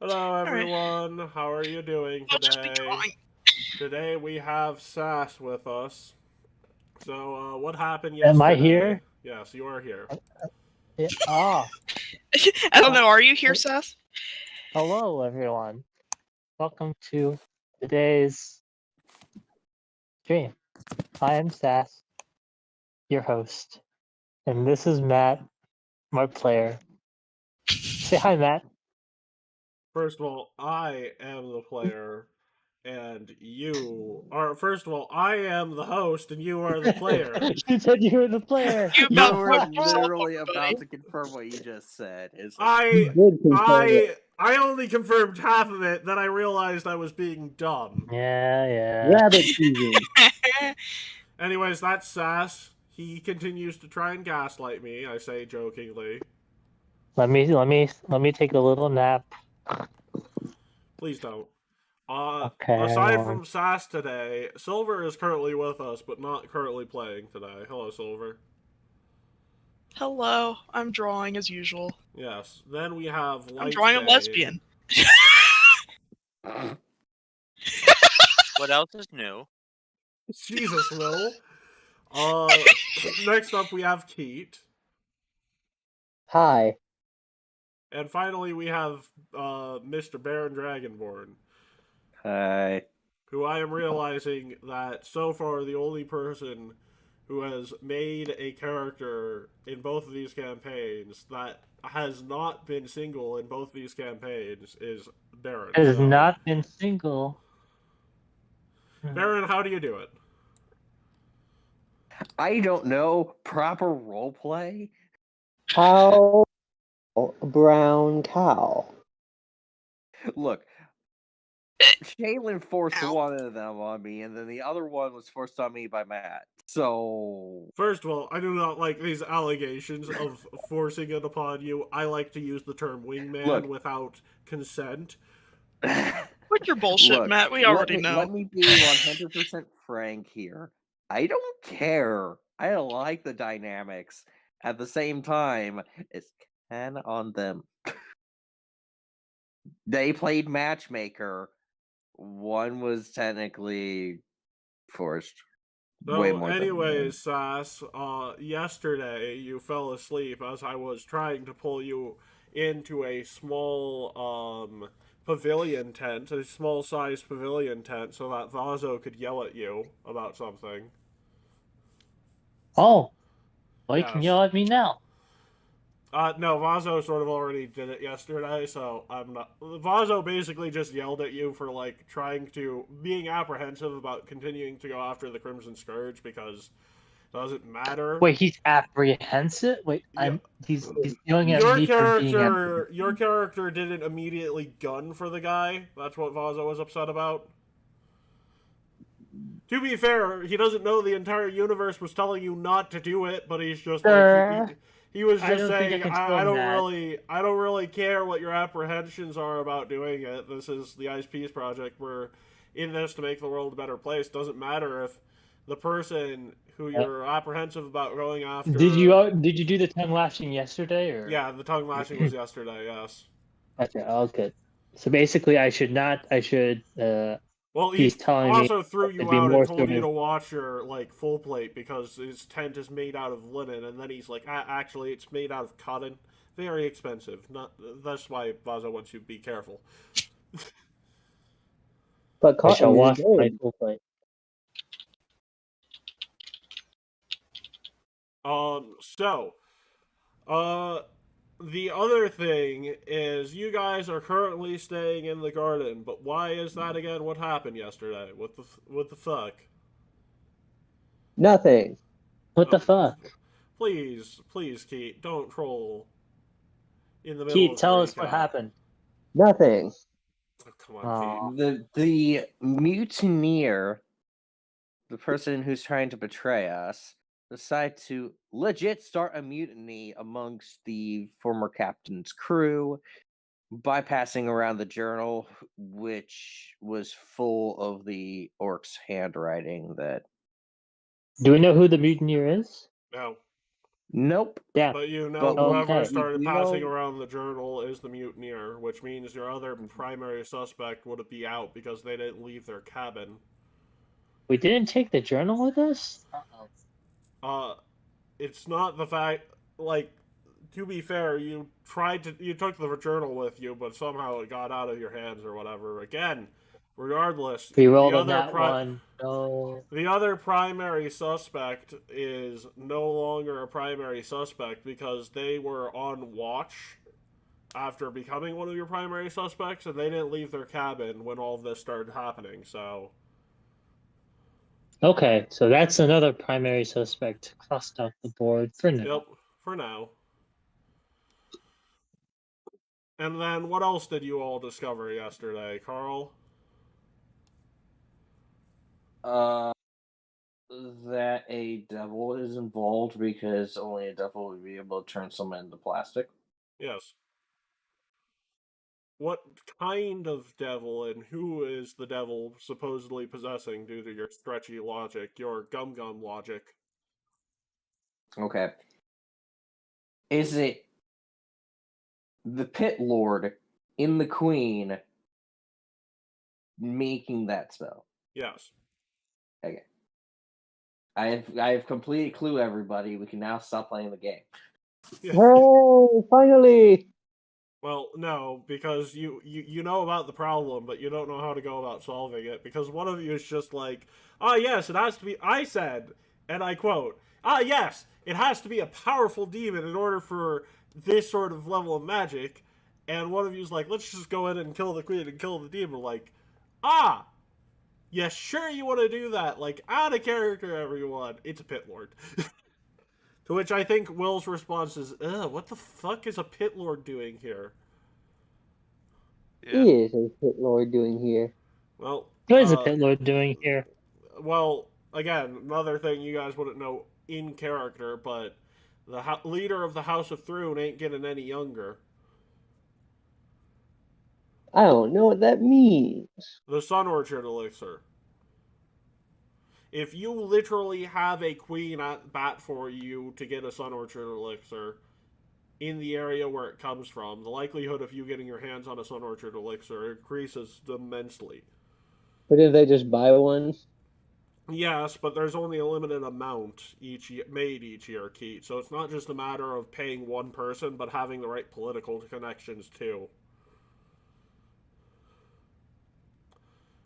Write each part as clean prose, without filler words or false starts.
Hello, Alright. everyone. How are you doing I'll just be today? drawing. Today we have Sass with us. So, what happened Am I yesterday? here? Yes, you are here. Yeah. Ah, I don't know, are you here, Seth? hello everyone. Welcome to today's stream. I am Sass, your host, and this is Matt, my player. Say hi, Matt. First of all, I am the player, and you are. First of all, I am the host, and you are the player. You said you were the player. You You about were fucked yourself literally up, about buddy. to confirm what you just said. It's like, I, did confirm it. I only confirmed half of it. Then I realized I was being dumb. Yeah. Rabbit season. Anyways, that's Sass. He continues to try and gaslight me. I say jokingly. Let me take a little nap. Please don't. Okay, I Aside won't. from Sass today, Silver is currently with us, but not currently playing today. Hello, Silver. Hello, I'm drawing as usual. Yes. Then we have Light I'm drawing a Day. lesbian. What else is new? Jesus, Lil. Next up we have Keat. Hi. And finally we have Mr. Baron Dragonborn, hi. who I am realizing that so far the only person who has made a character in both of these campaigns that has not been single in both these campaigns is Baron. Has So, not been single. Baron, how do you do it? I don't know. Proper roleplay? How brown cow. Look, Shaylin forced Ow. one of them on me, and then the other one was forced on me by Matt. So. First of all, I do not like these allegations of forcing it upon you. I like to use the term wingman Look. without consent. Quit your bullshit, Look, Matt. We already know. Let me be 100% frank here. I don't care. I like the dynamics. At the same time, it's kind of on them. They played matchmaker. One was technically forced. Way So, more than anyways, Sass, yesterday you fell asleep as I was trying to pull you into a small pavilion tent, a small sized pavilion tent, so that Vazo could yell at you about something. Oh, well, you can Yes. yell at me now. No, Vazo sort of already did it yesterday, so I'm not. Vazo basically just yelled at you for like being apprehensive about continuing to go after the Crimson Scourge because it doesn't matter. Wait, he's apprehensive. Wait, Yeah. he's yelling at me for being apprehensive. Your character didn't immediately gun for the guy. That's what Vazo was upset about. To be fair, he doesn't know the entire universe was telling you not to do it, but he's just like he was I just don't think I saying, can I film don't that. I don't really care what your apprehensions are about doing it. This is the Ice Peace Project. We're in this to make the world a better place. Doesn't matter if the person who you're apprehensive about going after. Did you do the tongue lashing yesterday or? Yeah, the tongue lashing was yesterday. Yes. Okay, all good. So basically, I should. Well, He's telling me also threw to you be out more and told sort you of. to watch your like full plate because his tent is made out of linen, and then he's like, actually, it's made out of cotton, very expensive. Not that's why Vaza wants you to be careful. But I shall cotton wash is my good. full plate. So, the other thing is you guys are currently staying in the garden, but why is that again? What happened yesterday? What the fuck? Nothing. What the fuck? Please, Keith, don't troll in the middle Keith, of tell us recap. what happened. Nothing. Oh, come on, Keith. The mutineer, the person who's trying to betray us, decide to legit start a mutiny amongst the former captain's crew, bypassing around the journal, which was full of the orc's handwriting that. Do we know who the mutineer is? No. Nope. Yeah. But you know, But whoever okay. started You passing know- around the journal is the mutineer, which means your other primary suspect would be out because they didn't leave their cabin. We didn't take the journal with us? Uh-oh. It's not the fact, like, to be fair, you took the journal with you, but somehow it got out of your hands or whatever. Again, regardless, We rolled the on other that one. No. the other primary suspect is no longer a primary suspect because they were on watch after becoming one of your primary suspects, and they didn't leave their cabin when all of this started happening, so... Okay, so that's another primary suspect crossed off the board for now. Yep, for now. And then, what else did you all discover yesterday, Carl? That a devil is involved because only a devil would be able to turn someone into plastic. Yes. What kind of devil and who is the devil supposedly possessing due to your stretchy logic, your gum logic? Okay. Is it the Pit Lord in the Queen making that spell? Yes. Okay. I have completed clue, everybody. We can now stop playing the game. Hooray! Finally! Well, no, because you know about the problem, but you don't know how to go about solving it, because one of you is just like, ah, yes, it has to be, I said, and I quote, ah, yes, it has to be a powerful demon in order for this sort of level of magic, and one of you is like, let's just go in and kill the queen and kill the demon, like, ah, yes, sure you want to do that, like, out of character, everyone, it's a pit lord. To which I think Will's response is, ugh, what the fuck is a pit lord doing here? Yeah. He is a pit lord doing here. Well, What is the Pit Lord doing here? well, again, another thing you guys wouldn't know in character, but the leader of the House of Thrune ain't getting any younger. I don't know what that means. The Sun Orchard Elixir. If you literally have a queen at bat for you to get a Sun Orchard Elixir in the area where it comes from, the likelihood of you getting your hands on a Sun Orchard Elixir increases immensely. But if they just buy one? Yes, but there's only a limited amount made each year, Keith. So it's not just a matter of paying one person, but having the right political connections too.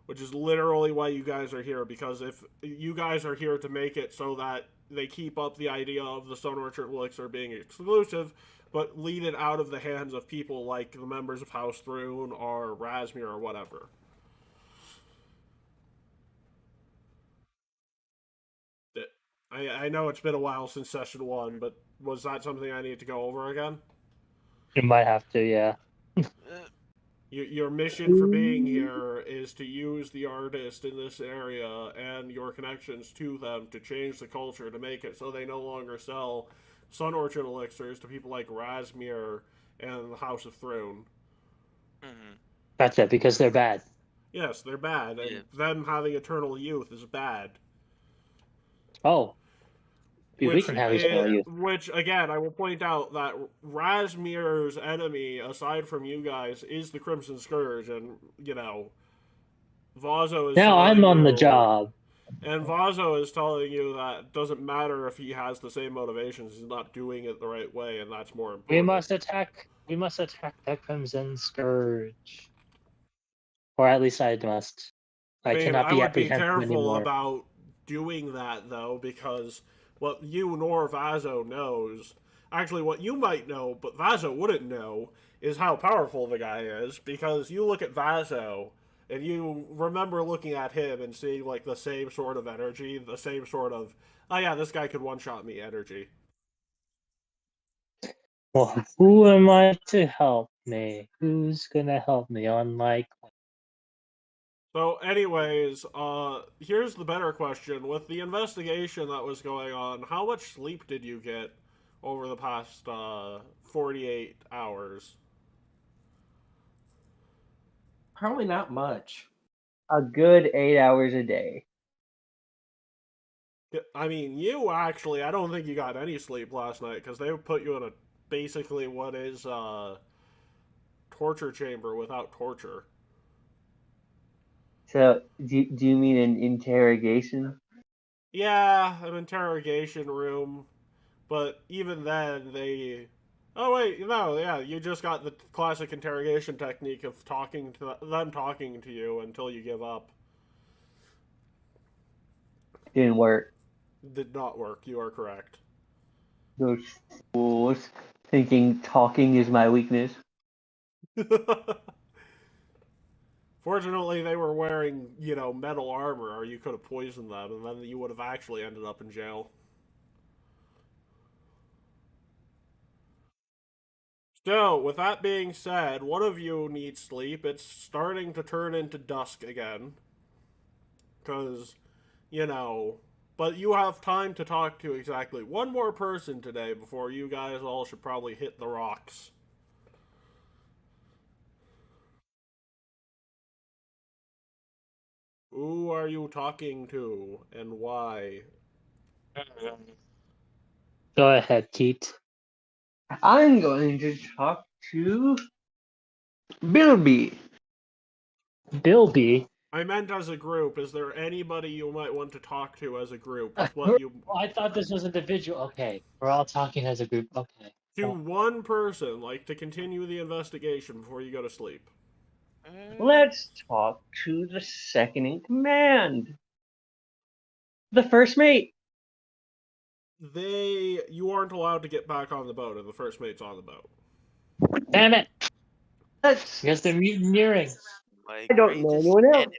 Which is literally why you guys are here, because if you guys are here to make it so that they keep up the idea of the Sun Orchard Elixir being exclusive, but lead it out of the hands of people like the members of House Thrune or Razmir or whatever. I know it's been a while since session 1, but was that something I need to go over again? You might have to, yeah. Your mission for being here is to use the artist in this area and your connections to them to change the culture, to make it so they no longer sell Sun Orchard elixirs to people like Razmir and the House of Thrune. Mm-hmm. Gotcha, because they're bad. Yes, they're bad, and Yeah. them having eternal youth is bad. Oh. We can have eternal youth. Which, again, I will point out that Razmir's enemy, aside from you guys, is the Crimson Scourge, and, you know, Vazo is Now I'm telling on the you- job. And Vazo is telling you that it doesn't matter if he has the same motivations, he's not doing it the right way, and that's more important. We must attack the Crimson Scourge. Or at least I must. I cannot be I would be apprehensive careful anymore. about doing that, though, because what you nor Vazo knows, actually what you might know, but Vazo wouldn't know, is how powerful the guy is, because you look at Vazo, and you remember looking at him and seeing, like, the same sort of energy, the same sort of, oh yeah, this guy could one-shot me energy. Well, who am I to help me? Who's gonna help me? Unlike So, anyways, here's the better question. With the investigation that was going on, how much sleep did you get over the past 48 hours? Probably not much. A good 8 hours a day. I mean, you actually, I don't think you got any sleep last night because they put you in a basically what is torture chamber without torture. So, do you mean an interrogation? Yeah, an interrogation room, but even then they. Oh wait, no, yeah, you just got the classic interrogation technique of talking to them talking to you until you give up. Didn't work. Did not work. You are correct. Those fools thinking talking is my weakness. Fortunately, they were wearing, metal armor, or you could have poisoned them, and then you would have actually ended up in jail. So, with that being said, one of you needs sleep. It's starting to turn into dusk again. Because, but you have time to talk to exactly one more person today before you guys all should probably hit the rocks. Who are you talking to, and why? Go ahead, Keith. I'm going to talk to Bilby. Bilby. I meant as a group. Is there anybody you might want to talk to as a group? With what you Oh, I thought this was individual. Okay, we're all talking as a group. Okay. to one person, like to continue the investigation before you go to sleep. Let's talk to the second in command. The first mate. You aren't allowed to get back on the boat, and the first mate's on the boat. Damn it! Let's. Because they're mutineering. My I don't know greatest anyone else. enemy,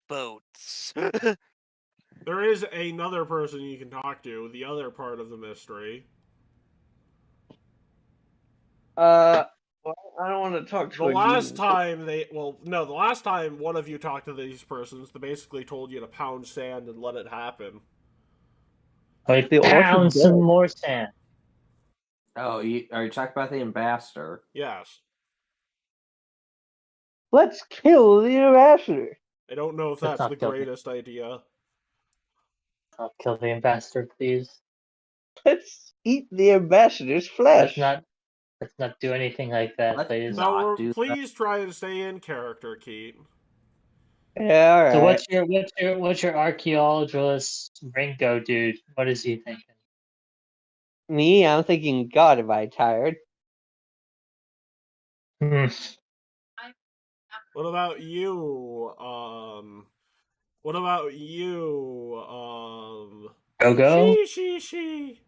boats. There is another person you can talk to, the other part of the mystery. Well, I don't want to talk to The a last demon. the last time one of you talked to these persons, they basically told you to pound sand and let it happen. Like, The pound orphan's some dead. more sand. Oh, are you talking about the ambassador? Yes. Let's kill the ambassador. I don't know if Let's that's not the kill him. greatest idea. I'll kill the ambassador, please. Let's eat the ambassador's flesh. Let's not do anything like that, Let's please. not. So do please try to stay in character, Keat. Yeah, all right. So what's your archaeologist Ringo dude? What is he thinking? Me, I'm thinking, God, am I tired? Hmm. What about you? What about you? Go go. She.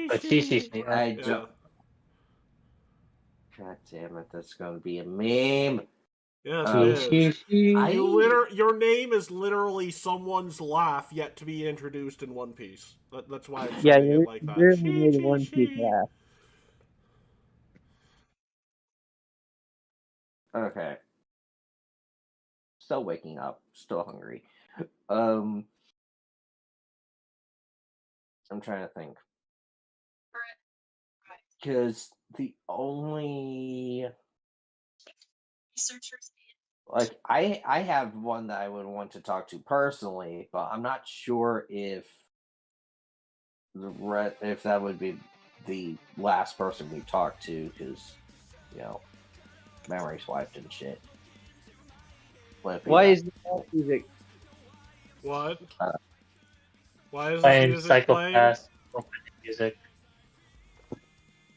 But she's me. I Yeah. don't. God damn it! That's gonna be a meme. Yes, Oh. it is. I- Your name is literally someone's laugh yet to be introduced in One Piece. That's why I'm Yeah, saying you're it like that. really the One Piece laugh. Okay. Still waking up. Still hungry. I'm trying to think. Because the only I have one that I would want to talk to personally, but I'm not sure if if that would be the last person we talked to, because memories wiped and shit. Why is the music? What? Uh, Why is this Playing music playing? Psychopath music.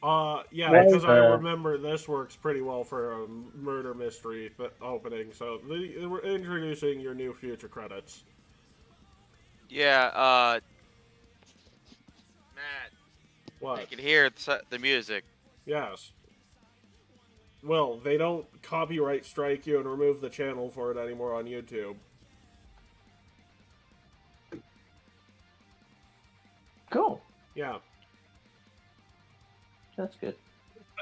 Yeah, Why because is- I remember this works pretty well for a murder mystery opening. So we're introducing your new future credits. Yeah, Matt, I What? can hear the music. Yes. Well, they don't copyright strike you and remove the channel for it anymore on YouTube. Cool. Yeah. That's good.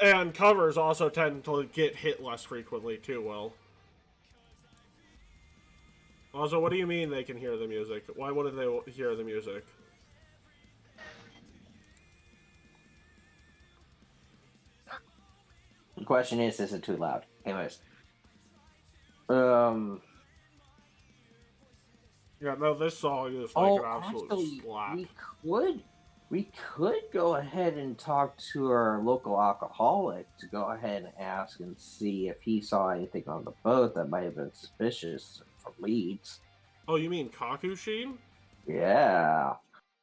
And covers also tend to get hit less frequently, too, Will. Also, what do you mean they can hear the music? Why wouldn't they hear the music? The question is it too loud? Anyways. Yeah, no, this song is like an Oh, absolute actually, slap. we could go ahead and talk to our local alcoholic to go ahead and ask and see if he saw anything on the boat that might have been suspicious for leads. Oh, you mean Kakushin? Yeah.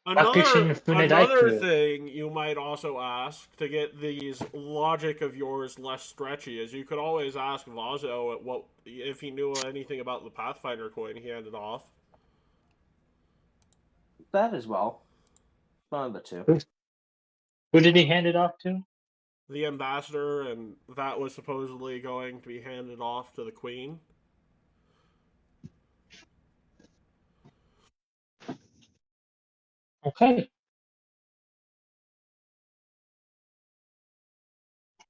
Kakushin Another Funedaiku. thing you might also ask to get these logic of yours less stretchy is you could always ask Vazo at what if he knew anything about the Pathfinder coin he handed off. That as well. One of the two. Who did he hand it off to? The ambassador, and that was supposedly going to be handed off to the queen. Okay.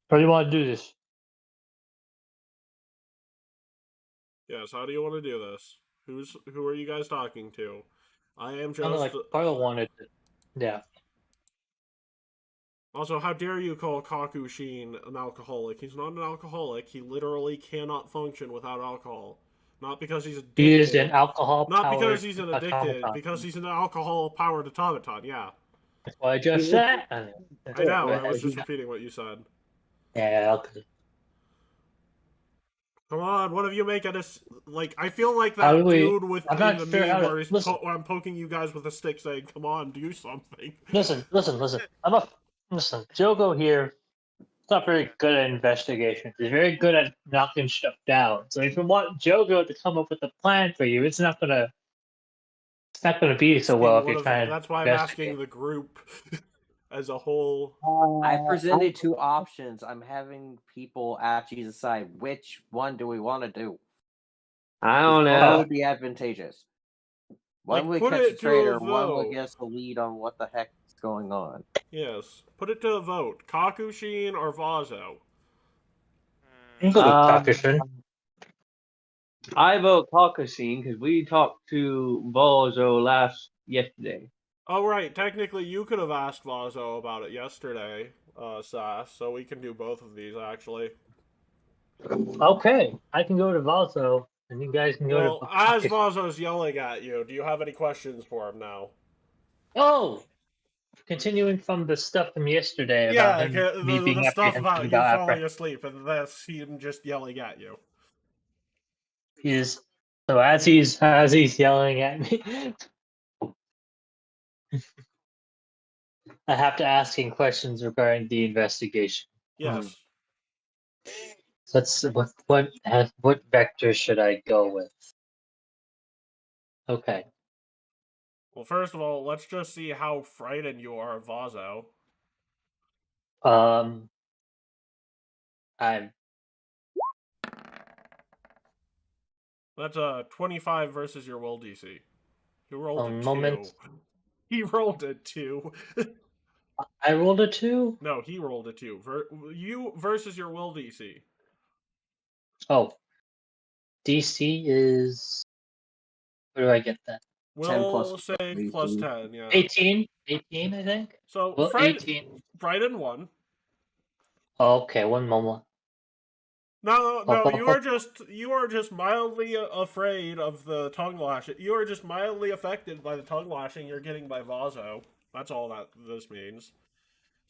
How do you want to do this? Yes, how do you want to do this? Who are you guys talking to? I am Kind of just. like Carl wanted to. Yeah. Also, how dare you call Kakushin an alcoholic? He's not an alcoholic. He literally cannot function without alcohol. Not because he's addicted. He is an alcohol Not powered because he's an addicted. automaton. Because he's an alcohol-powered automaton. Yeah, That's what I just said. I know. I was just repeating what you said. Yeah, okay. Come on, one of you make it like. I feel like How that do we- dude with I'm in not the sure how meme to- where, listen. where I'm poking you guys with a stick, saying, "Come on, do something." Listen. Listen. Jogo here is not very good at investigation. He's very good at knocking stuff down. So if you want Jogo to come up with a plan for you, it's not gonna be so well if you're trying to That's why I'm investigate. asking the group as a whole. I presented two options. I'm having people actually decide which one do we want to do. I don't What know. would be advantageous? One Like, would put catch the it to a traitor, one would vote. guess the lead on what the heck is going on. Yes, put it to a vote: Kakushin or Vazo. You can go to Um, Kakushin. I vote Kakushin because we talked to Bozo yesterday. Oh right, technically you could have asked Vazo about it yesterday, Sass. So we can do both of these actually. Okay, I can go to Valso, and you guys can go Well, to as Kakushin. Vazo's yelling at you, do you have any questions for him now? Oh! Continuing from the stuff from yesterday Yeah, about him, me being the stuff apprehensive about you about falling asleep, and that's him just yelling at you. He's so as he's yelling at me, I have to ask him questions regarding the investigation. Yes. Let's what vector should I go with? Okay. Well, first of all, let's just see how frightened you are of Vazo. I'm That's a 25 versus your will DC. You rolled a a 2. moment. He rolled a 2. I rolled a 2. No, he rolled a 2. You versus your will DC. Oh, DC is. Where do I get that? 10 Will plus save plus 10, yeah. 18, I think. So, Well, 18. Frighten 1. Okay, one moment. No, you are just mildly afraid of the tongue lashing. You are just mildly affected by the tongue lashing you're getting by Vazo. That's all that this means.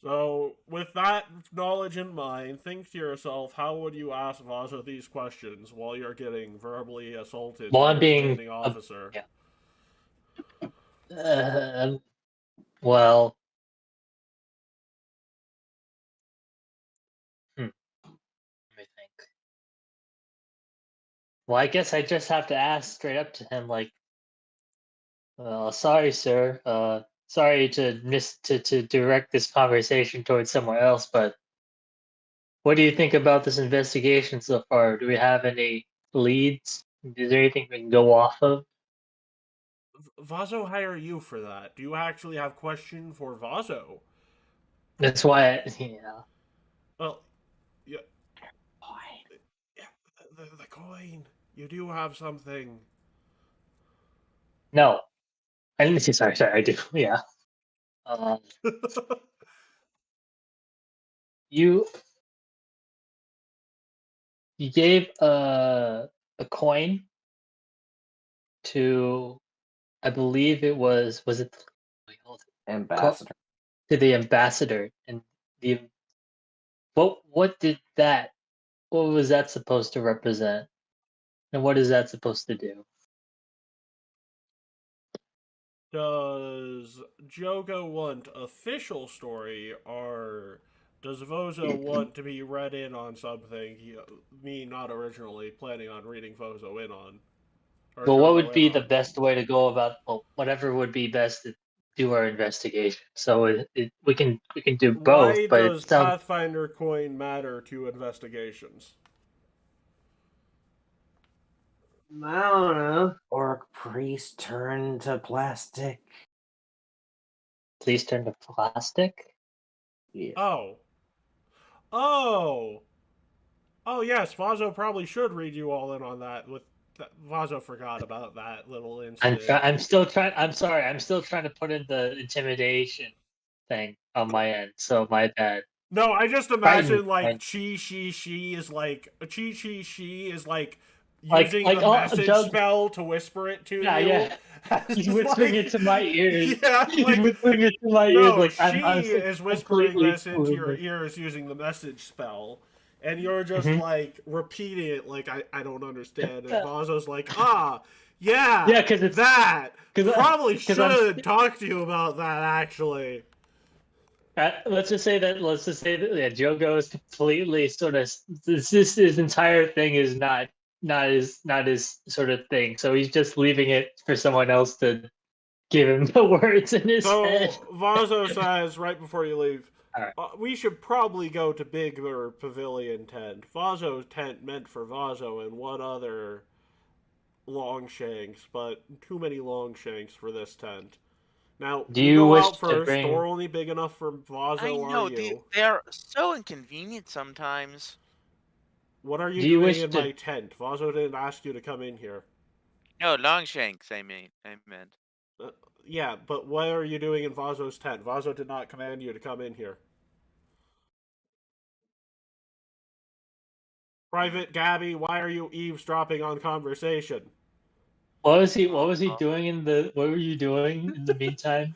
So, with that knowledge in mind, think to yourself, how would you ask Vazo these questions while you're getting verbally assaulted While by I'm your being commanding officer? yeah. Well, let me think. Well, I guess I just have to ask straight up to him, like, sorry, sir. Sorry to direct this conversation towards somewhere else, but what do you think about this investigation so far? Do we have any leads? Is there anything we can go off of? Vazo hire you for that. Do you actually have question for Vazo? That's why, yeah. Well, yeah. Yeah, the coin. You do have something. No. I didn't see. Sorry, I do. Yeah. You gave a coin to I believe it was it Ambassador. to the ambassador, and the what was that supposed to represent, and what is that supposed to do? Does Jogo want official story, or does Vozo want to be read in on something me not originally planning on reading Vozo in on? Or Well, what Jogo would in be the on? best way to go about whatever would be best to do our investigation? So we can do both, Why but does it sounds Pathfinder coin matter to investigations? I don't know. Orc priest turned to plastic. please turn to plastic. Yes. Oh. Oh! Oh, yes, Vazo probably should read you all in on that. Vazo forgot about that little incident. I'm still trying. I'm sorry. I'm still trying to put in the intimidation thing on my end. So my bad. No, I just Frightened, imagine, like, frightened. she is like, Like- using like, the oh, message Jug- spell to whisper it to Yeah, you. yeah. He's whispering it to my ears. Yeah, He's like, whispering it to my ears. no, Like she I'm is whispering completely this into your clueless. ears using the message spell. And you're just, Mhm. like, repeating it like, I don't understand. And Vazo's like, yeah, Yeah, because it's that. 'cause I- Probably 'cause I'm- should talk to you about that, actually. let's just say that yeah, Jogo is completely sort of his entire thing is not his sort of thing. So he's just leaving it for someone else to give him the words in his So head. Vazo says right before you leave, Alright. we should probably go to bigger pavilion tent. Vazo's tent meant for Vazo and one other Longshanks, but too many Longshanks for this tent. Now, Do you you go wish out to first. bring- Door only big enough for Vazo, I know, are you? they're so inconvenient sometimes. What are you Do you doing wish in to- my tent? Vazo didn't ask you to come in here. No, Longshanks, I meant. Yeah, but what are you doing in Vazo's tent? Vazo did not command you to come in here. Private Gabby, why are you eavesdropping on conversation? What was he doing what were you doing in the meantime?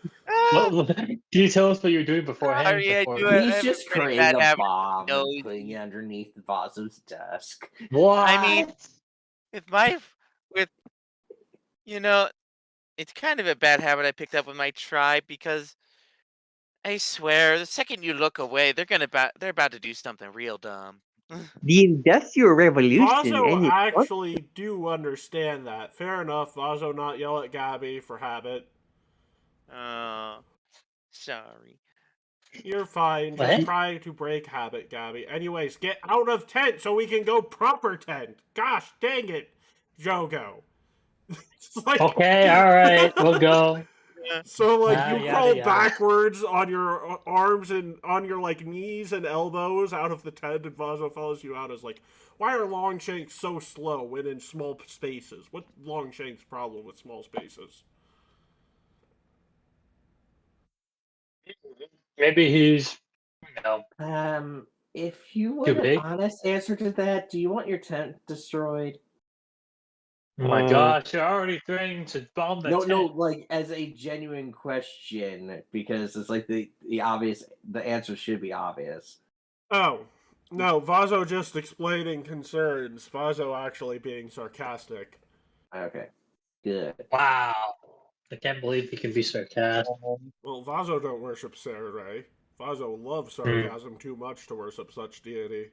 Can you tell us what you were doing beforehand? Oh, yeah, before- do it. He's have a just pretty creating bad a habit. bomb No, and putting it underneath Vazo's desk. What? I mean, it's kind of a bad habit I picked up with my tribe because I swear, the second you look away, they're about to do something real dumb. The Industrial Revolution. Vazo and actually do understand that. Fair enough. Vazo not yell at Gabby for habit. Sorry. You're fine. What? Just try to break habit, Gabby. Anyways, get out of tent so we can go proper tent. Gosh dang it, Jogo. It's like- Okay, all right, we'll go. So like Ah, you yada, crawl yada. backwards on your arms and on your like knees and elbows out of the tent, and Vazo follows you out as like, why are Longshanks so slow when in small spaces? What Longshanks' problem with small spaces? Maybe he's, If you want an big? honest answer to that, do you want your tent destroyed? oh my gosh, you're already threatening to bomb the No, tent. like as a genuine question, because it's like the answer should be obvious. Oh, no, Vazo just explaining concerns. Vazo actually being sarcastic. Okay, good. Wow. I can't believe he can be sarcastic. Well, Vazo don't worship Saturday. Vazo loves Hmm. sarcasm too much to worship such deity.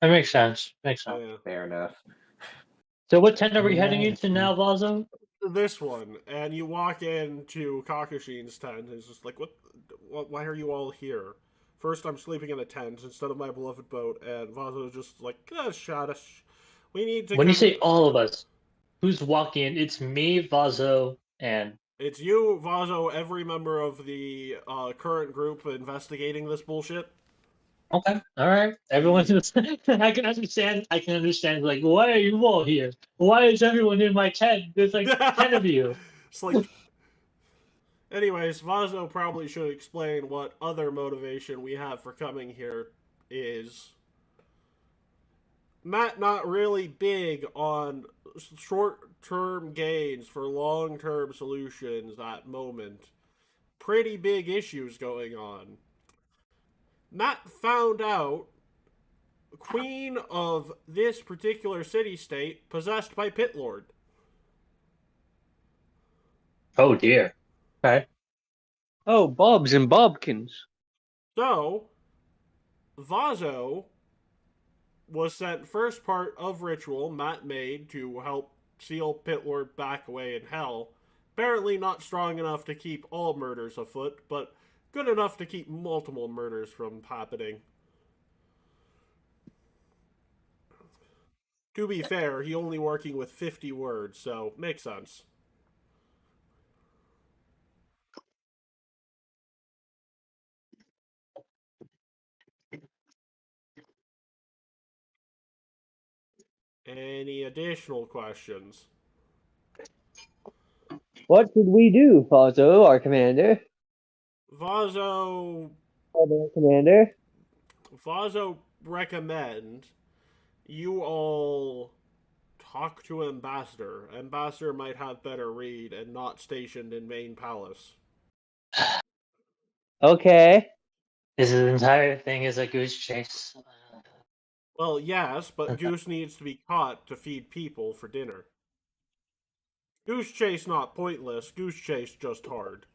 That makes sense. Makes sense. Yeah. Fair enough. So what tent are we heading into now, Vazo? This one, and you walk into Kakushin's tent, and it's just like, what, why are you all here? First, I'm sleeping in a tent instead of my beloved boat, and Vazo's just like, shut us. We need to. When you say all of us, who's walking in? It's me, Vazo, and It's you, Vazo, every member of the current group investigating this bullshit. okay, all right. Everyone's I can understand. Like, why are you all here? Why is everyone in my tent? There's like 10 of you. It's like. Anyways, Vazo probably should explain what other motivation we have for coming here is. Matt not really big on short-term gains for long-term solutions at moment. Pretty big issues going on. Matt found out queen of this particular city-state possessed by Pit Lord. Oh dear. Okay. Oh, Bobs and Bobkins. So, Vazo was sent first part of ritual Matt made to help seal Pit Lord back away in hell. Apparently not strong enough to keep all murders afoot, but good enough to keep multiple murders from happening. To be fair, he only working with 50 words, so makes sense. Any additional questions? What did we do, Fazo, our commander? Vazo Our commander? recommend you all talk to Ambassador. Ambassador might have better read and not stationed in main palace. Okay. This entire thing is a goose chase. Well, yes, but Goose needs to be caught to feed people for dinner. Goose chase not pointless, Goose chase just hard.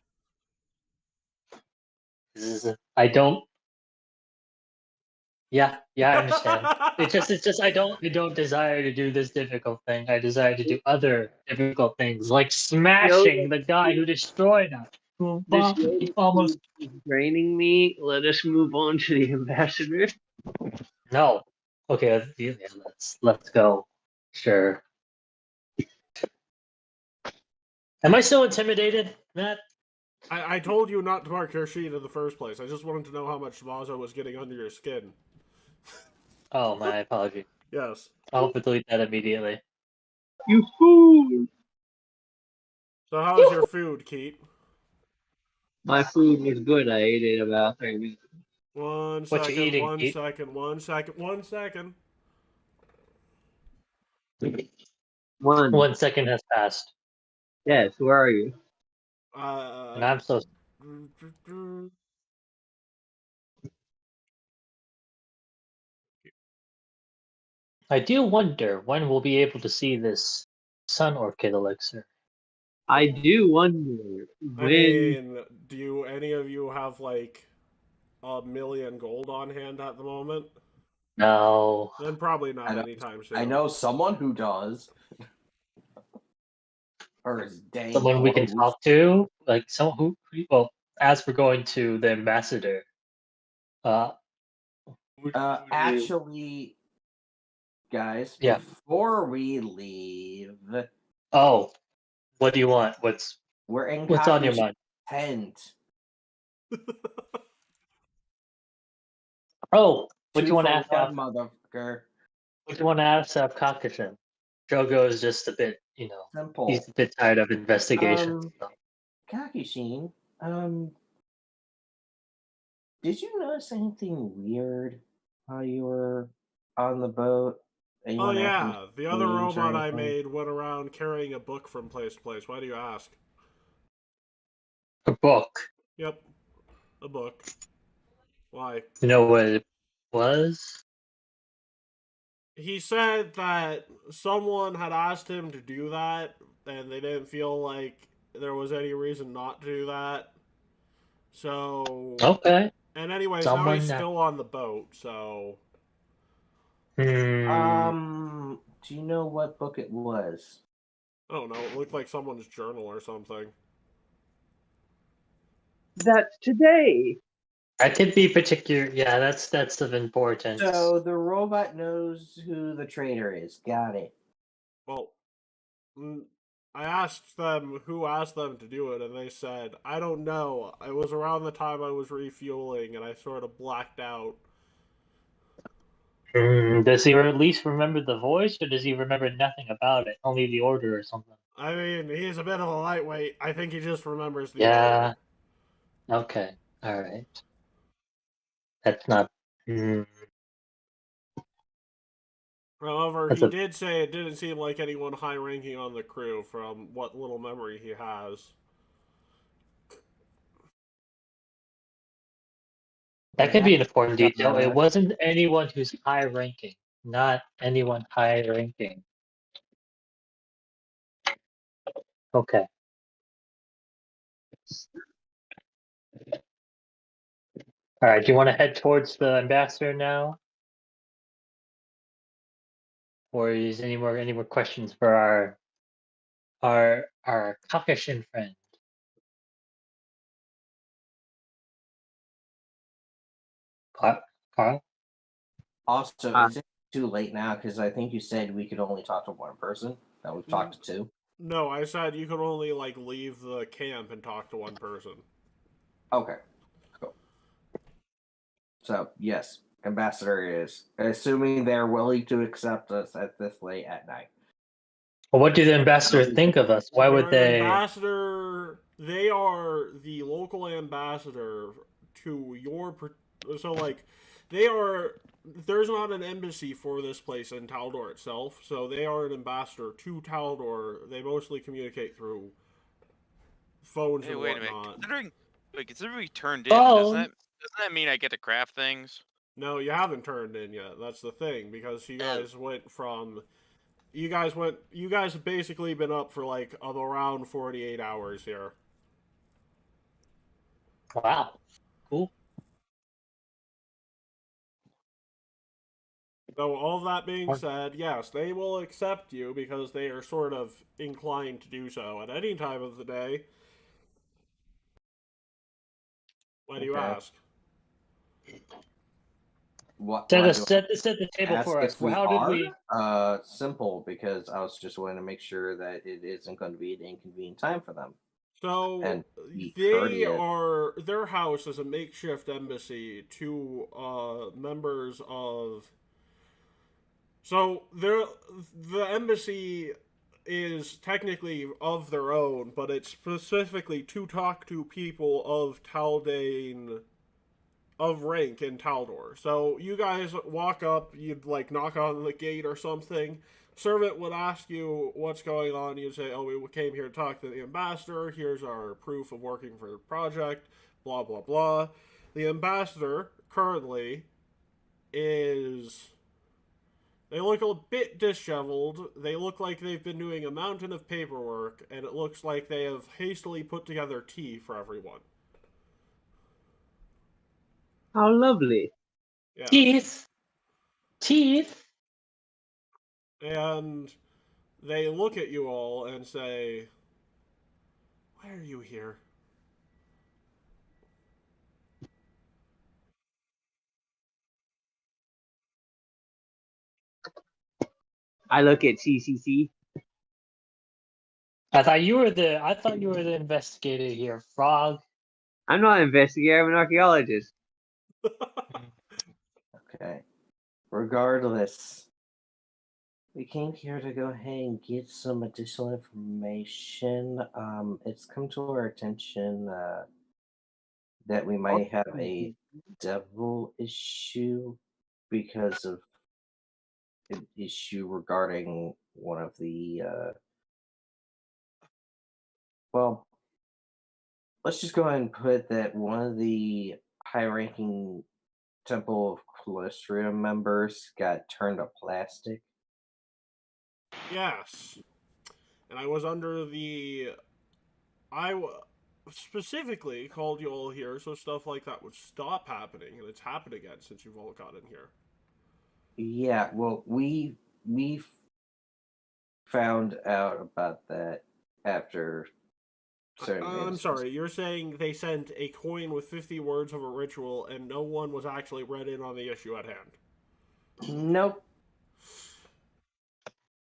I don't. Yeah, I understand. It's just I don't desire to do this difficult thing. I desire to do other difficult things, like smashing the guy who destroyed us. This He almost is draining me. Let us move on to the ambassador. no. Okay, yeah, let's go. Sure. Am I still intimidated, Matt? I told you not to mark your sheet in the first place. I just wanted to know how much Vazo was getting under your skin. Oh, my apology. Yes. I'll delete that immediately. You fool! So how's your food, Keat? My food was good. I ate it about 30 minutes. One What you second, eating, one Keat? second, 1 second, 1 second. 1. 1 second has passed, Yes, where are you? and I'm so. I do wonder when we'll be able to see this Sun Orchid elixir. I do wonder I when. mean, do any of you have like 1,000,000 gold on hand at the moment? No. Then probably not I know- anytime soon. I know someone who does. Or is dang Someone we can close. talk to, like someone who. Well, as we're going to the ambassador, who do you- Actually, guys, Yeah. before we leave, Oh, what do you want? What's we're in on your Kaku's mind? tent. Oh, what do Two you want to for ask one, out? motherfucker. What do you want to ask out Kakishin? Jogo is just a bit, Simple. he's a bit tired of investigations. So. Kakushin, did you notice anything weird while you were on the boat? Oh Anyone acting yeah, the other strange or robot I anything? made went around carrying a book from place to place. Why do you ask? A book. Yep, a book. Why? You know what it was? He said that someone had asked him to do that, and they didn't feel like there was any reason not to do that. So. Okay. And anyways, now Someone he's that- still on the boat, so. Do you know what book it was? I don't know. It looked like someone's journal or something. That's today. That could be particular. Yeah, that's of importance. So the robot knows who the traitor is. Got it. Well, I asked them who asked them to do it, and they said, I don't know. It was around the time I was refueling, and I sort of blacked out. Does he at least remember the voice, or does he remember nothing about it? Only the order or something? I mean, he's a bit of a lightweight. I think he just remembers the Yeah. order. Okay. All right. That's not. However, That's he a- did say it didn't seem like anyone high-ranking on the crew from what little memory he has. That could be an important Got detail. It that. wasn't anyone who's high ranking. Not anyone high ranking. Okay. All right. Do you want to head towards the ambassador now, or is any more questions for our Caucasian friend? Carl? Also, Uh, is it too late now? Because I think you said we could only talk to one person. Now we've talked to two. No, I said you could only, like, leave the camp and talk to one person. Okay, cool. So, yes, ambassador is, assuming they're willing to accept us at this late at night. Well, what do the ambassador think of us? Why would They're an they? ambassador. They are the local ambassador to your. So, like, they are. There's not an embassy for this place in Taldor itself, so they are an ambassador to Taldor. They mostly communicate through phones Hey, and wait a minute. whatnot. Considering we turned in, Phone? doesn't that mean I get to craft things? No, you haven't turned in yet. That's the thing, because you guys went from. You guys have basically been up for, like, around 48 hours here. Wow. Cool. So, all that being Or- said, yes, they will accept you because they are sort of inclined to do so at any time of the day. Why do you Okay. ask? What? Set why us do set the I table ask for us. if we How are? did we? Simple, because I was just wanting to make sure that it isn't going to be an inconvenient time for them. So, And be they courteous. are. Their house is a makeshift embassy to members of. So, the embassy is technically of their own, but it's specifically to talk to people of Taldane, of rank in Taldor. So you guys walk up, you'd like knock on the gate or something. Servant would ask you what's going on. You'd say, "Oh, we came here to talk to the ambassador. Here's our proof of working for the project." Blah blah blah. The ambassador currently is. They look a bit disheveled. They look like they've been doing a mountain of paperwork, and it looks like they have hastily put together tea for everyone. How lovely. Yeah. Teeth. And they look at you all and say, "Why are you here?" I look at CCC. I thought you were the investigator here, Frog. I'm not an investigator, I'm an archaeologist. Okay. Regardless, we came here to go ahead and get some additional information. It's come to our attention that we might have a devil issue because of an issue regarding one of the well, let's just go ahead and put that one of the high-ranking Temple of Calistria members got turned to plastic. Yes. And I was under the. Specifically called you all here so stuff like that would stop happening, and it's happened again since you've all gotten here. Yeah, well, we found out about that after certain I'm incidents. sorry, you're saying they sent a coin with 50 words of a ritual and no one was actually read in on the issue at hand? Nope,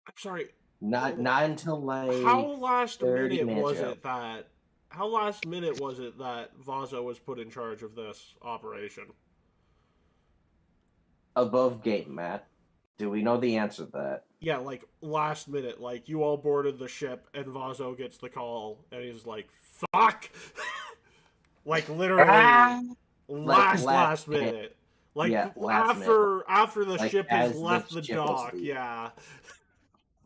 I'm sorry. not until like How last 30 minute minutes was ago. it that? How last minute was it that Vazo was put in charge of this operation? Above gate, Matt. Do we know the answer to that? Yeah, like last minute, like you all boarded the ship and Vazo gets the call and he's like, "Fuck!" Like literally Ah! last last minute. Like Yeah, last minute. after the Like, ship has as the left the ship was dock, leaving. yeah.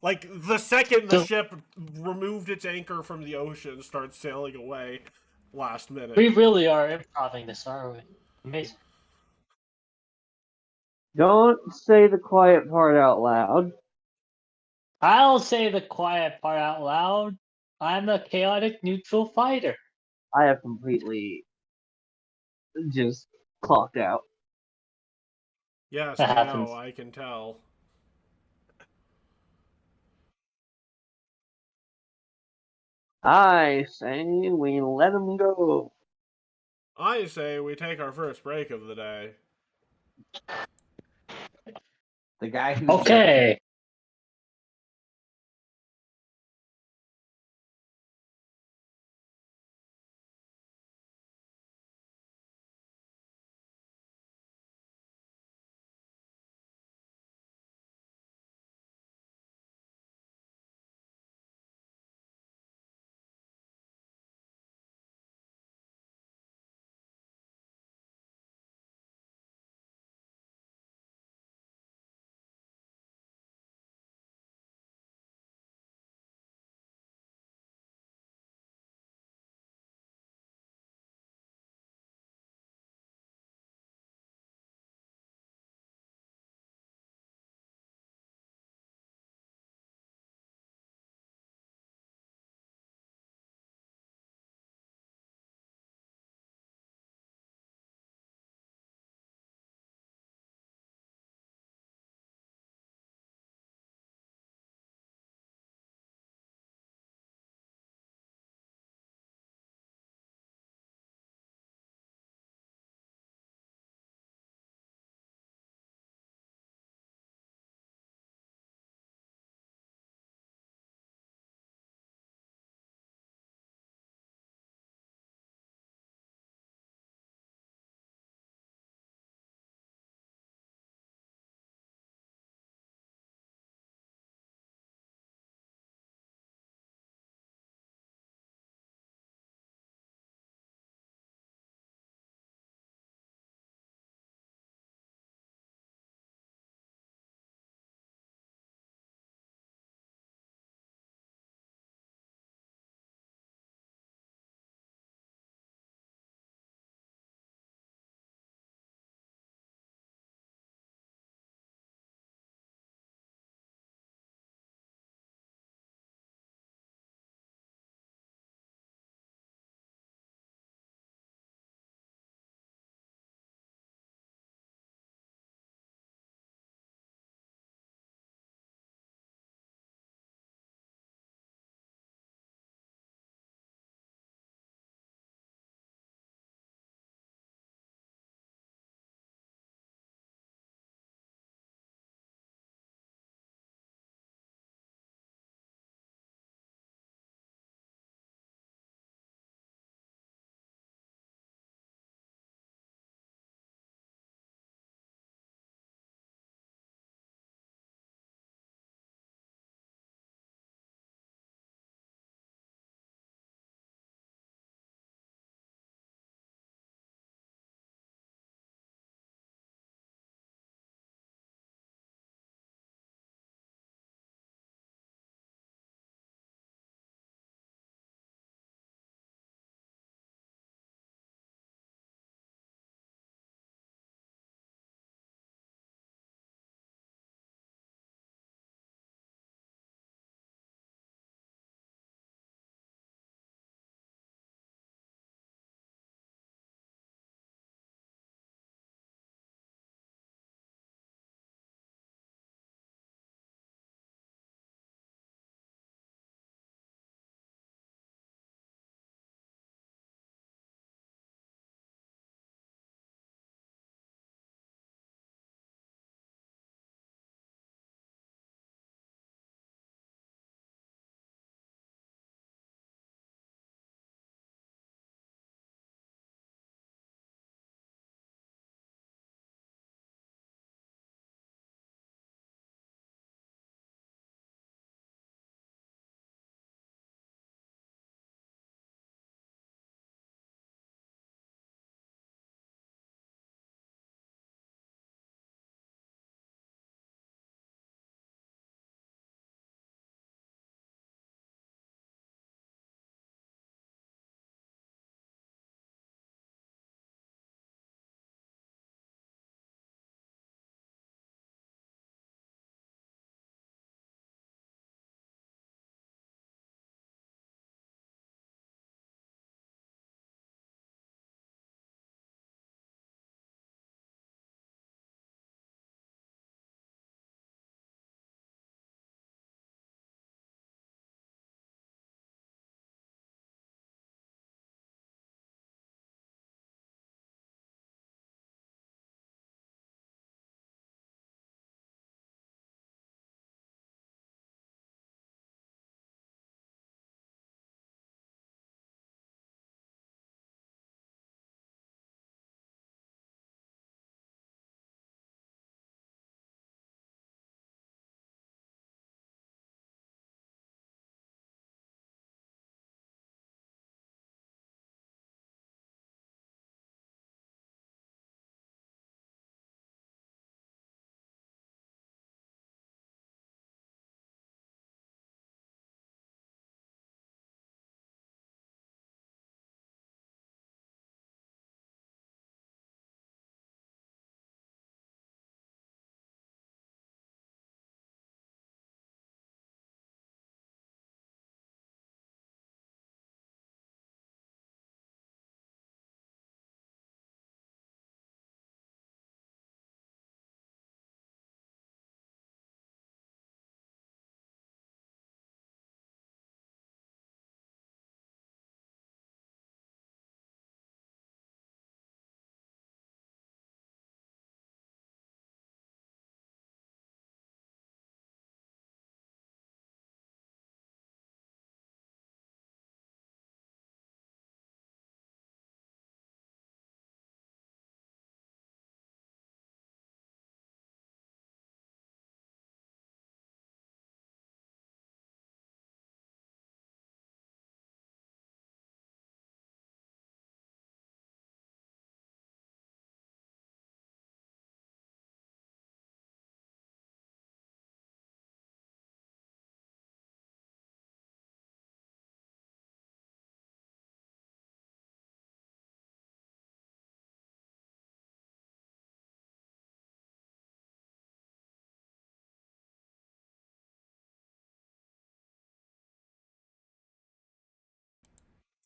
Like the second the So- ship removed its anchor from the ocean, starts sailing away, last minute. We really are improving this, are we? Amazing. Don't say the quiet part out loud. I'll say the quiet part out loud. I'm a chaotic neutral fighter. I have completely just clocked out. Yes, That I happens. know. I can tell. I say we let him go. I say we take our first break of the day. The guy who Okay.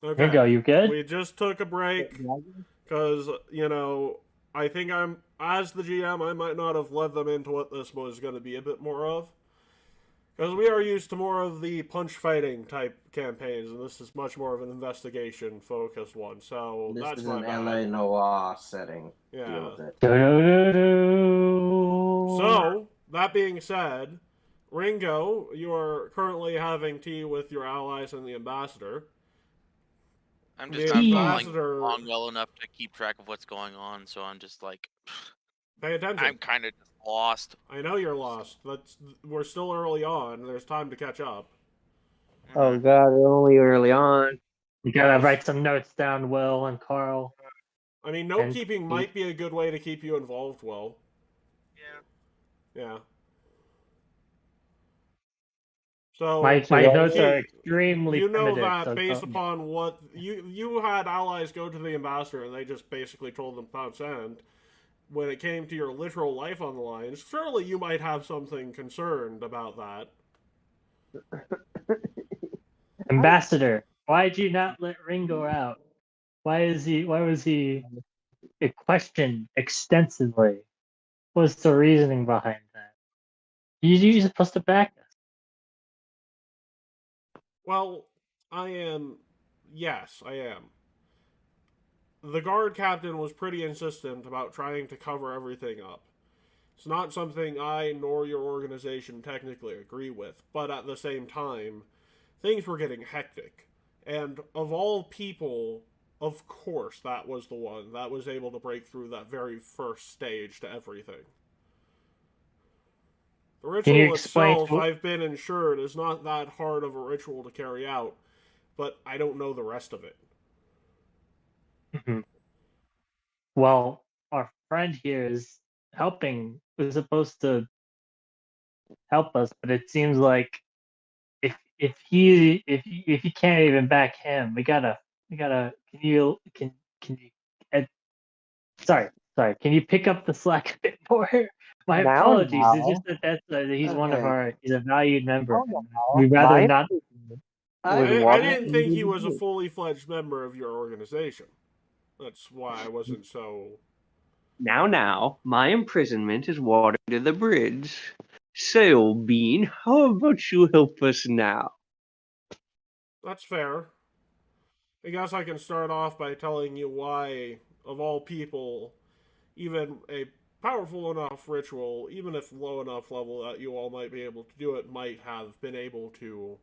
Okay. Ringo, you good? We just took a break because, I think as the GM, I might not have led them into what this was going to be a bit more of. Because we are used to more of the punch fighting type campaigns, and this is much more of an investigation focused one. So This that's is my an bad. LA Noir setting. Yeah. Deal with it. So that being said, Ringo, you are currently having tea with your allies and the ambassador. I'm The just not following ambassador. along well enough to keep track of what's going on, so I'm just like, Pay attention. I'm kind of lost. I know you're lost. We're still early on. There's time to catch up. Oh god, we're only early on. You gotta Yes. write some notes down, Will and Carl. I mean, note And keeping might be a good way to keep you involved, Will. Yeah. So My notes are extremely you know primitive. that so based don't- upon what you had allies go to the ambassador and they just basically told them pound sand. When it came to your literal life on the line, surely you might have something concerned about that. Ambassador, why did you not let Ringo out? Why was he questioned extensively? What's the reasoning behind that? You're supposed to back us. Well, I am. Yes, I am. The guard captain was pretty insistent about trying to cover everything up. It's not something I nor your organization technically agree with, but at the same time, things were getting hectic. And of all people, of course, that was the one that was able to break through that very first stage to everything. The ritual itself, I've been ensured, is not that hard of a ritual to carry out, but I don't know the rest of it. Mm-hmm. Well, our friend here is supposed to help us, but it seems like if he can't even back him, we gotta can you sorry, can you pick up the slack a bit more? My apologies. It's just that he's one of he's a valued member. We'd rather not. I didn't think he was a fully fledged member of your organization. That's why I wasn't so. Now, my imprisonment is water to the bridge. Sailbean, how about you help us now? That's fair. I guess I can start off by telling you why, of all people, even a powerful enough ritual, even if low enough level that you all might be able to do it, might have been able to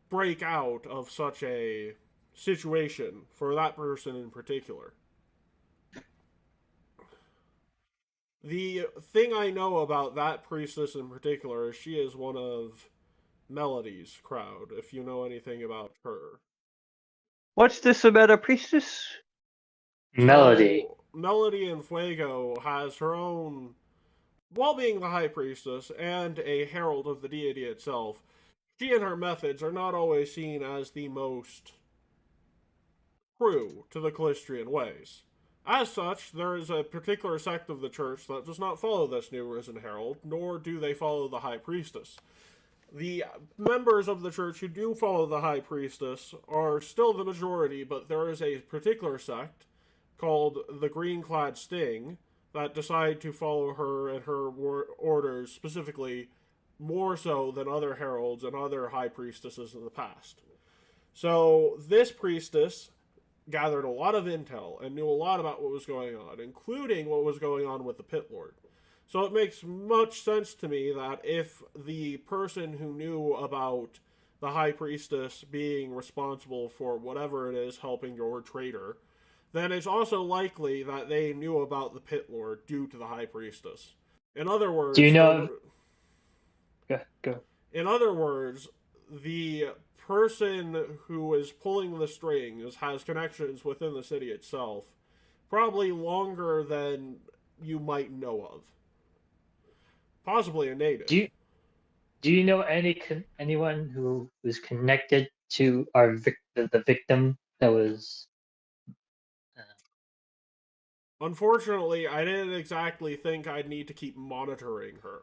break out of such a situation for that person in particular. The thing I know about that priestess in particular is she is one of Melody's crowd, if you know anything about her. What's this about a priestess? Melody. So, Melody in Fuego has her own, while being the high priestess and a herald of the deity itself, she and her methods are not always seen as the most true to the Callistrian ways. As such, there is a particular sect of the church that does not follow this new risen herald, nor do they follow the high priestess. The members of the church who do follow the high priestess are still the majority, but there is a particular sect called the Green-Clad Sting that decide to follow her and her orders specifically more so than other heralds and other high priestesses in the past. So this priestess gathered a lot of intel and knew a lot about what was going on, including what was going on with the Pit Lord. So it makes much sense to me that if the person who knew about the high priestess being responsible for whatever it is helping your traitor, then it's also likely that they knew about the Pit Lord due to the high priestess. In other words, Do you know? Go. In other words, the person who is pulling the strings has connections within the city itself, probably longer than you might know of. Possibly a native. Do you know anyone who was connected to the victim that was? Unfortunately, I didn't exactly think I'd need to keep monitoring her.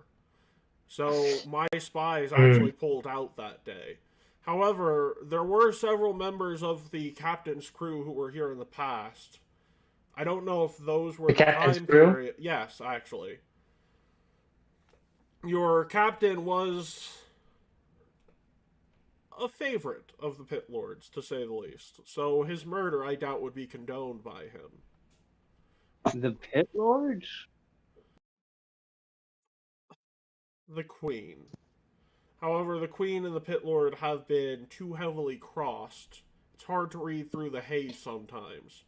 So my spies actually pulled out that day. However, there were several members of the captain's crew who were here in the past. I don't know if those were The the captain's time crew? period. Yes, actually. Your captain was a favorite of the Pit Lords, to say the least. So his murder, I doubt, would be condoned by him. The Pit Lords? The Queen. However, the Queen and the Pit Lord have been too heavily crossed. It's hard to read through the haze sometimes.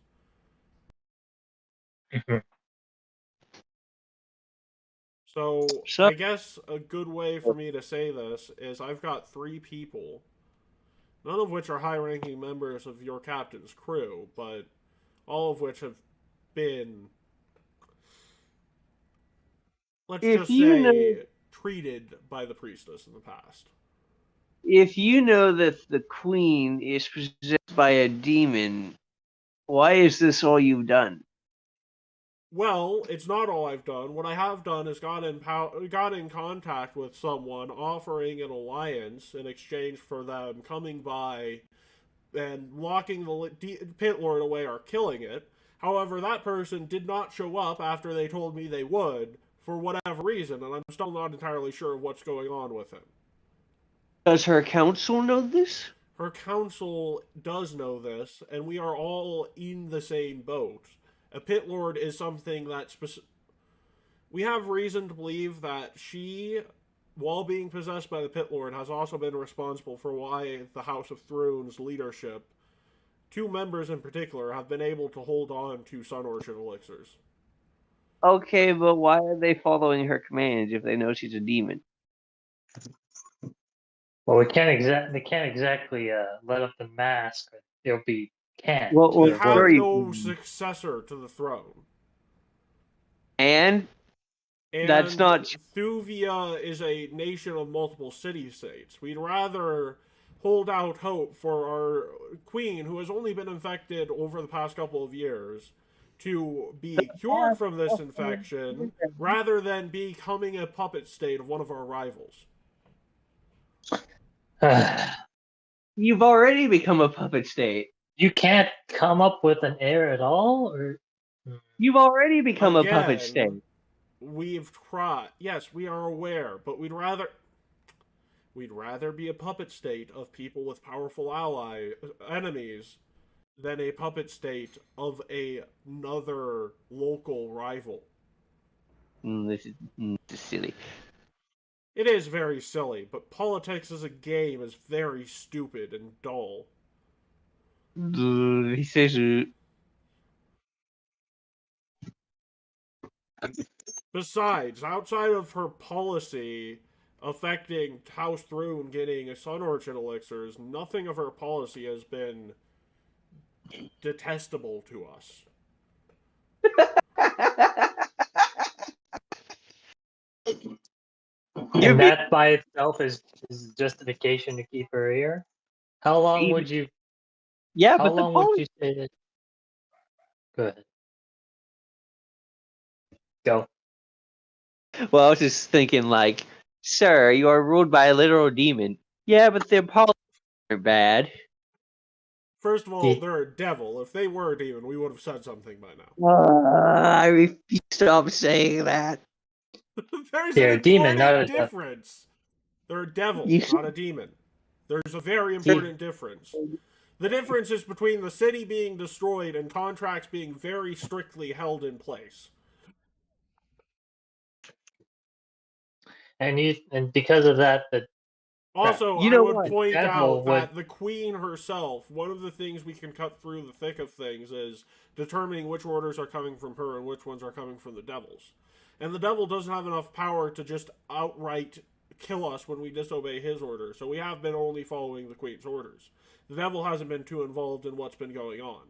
So, So- I guess a good way for me to say this is I've got 3 people, none of which are high-ranking members of your captain's crew, but all of which have been, let's If just you say, know- treated by the priestess in the past. If you know that the queen is possessed by a demon, why is this all you've done? Well, it's not all I've done. What I have done is got in contact with someone offering an alliance in exchange for them coming by and locking the Pit Lord away or killing it. However, that person did not show up after they told me they would, for whatever reason, and I'm still not entirely sure of what's going on with him. Does her council know this? Her council does know this, and we are all in the same boat. A Pit Lord is something that we have reason to believe that she, while being possessed by the Pit Lord, has also been responsible for why the House of Thrones leadership, 2 members in particular, have been able to hold on to Sun Orchard elixirs. Okay, but why are they following her commands if they know she's a demon? Well, they can't exactly let up the mask. It'll be can't. Well, We well, have sorry. no successor to the throne. And And That's not- Thuvia is a nation of multiple city-states. We'd rather hold out hope for our queen, who has only been infected over the past couple of years, to be cured from this infection, rather than becoming a puppet state of one of our rivals. you've already become a puppet state. You can't come up with an heir at all, or You've already become a puppet Again, state. We've tried. Yes, we are aware, but we'd rather be a puppet state of people with powerful enemies than a puppet state of another local rival. This is silly. It is very silly, but politics as a game is very stupid and dull. He says, Besides, outside of her policy affecting House Thrune getting a Sun Orchid elixirs, nothing of her policy has been detestable to us. and that by itself is justification to keep her here. How long would you? yeah, How but the long would policy. you say that? Go ahead. Go. Well, I was just thinking, like, sir, you are ruled by a literal demon. Yeah, but their policies are bad. First of all, Yeah. they're a devil. If they were a demon, we would have said something by now. I refuse to stop saying that. There's They're an a demon, not important a devil. difference. They're a devil, You not a demon. There's a very important difference. The difference is between the city being destroyed and contracts being very strictly held in place. And because of that, the Also, You I know would what? point Devil out that the queen herself, one of the things we can cut through the thick of things is determining which orders are coming from her and which ones are coming from the devils. And the devil doesn't have enough power to just outright kill us when we disobey his orders, so we have been only following the queen's orders. The devil hasn't been too involved in what's been going on.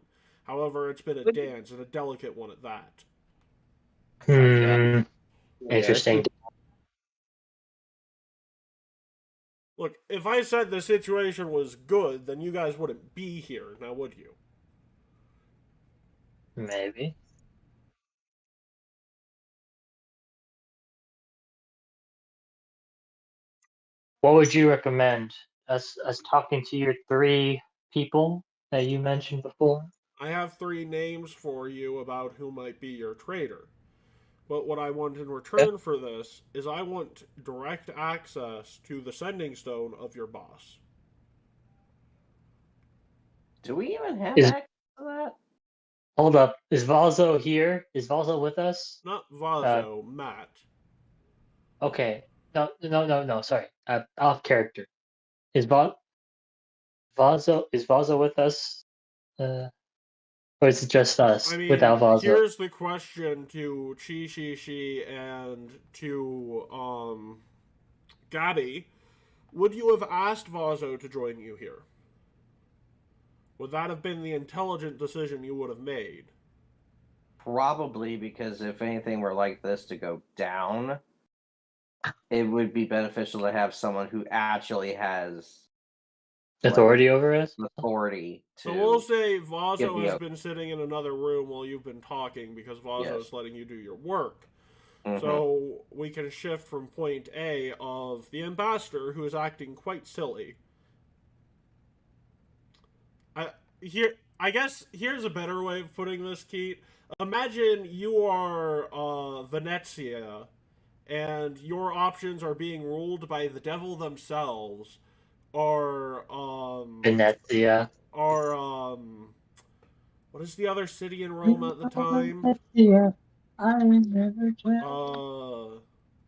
However, it's been a dance, and a delicate one at that. interesting. Look, if I said the situation was good, then you guys wouldn't be here, now would you? Maybe. What would you recommend us talking to your 3 people that you mentioned before? I have 3 names for you about who might be your traitor. But what I want in return for this is I want direct access to the sending stone of your boss. Do we even have Is- access to that? Hold up. Is Valzo here? Is Valzo with us? Not Vazo, Matt. Okay. No. Sorry. Off character. Is Valzo with us? Or is it just us I mean, without Valzo? here's the question to Chi and to Gabby. Would you have asked Vazo to join you here? Would that have been the intelligent decision you would have made? Probably, because if anything were like this to go down, it would be beneficial to have someone who actually has Authority over us? authority to. So we'll say give Vazo me has a- been sitting in another room while you've been talking because Vazo's Yes. letting you do your work. Mhm. So we can shift from point A of the ambassador who is acting quite silly. I guess here's a better way of putting this, Keith. Imagine you are Venezia, and your options are being ruled by the devil themselves, or Venezia. or what is the other city in Rome at the time? Venezia. I never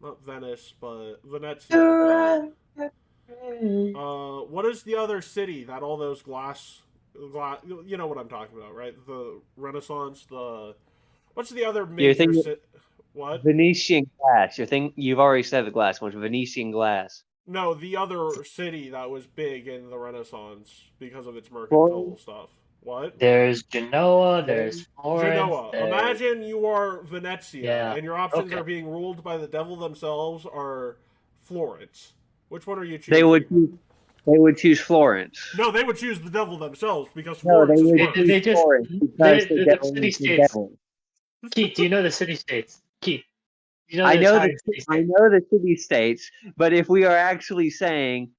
Not Venice, but Venezia. But, what is the other city that all those glass, you know what I'm talking about, right? The Renaissance, what's the other major thinking- what? Venetian glass. You've already said the glass one. Venetian glass. No, the other city that was big in the Renaissance because of its mercantile stuff. What? There's Genoa, there's Florence. Genoa. there's- Imagine you are Venezia, Yeah, and your options okay. are being ruled by the devil themselves or Florence. Which one are you choosing? They would choose Florence. No, they would choose the devil themselves because No, Florence they is would worse. choose They just- Florence they- because the the devil city is the states. devil. Keith, do you know the city states? Keith, you know I the know entire city I states. know the city states, but if we are actually saying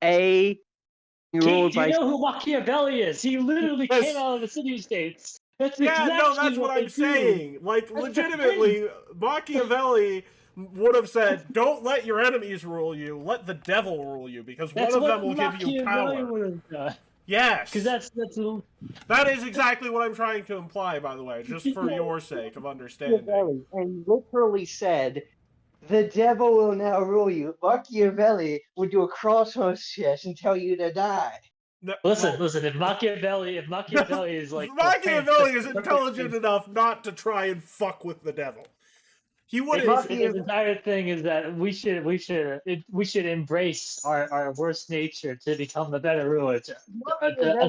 A ruled Keith, do by you know who Machiavelli is? He literally Yes. came out of the city states. That's Yeah, exactly no, that's what they I'm do. saying. Like, That's the legitimately, Machiavelli would have said, don't let your enemies rule you, let the devil rule you, because That's one of what them will give you Machiavelli power. would have done. Yes. Because That is exactly what I'm trying to imply, by the way, just for your sake of understanding. and literally said, "The devil will now rule you." Machiavelli would do a cross on his chest and tell you to die. No, listen. well, If Machiavelli is like Machiavelli is perfect- intelligent enough not to try and fuck with the devil. He wouldn't. His entire thing is that we should embrace our worst nature to become the better ruler, to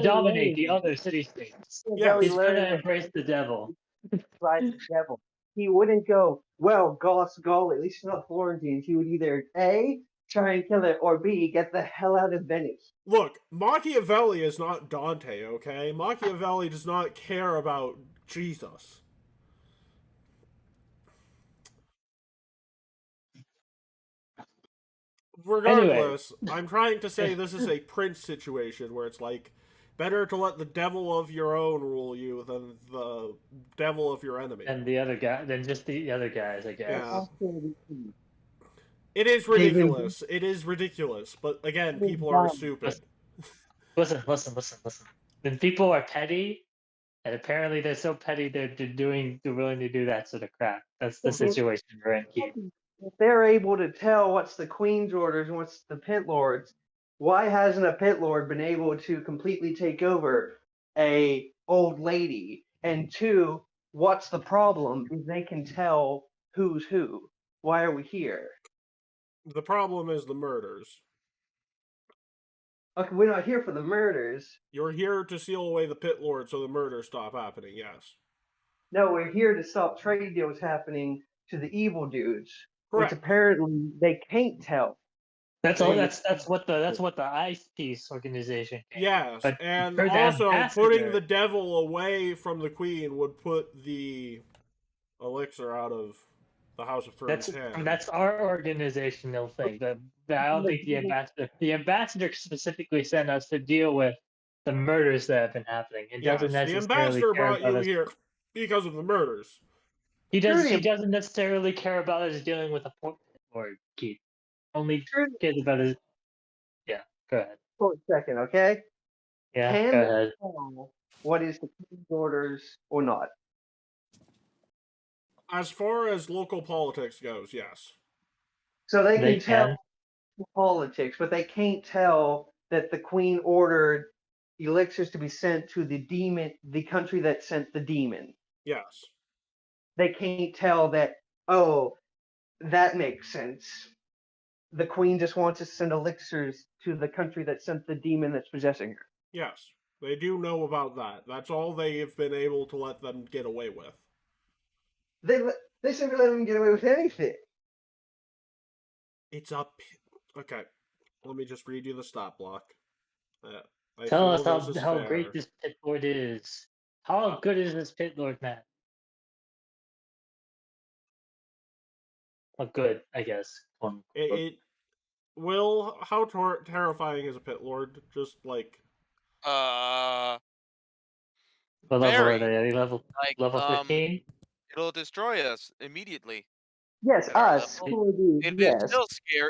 dominate the other city states. Yeah. He's gonna embrace the devil. By the devil. He wouldn't go, well, Goth's Gaul, at least not Florentines. He would either A, try and kill it, or B, get the hell out of Venice. Look, Machiavelli is not Dante, okay? Machiavelli does not care about Jesus. Regardless, I'm trying to say this is a prince situation where it's like better to let the devil of your own rule you than the devil of your enemy. And the other guy, then just the other guys, I guess. Yeah. It is ridiculous. It is ridiculous. But again, people are stupid. Listen. When people are petty, and apparently they're so petty they're willing to do that sort of crap. That's the situation we're in, Keith. If they're able to tell what's the Queen's orders and what's the Pit Lord's, why hasn't a Pit Lord been able to completely take over a old lady? And 2, what's the problem if they can tell who's who? Why are we here? The problem is the murders. Okay, we're not here for the murders. You're here to seal away the pit lord so the murders stop happening, yes. No, we're here to stop trade deals happening to the evil dudes, Correct. which apparently they can't tell. That's all. That's what the Ice Peace organization. Yes, But and for the also ambassador- putting the devil away from the queen would put the elixir out of The House of Thrones That's can. that's our organizational thing. But I don't think the ambassador specifically sent us to deal with the murders that have been happening. It doesn't Yes, the necessarily ambassador care brought about you us. here because of the murders. He Trudy, doesn't necessarily care about us dealing with a port or Keith. Only Trudy, cares about his. Yeah, go ahead. for a second, okay? Yeah, Can go they ahead. tell what is the Queen's orders or not? As far as local politics goes, yes. So they They can tell can. politics, but they can't tell that the Queen ordered elixirs to be sent to the country that sent the demon. Yes. They can't tell that, oh, that makes sense. The Queen just wants to send elixirs to the country that sent the demon that's possessing her. Yes. They do know about that. That's all they've been able to let them get away with. They simply let them get away with anything. It's up. Okay. Let me just read you the stop block. I Tell feel us this is how fair. great this pit lord is. How good is this pit lord, Matt? Well, good, I guess. Will, how terrifying is a pit lord? Just like What level are Very. they? Like, Level 15? it'll destroy us immediately. Yes, At our us. level, Poor dudes, It is yes. still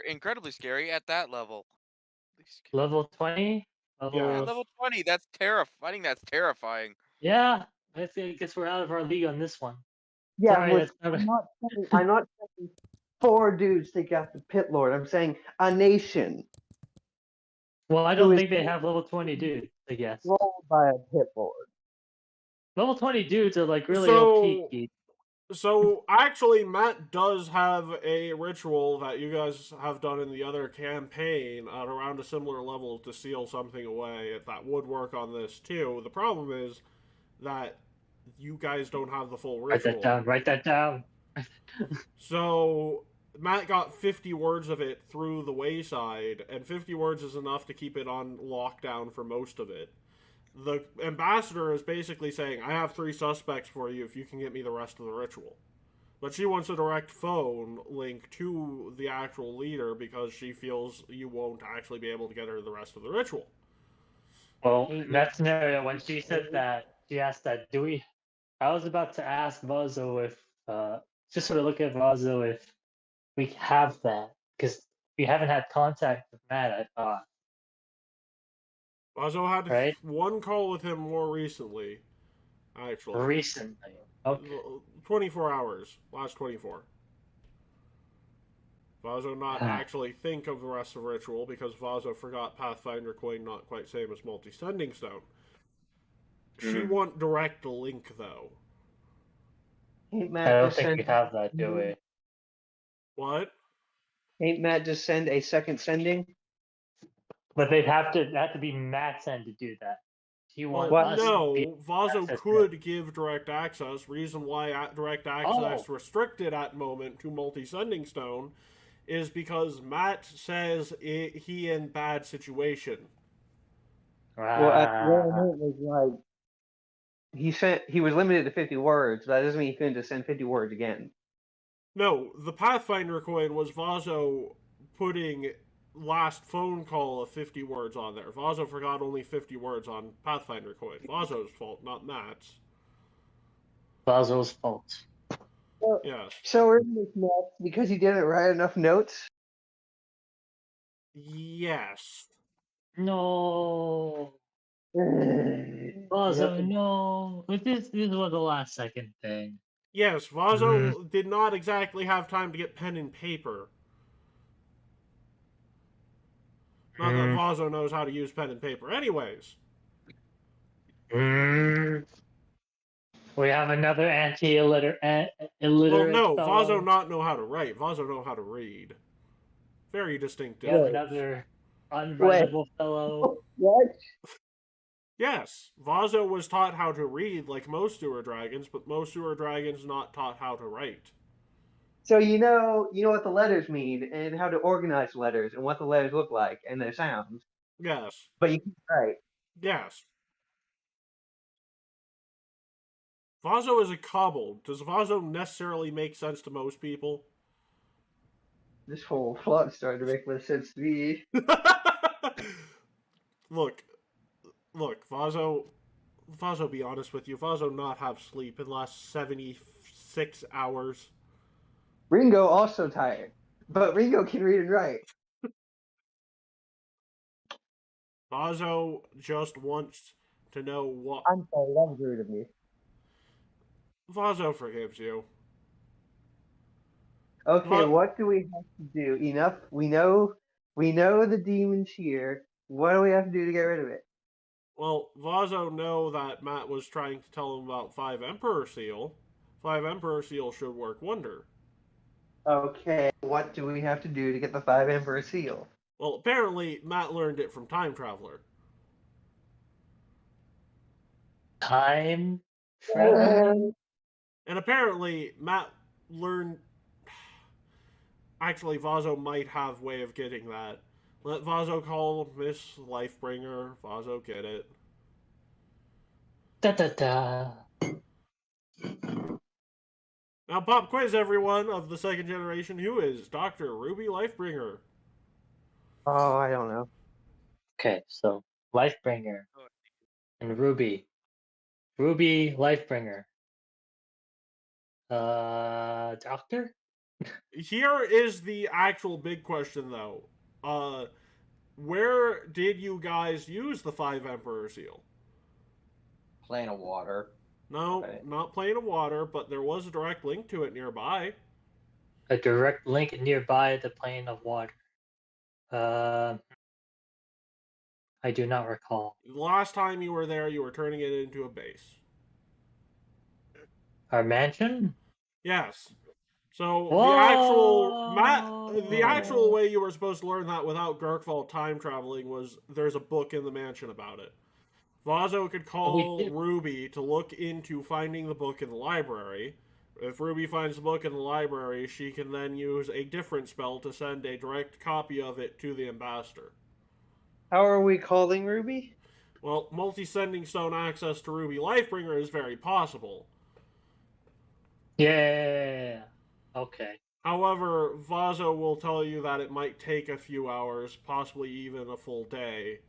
incredibly scary at that level. Level 20? Yeah, Level... level 20. That's terrifying. I think that's terrifying. Yeah, I guess we're out of our league on this one. Yeah, Sorry, with, that's I'm not saying 4 dudes take out the pit lord. I'm saying a nation Well, I who don't is think they have level 20 dudes, I guess. controlled by a pit lord. Level 20 dudes are like really So- OP. Keith. So actually, Matt does have a ritual that you guys have done in the other campaign at around a similar level to seal something away that would work on this too. The problem is that you guys don't have the full Write ritual. that down, write that down. So Matt got 50 words of it through the wayside, and 50 words is enough to keep it on lockdown for most of it. The ambassador is basically saying, I have 3 suspects for you if you can get me the rest of the ritual. But she wants a direct phone link to the actual leader because she feels you won't actually be able to get her the rest of the ritual. Well, in that scenario, when she said that, she asked that, I was about to ask Vazo if, just sort of look at Vazo if we have that, because we haven't had contact with Matt, I thought. Vazo had Right. one call with him more recently, actually. Recently. Okay. 24 hours. Last 24. Vazo not actually think of the rest of the ritual because Vazo forgot Pathfinder coin not quite same as multi-sending stone. She want direct link though. Ain't I Matt don't just think send, we have that, do we? What? Ain't Matt just send a second sending? But they'd have to be Matt's end to do that. He wants Well, us to be no, Vazo access could give direct access. Reason why direct access Oh. restricted at moment to multi-sending stone is because Matt says he in bad situation. Well, at one moment was like he was limited to 50 words, but that doesn't mean he couldn't just send 50 words again. No, the Pathfinder coin was Vazo putting last phone call of 50 words on there. Vazo forgot only 50 words on Pathfinder coin. Vazo's fault, not Matt's. Vazo's fault. Yes. So isn't this nuts because he didn't write enough notes? Yes. No. Vazo, no. But this was a last second thing. Yes, Vazo did not exactly have time to get pen and paper. Not that Vazo knows how to use pen and paper. Anyways. We have another illiterate Well, no, fellow. Vazo not know how to write. Vazo know how to read. Very distinct We have difference. another unwritable fellow. What? Yes, Vazo was taught how to read like most sewer dragons, but most sewer dragons not taught how to write. So you know what the letters mean and how to organize letters and what the letters look like and their sounds, Yes. but you can't write. Yes. Vazo is a kobold. Does Vazo necessarily make sense to most people? This whole plot started to make more sense to me. Look, Vazo, be honest with you. Vazo not have sleep in the last 76 hours. Ringo also tired, but Ringo can read and write. Vazo just wants to know what. I'm sorry, that was rude of me. Vazo forgives you. Okay, Well- what do we have to do? Enough. We know the demon's here. What do we have to do to get rid of it? Well, Vazo know that Matt was trying to tell him about 5 Emperor Seal. 5 Emperor Seal should work wonder. Okay, what do we have to do to get the 5 Emperor Seal? Well, apparently Matt learned it from Time Traveler. Time travel. And apparently Matt learned... Actually, Vazo might have way of getting that. Let Vazo call Miss Lifebringer. Vazo get it. Da da da. Now pop quiz, everyone, of the second generation. Who is Dr. Ruby Lifebringer? Oh, I don't know. Okay, so Lifebringer and Ruby. Ruby Lifebringer. Doctor? Here is the actual big question, though. Where did you guys use the 5 Emperor Seal? Plane of water. No, Right. not Plane of Water, but there was a direct link to it nearby. A direct link nearby the plane of water. I do not recall. The last time you were there, you were turning it into a base. Our mansion? Yes. So Whoa! the actual way you were supposed to learn that without Garkval time traveling was there's a book in the mansion about it. Vazo could call Ruby to look into finding the book in the library. If Ruby finds the book in the library, she can then use a different spell to send a direct copy of it to the ambassador. How are we calling Ruby? Well, multi-sending stone access to Ruby Lifebringer is very possible. Yeah. Okay. However, Vazo will tell you that it might take a few hours, possibly even a full day.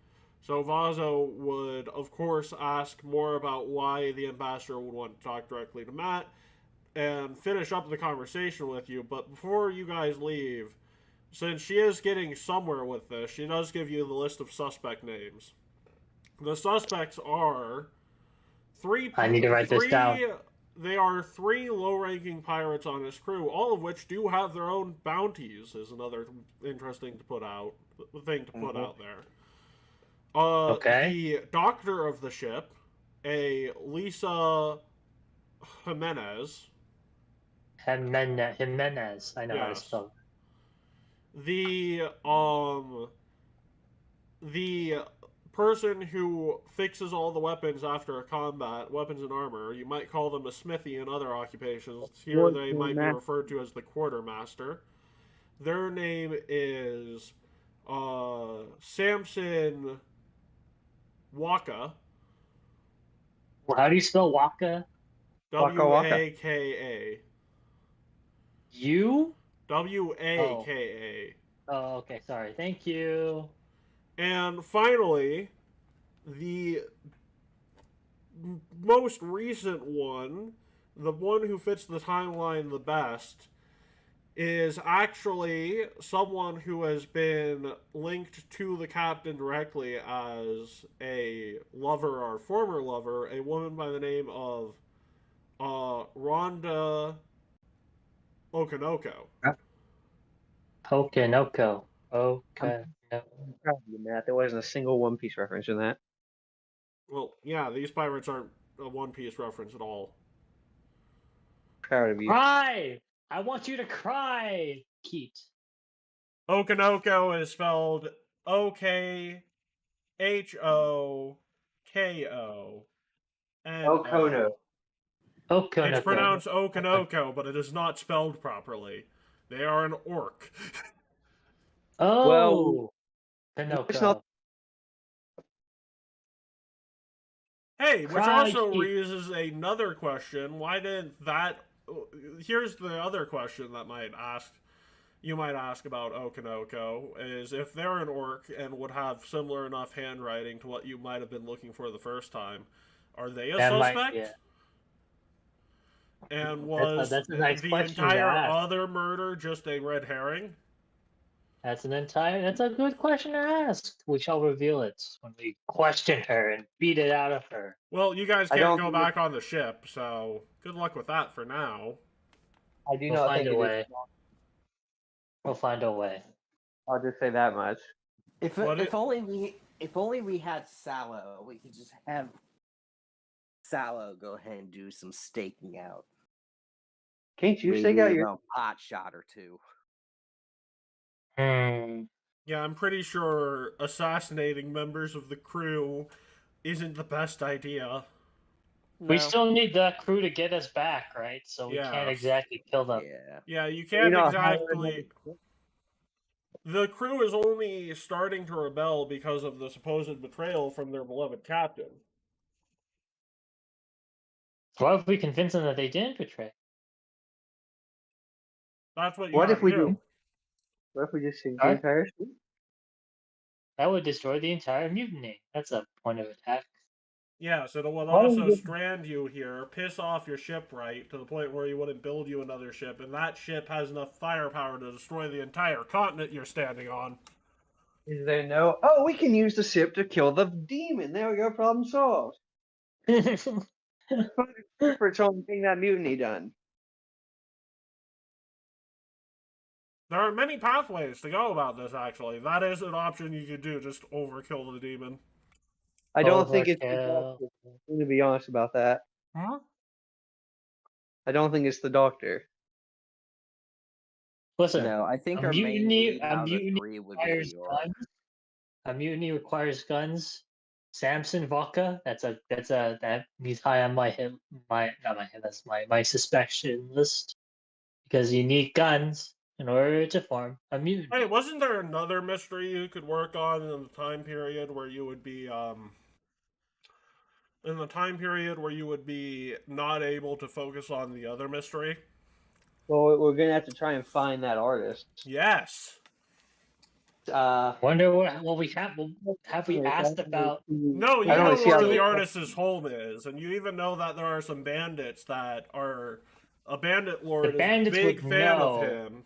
So Vazo would, of course, ask more about why the ambassador would want to talk directly to Matt and finish up the conversation with you. But before you guys leave, since she is getting somewhere with this, she does give you the list of suspect names. The suspects are I need to write this down. They are 3 low-ranking pirates on his crew, all of which do have their own bounties, is another interesting to put out thing to put out there. Okay. The doctor of the ship, a Lisa Jimenez. Jimenez. I know how to Yes. spell it. The person who fixes all the weapons after a combat, weapons and armor, you might call them a smithy in other occupations. Here they might be referred to as the quartermaster. Their name is Samson Waka. Well, how do you spell Waka? Waka Waka. W-A-K-A. U? W-A-K-A. Oh, okay. Sorry. Thank you. And finally, the most recent one, the one who fits the timeline the best, is actually someone who has been linked to the captain directly as a lover or former lover, a woman by the name of Rhonda Okonoko. Okonoko. Okay. I'm proud of you, Matt. There wasn't a single One Piece reference in that. Well, yeah, these pirates aren't a One Piece reference at all. Proud of you. Cry! I want you to cry, Keat. Okonoko is spelled O-K-H-O-K-O. Okono. Okonoko. It's pronounced Okonoko, but it is not spelled properly. They are an orc. Oh! It's Pinocchio. not- Hey, which also Crikey. raises another question. Why didn't that? Here's the other question that you might ask about Okonoko is if they're an orc and would have similar enough handwriting to what you might have been looking for the first time, are they a That might suspect? be it. And was That's a nice the question to entire ask. other murder just a red herring? That's a good question to ask. We shall reveal it when we question her and beat it out of her. Well, you guys I can't don't go think back on the ship, so good luck with that for now. I do We'll not find think a it is. way. We'll find a way. I'll just say that much. If What if only we had Sallow, we could just have Sallow go ahead and do some staking out. Can't you Maybe stick out even your? a pot shot or two. Yeah, I'm pretty sure assassinating members of the crew isn't the best idea. We No. still need the crew to get us back, right? So we can't Yes. exactly kill them. Yeah. Yeah, you You can't know, exactly. The crew is only starting to rebel because of the supposed betrayal from their beloved captain. What if we convince them that they didn't betray? That's what you What if gotta we do. do? What if we just sink the Alright. entire ship? That would destroy the entire mutiny. That's a point of attack. Yes, it would Why don't also we just- strand you here, piss off your shipwright to the point where you wouldn't build you another ship, and that ship has enough firepower to destroy the entire continent you're standing on. Is there no? Oh, we can use the ship to kill the demon. There we go. Problem solved. For trying getting that mutiny done. There are many pathways to go about this, actually. That is an option you could do, just overkill the demon. I don't think it's the Overkill. doctor. I'm gonna be honest about that. Huh? I don't think it's the doctor. Listen, No, I think our main mutiny- lead a out of the mutiny three would be requires the orc. guns. A mutiny requires guns. Samson vodka. That he's high on my hit. Not my hit. That's my suspicion list. Because you need guns in order to form a mutiny. Hey, wasn't there another mystery you could work on in the time period where you would be, not able to focus on the other mystery? Well, we're gonna have to try and find that artist. Yes. Wonder what we have. Have we asked about? No, you I don't know see how where they- the artist's home is, and you even know that there are some bandits that are. A bandit lord is a bandits big would fan know. of him.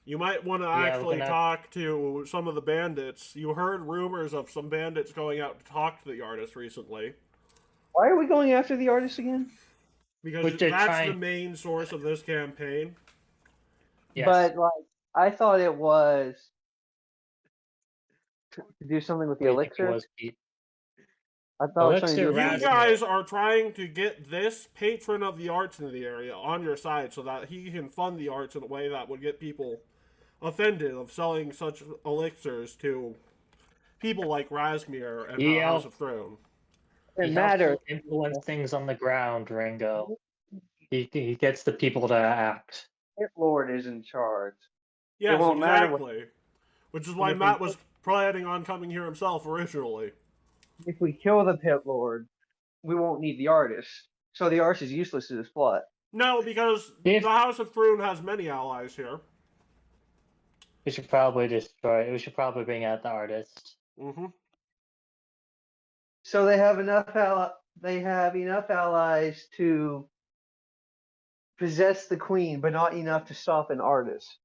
You might want to we're actually gonna- talk to some of the bandits. You heard rumors of some bandits going out to talk to the artist recently. Why are we going after the artist again? Because But they're that's trying- the main source of this campaign. Yes. But like, I thought it was to do something with the What do you think it elixir. was, Pete? I thought it was something to do Elixir, with You Razmir. guys are trying to get this patron of the arts in the area on your side so that he can fund the arts in a way that would get people offended of selling such elixirs to people like Razmir and the Yeah. House of Throne. It He matter. helps to influence things on the ground, Ringo. He gets the people to act. Pit Lord is in charge. Yes, won't matter what- exactly. Which is why if we Matt was planning on coming here himself originally. If we kill the Pit Lord, we won't need the artist. So the artist is useless to this plot. No, because If- the House of Throne has many allies here. We should probably destroy it. We should probably bring out the artist. Mm-hmm. So they have enough allies to possess the queen, but not enough to stop an artist.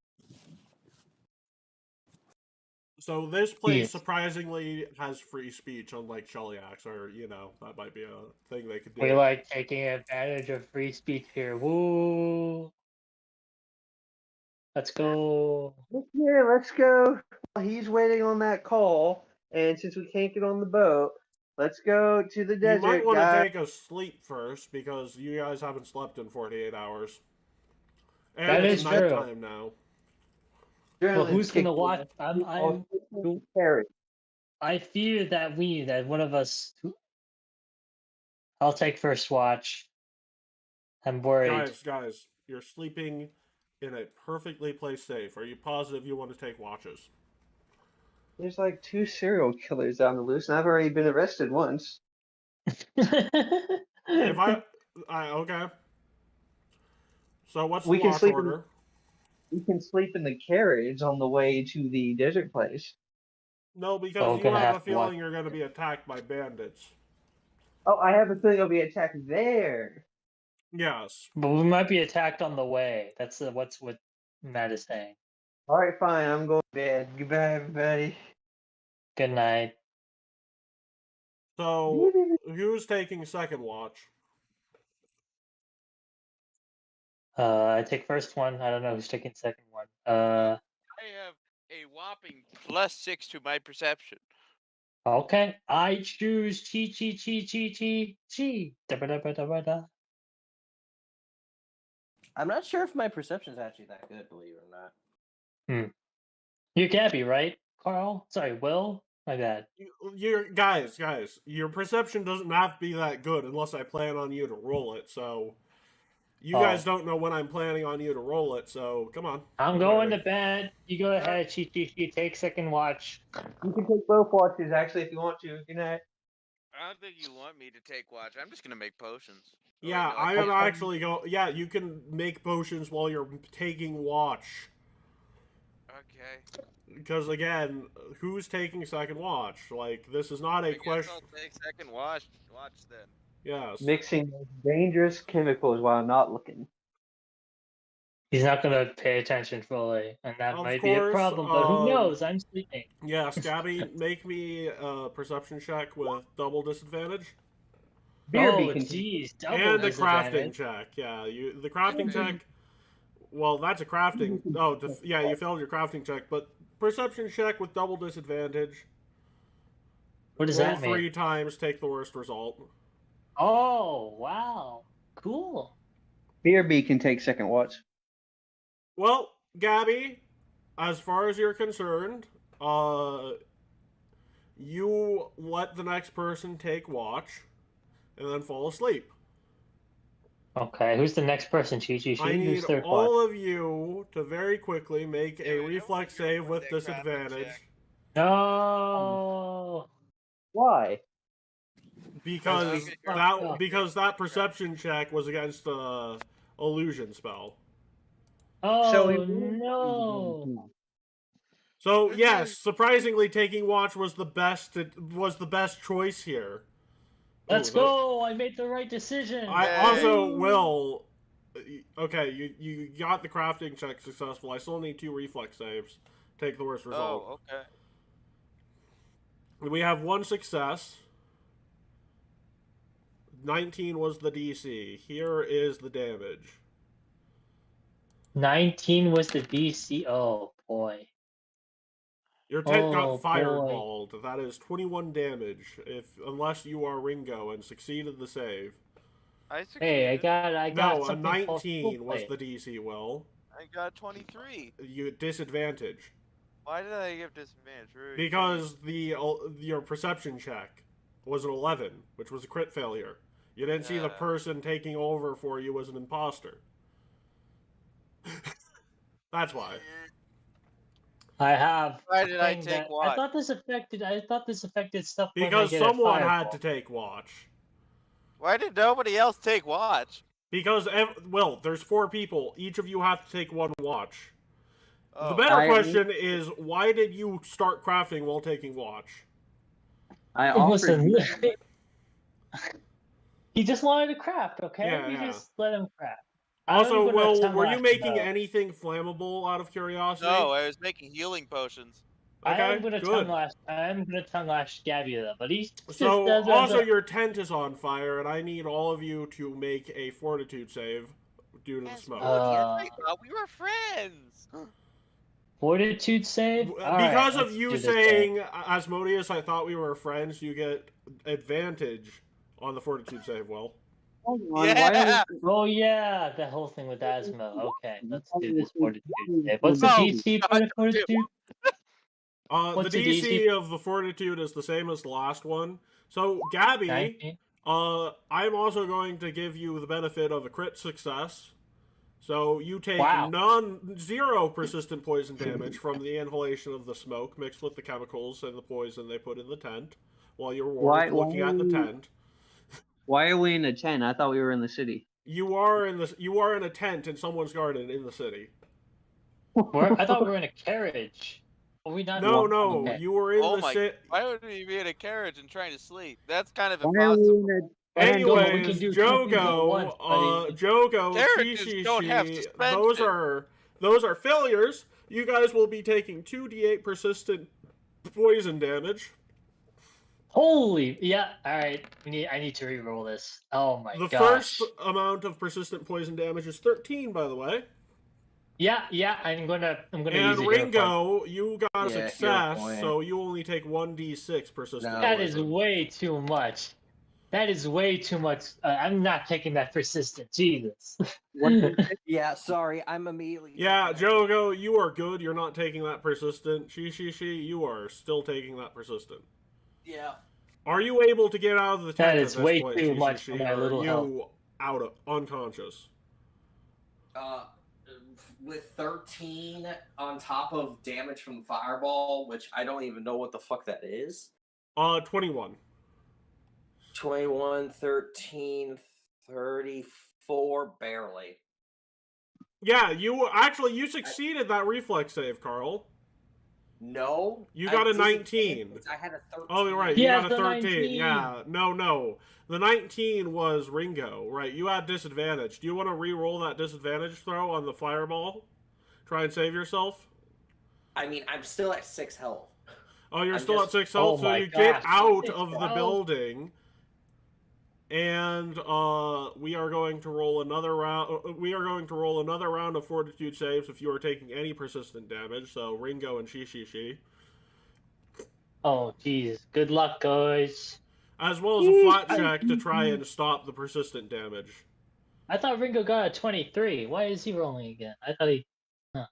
So this place Yes. surprisingly has free speech, unlike Shellyax, or that might be a thing they could do. We like taking advantage of free speech here. Woo! Let's go. Yeah, let's go. He's waiting on that call, and since we can't get on the boat, let's go to the You desert. might want to guys. take a sleep first because you guys haven't slept in 48 hours. And That it's is true. nighttime now. Well, Adrenaline's who's gonna kicking watch? in. Harry. I fear that one of us. I'll take first watch. I'm worried. Guys, you're sleeping in a perfectly placed safe. Are you positive you want to take watches? There's like 2 serial killers on the loose, and I've already been arrested once. If I okay. So what's We the can watch sleep in- order? We can sleep in the carriage on the way to the desert place. No, because Oh, you gonna have a have to watch- feeling you're going to be attacked by bandits. Oh, I have a feeling I'll be attacked there. Yes. But we might be attacked on the way. That's what Matt is saying. All right, fine. I'm going to bed. Goodbye, everybody. Good night. So who's taking second watch? I take first one. I don't know who's taking second one. I have a whopping +6 to my perception. Okay. I choose chi. Da-ba-da-ba-da-ba-da. I'm not sure if my perception's actually that good, believe it or not. You're Gabby, right, Carl? Sorry, Will? My bad. You're guys, your perception doesn't have to be that good unless I plan on you to roll it. So you guys don't know when I'm planning on you to roll it. So come on. I'm going to bed. You go ahead, chi. Take second watch. You can take both watches, actually, if you want to. Good night. I don't think you want me to take watch. I'm just gonna make potions. Oh, Yeah, wait, no, I can't. am actually go. Yeah, you can make potions while you're taking watch. Okay. Because again, who's taking second watch? Like, this is not I a guess question. I'll take second watch. Watch then. Yes. Mixing dangerous chemicals while not looking. He's not going to pay attention fully, and that Of might be a course, problem, but who knows? I'm sleeping. Yeah, Scabby, make me a perception check with double disadvantage. Beer Oh, beacon. jeez. Double And a crafting disadvantage. check. Yeah, the crafting check. Well, that's a crafting. Oh, yeah, you failed your crafting check, but perception check with double disadvantage. What does Roll that mean? 3 times, take the worst result. Oh, wow. Cool. BRB can take second watch. Well, Gabby, as far as you're concerned, you let the next person take watch, and then fall asleep. Okay, who's the next person, Chi? I need Who's third all watch? of you to very quickly make Yeah, a I don't reflex think you're save with worth that crafting disadvantage. check. No. Why? Because Okay, because that perception check was against illusion spell. Oh, he- no. So yes, surprisingly, taking watch was the best choice here. Let's Ooh, go. I made the right decision. I Yay. also will. Okay, you got the crafting check successful. I still need 2 reflex saves. Take the worst result. Oh, okay. We have 1 success. 19 was the DC. Here is the damage. 19 was the DC. Oh, boy. Your tent Oh, got boy. fireballed. That is 21 damage, unless you are Ringo and succeeded the save. I Hey, I succeeded. got No, a something called 19 was full the DC. Will I got 23. you disadvantage Why did I give disadvantage? Rude. because your perception check was an 11, which was a crit failure. You didn't see the Yeah. person taking over for you as an imposter. That's why. I have. Why did I thing take that- watch? I thought this affected stuff when I Because get a someone had fireball. to take watch. Why did nobody else take watch? Because there's 4 people. Each of you have to take 1 watch. Oh. The better I- question is, why did you start crafting while taking watch? I Listen, he just wanted to craft, okay? Yeah, We yeah. just let him craft. I don't Also, even know Will, Tim were you Lash making about. anything flammable out of curiosity? No, I was making healing potions. Okay, I am gonna good. tongue lash Gabby though, but he's So, just, also, your tent is on fire, and I need all of you to make a fortitude save due to the smoke. I thought we were friends. fortitude save. All right, Because of let's you do this saying, thing. Asmodeus, I thought we were friends, you get advantage on the fortitude save, Will. Yeah. Oh yeah, the whole thing with asthma. Okay, let's do this fortitude save. What's the No, DC for the God, fortitude? The What's the DC DC? of the fortitude is the same as the last one. So, Gabby, 19? I'm also going to give you the benefit of a crit success. So you take Wow. 0 persistent poison damage from the inhalation of the smoke mixed with the chemicals and the poison they put in the tent while you're Why- looking at the why- tent. Why are we in a tent? I thought we were in the city. You are in a tent in someone's garden in the city. I thought we were in a carriage. Are we not? No, no, Okay. you were in Oh the my! city. Why would we be in a carriage and trying to sleep? That's kind of Why are we impossible. in Anyways, we can do two things at once, buddy. Jogo, Carriages don't have Shishi, those are failures. You guys will be taking 2d8 persistent poison damage. Holy, yeah. All right, I need to re-roll this. Oh my The gosh. first amount of persistent poison damage is 13, by the way. Yeah, I'm gonna And use a hero point. Ringo, you got a Yeah, hero success, point. so you only take 1d6 persistent No. That is poison. way too much. That is way too much. I'm not taking that persistent. Jesus. Yeah, sorry, I'm immediately. Yeah, Jogo, you are good. You're not taking that persistent. She, you are still taking that persistent. Yeah. Are you able to get out of the tent That at is this way point, too Shi, much Shi, for my or little are health. you out of unconscious? With 13 on top of damage from fireball, which I don't even know what the fuck that is. 21. 21, 13, 34, barely. Yeah, you succeeded that reflex save, Carl. No. You I got a disadvantaged 19. because I had a 13. Oh, you're right. He You has got a the 13. 19. Yeah. No. The 19 was Ringo, right? You had disadvantage. Do you want to re-roll that disadvantage throw on the fireball? Try and save yourself? I mean, I'm still at 6 health. Oh, you're I'm still just- at 6 health, Oh so my you get gosh, out 6 of the health. building. And we are going to roll another round. We are going to roll another round of fortitude saves if you are taking any persistent damage. So Ringo and Shi. Oh, jeez. Good luck, guys. As well as a flat check to try and stop the persistent damage. I thought Ringo got a 23. Why is he rolling again? I thought he.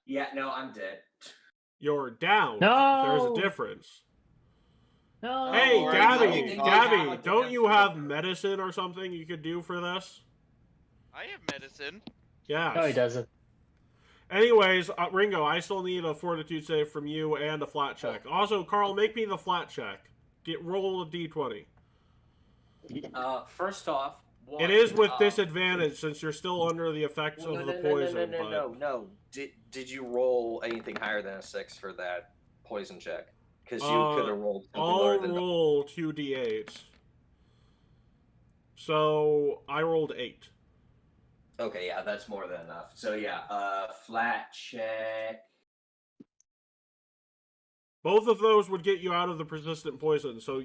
Yeah, no, I'm dead. You're down. No! There's a difference. No. Hey, worry, Gabby, I'll- Gabby, don't you have medicine or something you could do for this? I have medicine. Yeah. No, he doesn't. Anyways, Ringo, I still need a fortitude save from you and a flat check. Also, Carl, make me the flat check. Roll a d20. First off, one, It is with disadvantage since you're still under the effects No, of no, the no, poison. no. Did you roll anything higher than a 6 for that poison check? Because you could have rolled something I'll lower than roll 2d8s. So I rolled 8. Okay, yeah, that's more than enough. So yeah, flat check. Both of those would get you out of the persistent poison. So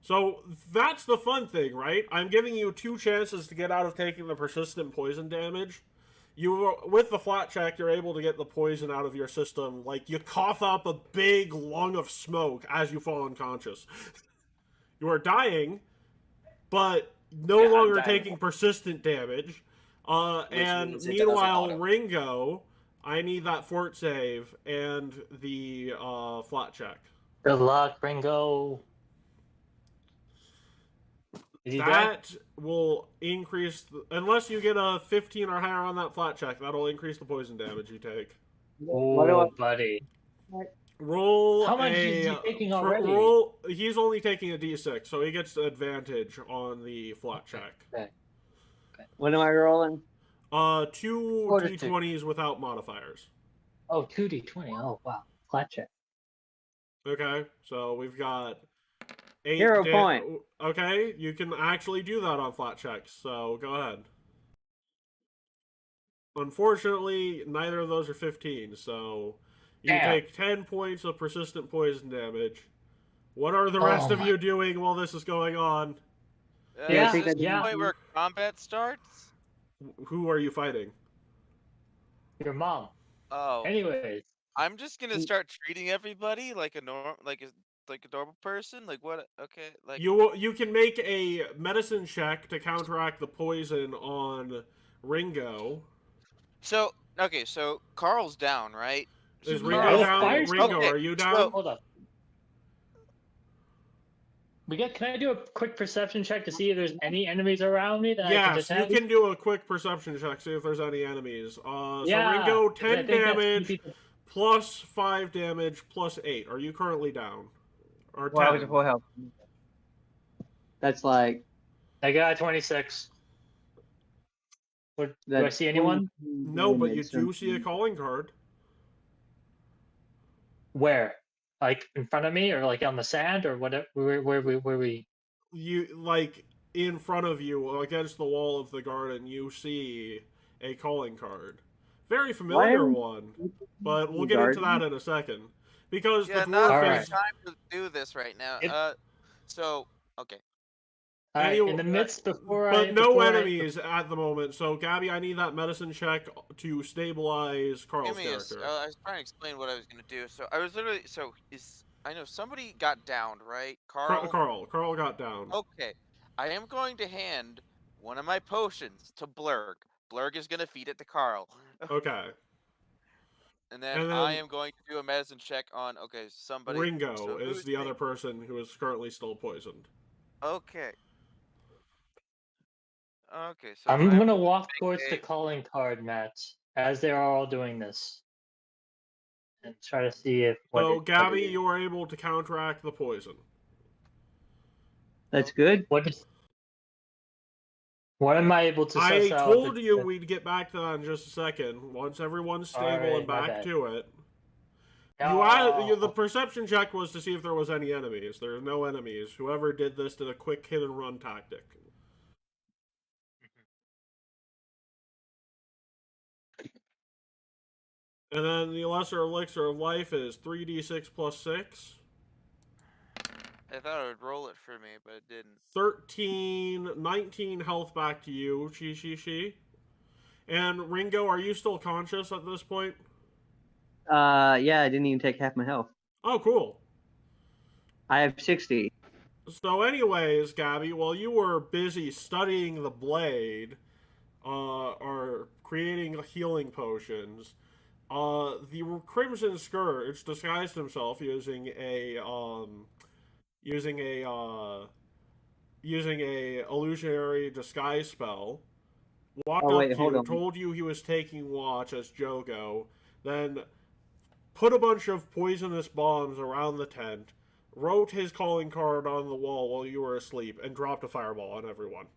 so that's the fun thing, right? I'm giving you 2 chances to get out of taking the persistent poison damage. With the flat check, you're able to get the poison out of your system. Like, you cough up a big lung of smoke as you fall unconscious. You are dying, but no Yeah, I'm longer dying. taking persistent damage. And means it doesn't meanwhile, auto. Ringo, I need that fort save and the flat check. Good luck, Ringo. Is he dead? That will increase, unless you get a 15 or higher on that flat check, that'll increase the poison damage you take. What do I- Oh, buddy. Roll How much a, is he taking already? He's only taking a d6, so he gets advantage on the flat check. What am I rolling? 2 Fortitude. d20s without modifiers. Oh, 2d20. Oh, wow. Flat check. Okay, so we've got 8 Hero point. Okay, you can actually do that on flat checks, so go ahead. Unfortunately, neither of those are 15, so you Damn. take 10 points of persistent poison damage. What are the rest Oh of my- you doing while this is going on? Yeah, Is this yeah. the point where combat starts? Who are you fighting? Your mom. Oh, Anyways. I'm just gonna start treating everybody like a like a normal person. Like what? Okay, like You can make a medicine check to counteract the poison on Ringo. so. Okay, so Carl's down, right? Is So Ringo Carl's down? fire- Ringo, Okay, are you so- down? Hold up. Can I do a quick perception check to see if there's any enemies around me that I can Yes, you detect? can do a quick perception check, see if there's any enemies. So Yeah, Ringo, 'cause I 10 think that's damage, people- plus 5 damage, plus 8. Are you currently down? Or Well, I was 10? at full health. That's like I got 26. What, do I that's see anyone? 22 No, but you damage, do see a calling card. Where? Like in front of me, or like on the sand, or whatever? Where we? You like in front of you against the wall of the garden. You see a calling card. Very familiar one, but we'll get into that in a second. Because Yeah, the not dwarf the Alright. is time to do this right now. It- So okay. All right, Anyway, in the midst before but I. no before enemies at the moment. So Gabby, I need that medicine check to stabilize Carl's Give me a. character. I was trying to explain what I was gonna do. So I was literally. So is I know somebody got downed, right? Carl. Carl got down. Okay. I am going to hand one of my potions to Blurg. Blurg is gonna feed it to Carl. Okay. And then, And I then am going to do a medicine check on somebody. Ringo So is who's the other person who is currently still poisoned. Okay. Okay, so I'm I'm gonna walk towards the a- calling card, Matt, as they are all doing this, and try to see if. So what Gabby, it is. you were able to counteract the poison. That's good. What am I able to I suss out? told you we'd get back to that in just a second. Once everyone's stable Alright, and my back bad. to it. No. The perception check was to see if there was any enemies. There are no enemies. Whoever did this did a quick hit and run tactic. And then the lesser elixir of life is 3d6 plus 6. I thought it would roll it for me, but it didn't. 19 health back to you, she. And Ringo, are you still conscious at this point? Yeah, I didn't even take half my health. Oh, cool. I have 60. So anyways, Gabby, while you were busy studying the blade, or creating healing potions, the Crimson Scourge disguised himself using a illusionary disguise spell. Walked Oh, wait, up to hold you, on. told you he was taking watch as Jogo, then put a bunch of poisonous bombs around the tent, wrote his calling card on the wall while you were asleep, and dropped a fireball on everyone.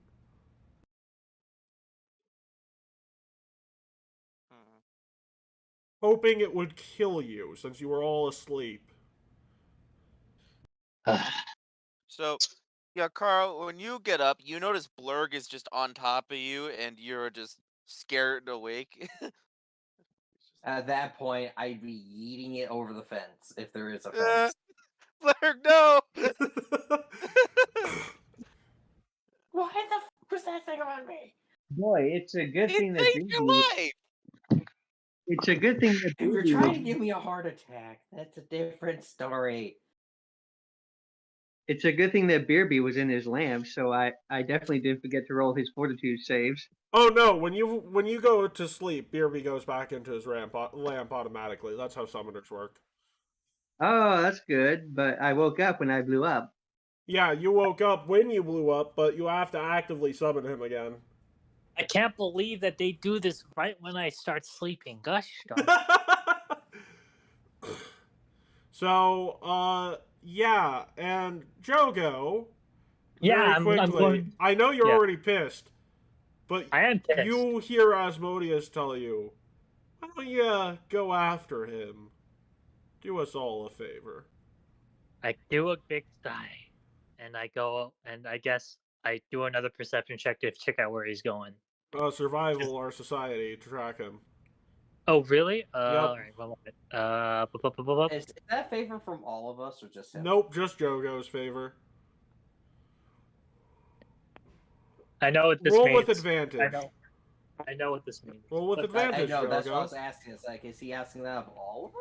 Hmm. Hoping it would kill you since you were all asleep. So, yeah, Carl, when you get up, you notice Blurg is just on top of you, and you're just scared awake. At that point, I'd be yeeting it over the fence if there is a Uh, fence. Blurg, no! Why the f was that thing on me? Boy, it's a good It thing that saved your life! it's a good thing that If you're Bearby trying to was, give me a heart attack, that's a different story. it's a good thing that Bearby was in his lamp, so I definitely did forget to roll his fortitude saves. Oh no! When you go to sleep, Beerby goes back into his lamp automatically. That's how summoners work. Oh, that's good, but I woke up when I blew up. Yeah, you woke up when you blew up, but you have to actively summon him again. I can't believe that they do this right when I start sleeping. Gosh darn. So, yeah, and Jogo. Yeah, very I'm quickly, going. I know you're yeah. already pissed, but I am pissed. you hear Asmodeus tell you, "Why don't you go after him? Do us all a favor." I do a big sigh, and I go, and I guess I do another perception check to check out where he's going. Survival or society to track him. Oh, really? Yep. All right. One moment. Is that a favor from all of us or just him? Nope, just Jogo's favor. I know what this Roll means. with advantage. I know what this means. Roll with But advantage, I know, that's what I Jogo. was asking. It's like, is he asking that of all of them?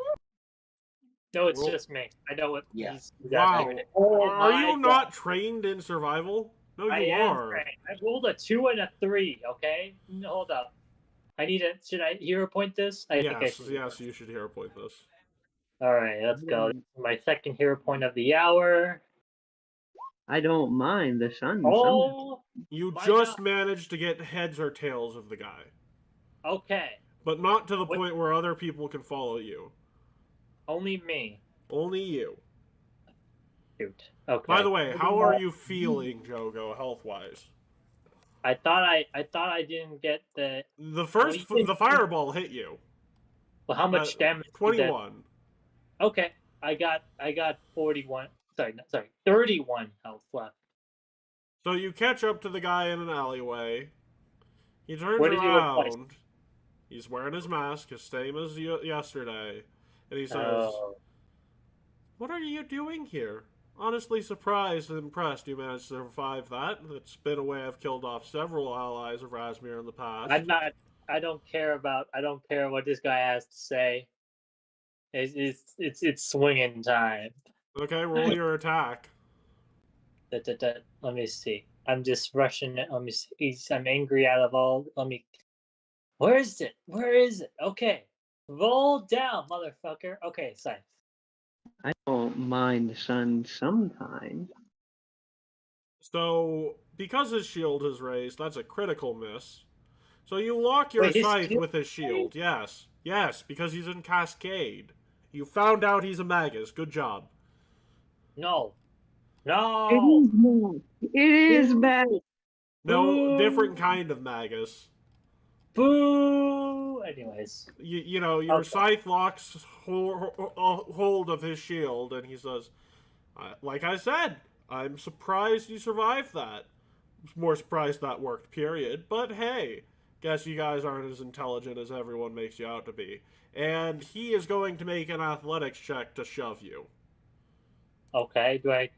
No, it's Roll- just me. I know what. Yeah. he's Wow. asking. Oh Are my you God. not trained in survival? No, I you am are. trained. I rolled a 2 and a 3. Okay, hold up. I need a. Should I hero point this? I think I Yes, should. yes, you should hero point this. All right, let's go. This is my second hero point of the hour. I don't mind the sun. Oh, You My just God. managed to get heads or tails of the guy, okay. but not to the What- point where other people can follow you. Only me. Only you. Shoot. Okay. By the way, how are you feeling, Jogo, health-wise? I thought I didn't get the. The fireball hit you. Well, how much damage? Did 21. that... Okay, I got 41. Sorry, 31 health left. So you catch up to the guy in an alleyway. He turns What did he look like? around. He's wearing his mask, the same as yesterday. And he says, Oh. "What are you doing here? Honestly surprised and impressed you managed to survive that. It's been a way I've killed off several allies of Razmir in the past." I don't care what this guy has to say. It's swinging time. Okay, roll your attack. Let me see. I'm just rushing it. Let me see. I'm angry out of all. Let me. Where is it? Where is it? Okay. Roll down, motherfucker. Okay, Scythe. I don't mind the sun sometimes. So, because his shield is raised, that's a critical miss. So you lock your Wait, his scythe shield with his shield. Yes. Yes, because he's in Cascade. You found out he's a magus. Good job. No. No. It is bad. No, Boo. different kind of magus. Boo. Anyways. You know, your Okay. scythe locks hold of his shield, and he says, like I said, I'm surprised you survived that. More surprised that worked, period. But hey, guess you guys aren't as intelligent as everyone makes you out to be. And he is going to make an athletics check to shove you. Okay. Do I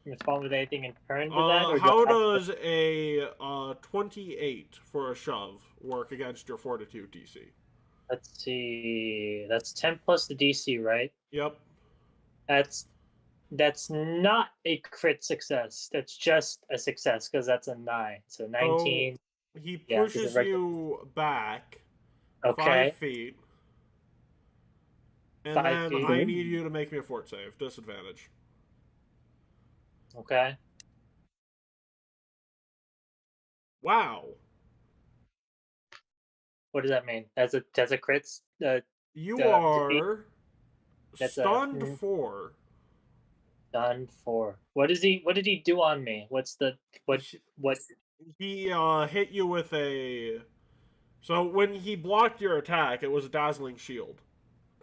respond with anything in turn to that? Or How do I have does a 28 for a shove work against your fortitude DC? Let's see. That's 10 plus the DC, right? Yep. That's not a crit success. That's just a success because that's a 9. So 19. He Yeah, 'cause pushes it reg- you back Okay. 5 feet. And 5 then feet. I need you to make me a fort save. Disadvantage. Okay. Wow. What does that mean? That's a crit. You defeat? are That's a- stunned 4. Done for. What did he do on me? What's the what? He hit you with a... So when he blocked your attack, it was a dazzling shield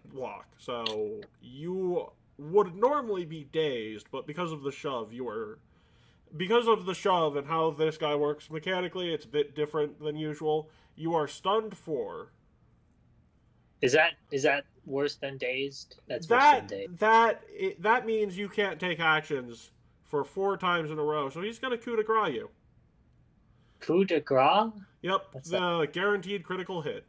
block. So you would normally be dazed, but because of the shove, you were... Because of the shove and how this guy works mechanically, it's a bit different than usual. You are stunned 4. Is that worse than dazed? That's worse than dazed. That means you can't take actions for 4 times in a row. So he's gonna coup de grace you. Coup de grace? Yep, What's the guaranteed critical hit.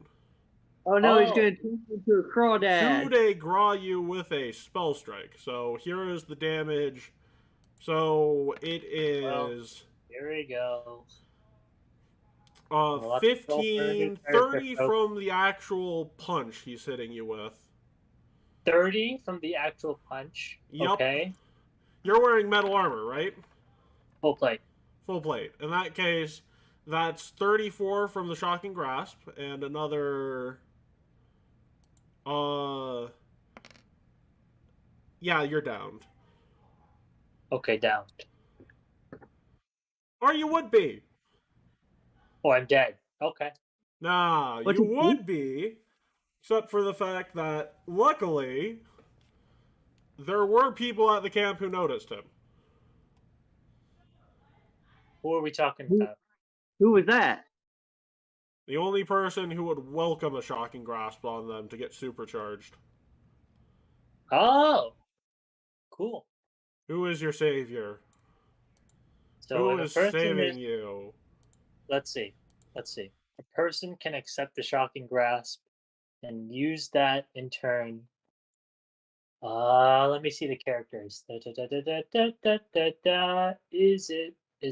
Oh no, he's Oh. gonna turn into a Coup crawdad. de grace you with a spell strike. So here is the damage. So it is Here we go. uh Well, that's 15, still 30 from the actual punch he's hitting you with. 30 from the actual punch. Yup. Okay. You're wearing metal armor, right? Full plate. Full plate. In that case, that's 34 from the shocking grasp and another yeah, you're downed. Okay, down. Or you would be. Oh, I'm dead. Okay. Nah, What you did you- would be, except for the fact that, luckily, there were people at the camp who noticed him. Who are we talking Who- about? Who was that? The only person who would welcome a shocking grasp on them to get supercharged. Oh, cool. Who is your savior? So Who if a is person saving is, you? let's see. A person can accept the shocking grasp and use that in turn. Let me see the characters. Is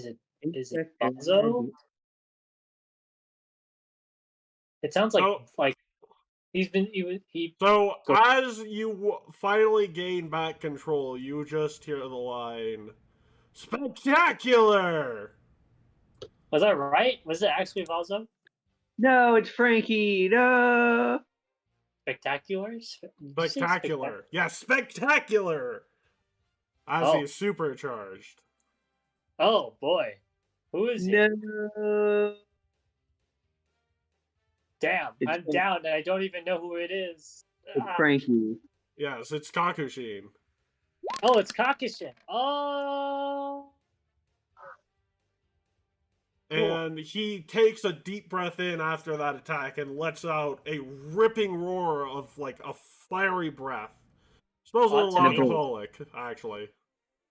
it Bonzo? It sounds like Oh. he So, Go- as you finally gain back control, you just hear the line, "Spectacular!" was that right? Was it actually Bonzo? No, it's Frankie. No. Spectacular? Did you say Spectacular. Yeah, spectacular! as Oh. he's supercharged. Oh boy, who is he? No. Damn, It's I'm down and I don't even know who it is. It's Ah. Cranky. Yes, it's Kakushin. Oh, it's Kakushin. Oh. Cool. And he takes a deep breath in after that attack and lets out a ripping roar of like a fiery breath. Smells a little Lots of meat. alcoholic, actually.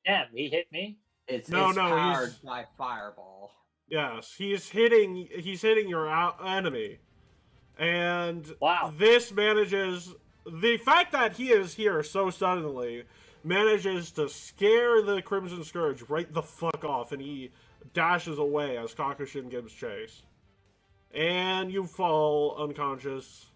Damn, he hit me. It's No, it's no, he's- powered by Fireball. Yes, he's hitting your enemy. And Wow. this manages, the fact that he is here so suddenly manages to scare the Crimson Scourge right the fuck off, and he dashes away as Kakushin gives chase. And you fall unconscious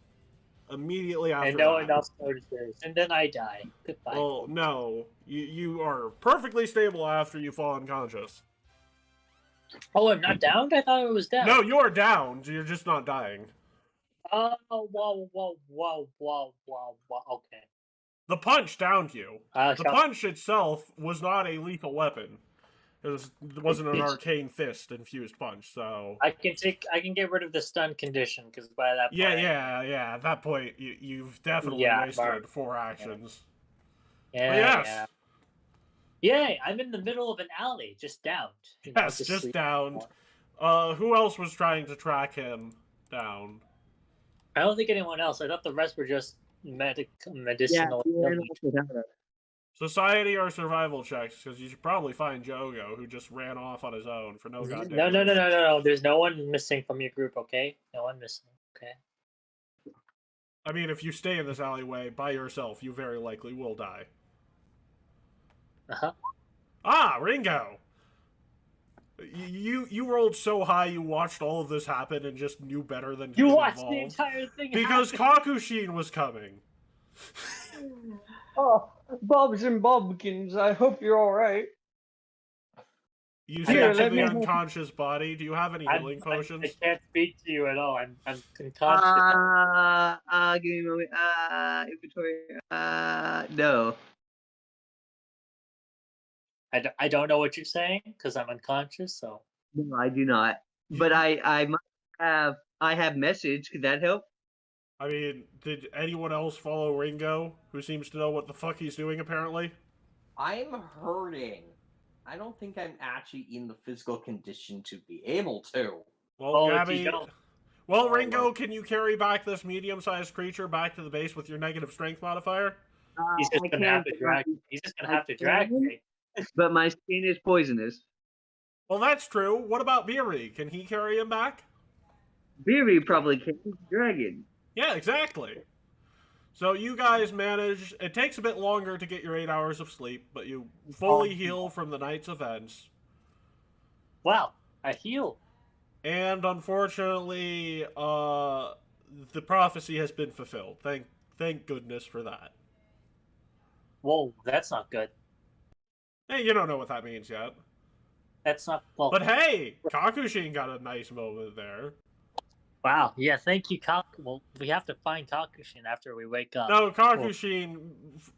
immediately after And no that. one else notices. And then I die. Goodbye. Well, no. You are perfectly stable after you fall unconscious. Oh, I'm not downed? I thought I was down. No, you are down. You're just not dying. Oh, whoa. Okay. The punch downed you. The shall- punch itself was not a lethal weapon. It wasn't an arcane fist infused punch, so... I can get rid of the stun condition because by that point, Yeah. At that point, you've definitely Yeah, wasted Mark. 4 actions. yeah, But yes. yeah. Yay! I'm in the middle of an alley, just downed. You know, Yes, just sleep. downed. Who else was trying to track him down? I don't think anyone else. I thought the rest were just medicinal. Society or survival checks, because you should probably find Jogo, who just ran off on his own for no goddamn No. reason. There's no one missing from your group. Okay, no one missing. Okay. I mean, if you stay in this alleyway by yourself, you very likely will die. Uh-huh. Ah, Ringo! You rolled so high you watched all of this happen and just knew better than to You get watched the involved. entire thing Because happen. Kakushin was coming. Oh, Bobs and Bobkins, I hope you're alright. You Here, said to let the me- unconscious body. Do you have any healing I potions? can't speak to you at all. I'm concussed. Give me a moment. Inventory. No. I don't know what you're saying because I'm unconscious. So No, I do not. But I might have, I have message. Could that help? I mean, did anyone else follow Ringo, who seems to know what the fuck he's doing, apparently? I'm hurting. I don't think I'm actually in the physical condition to be able to. Well, Oh, if Gabby... you don't- Well, Oh, Ringo, well. can you carry back this medium-sized creature back to the base with your negative strength modifier? he's just I gonna have can, to drag. He's just gonna I have to drag can. me. but my skin is poisonous. Well, that's true. What about Beery? Can he carry him back? Beery probably can. Dragon. Yeah, exactly. So you guys manage... It takes a bit longer to get your 8 hours of sleep, but you fully heal from the night's events. Wow, I heal. And unfortunately, the prophecy has been fulfilled. Thank goodness for that. Whoa, that's not good. Hey, you don't know what that means yet. That's not. Well, But hey, Kakushin got a nice moment there. wow. Yeah, thank you, Well, we have to find Kakushin after we wake up. No, Kakushin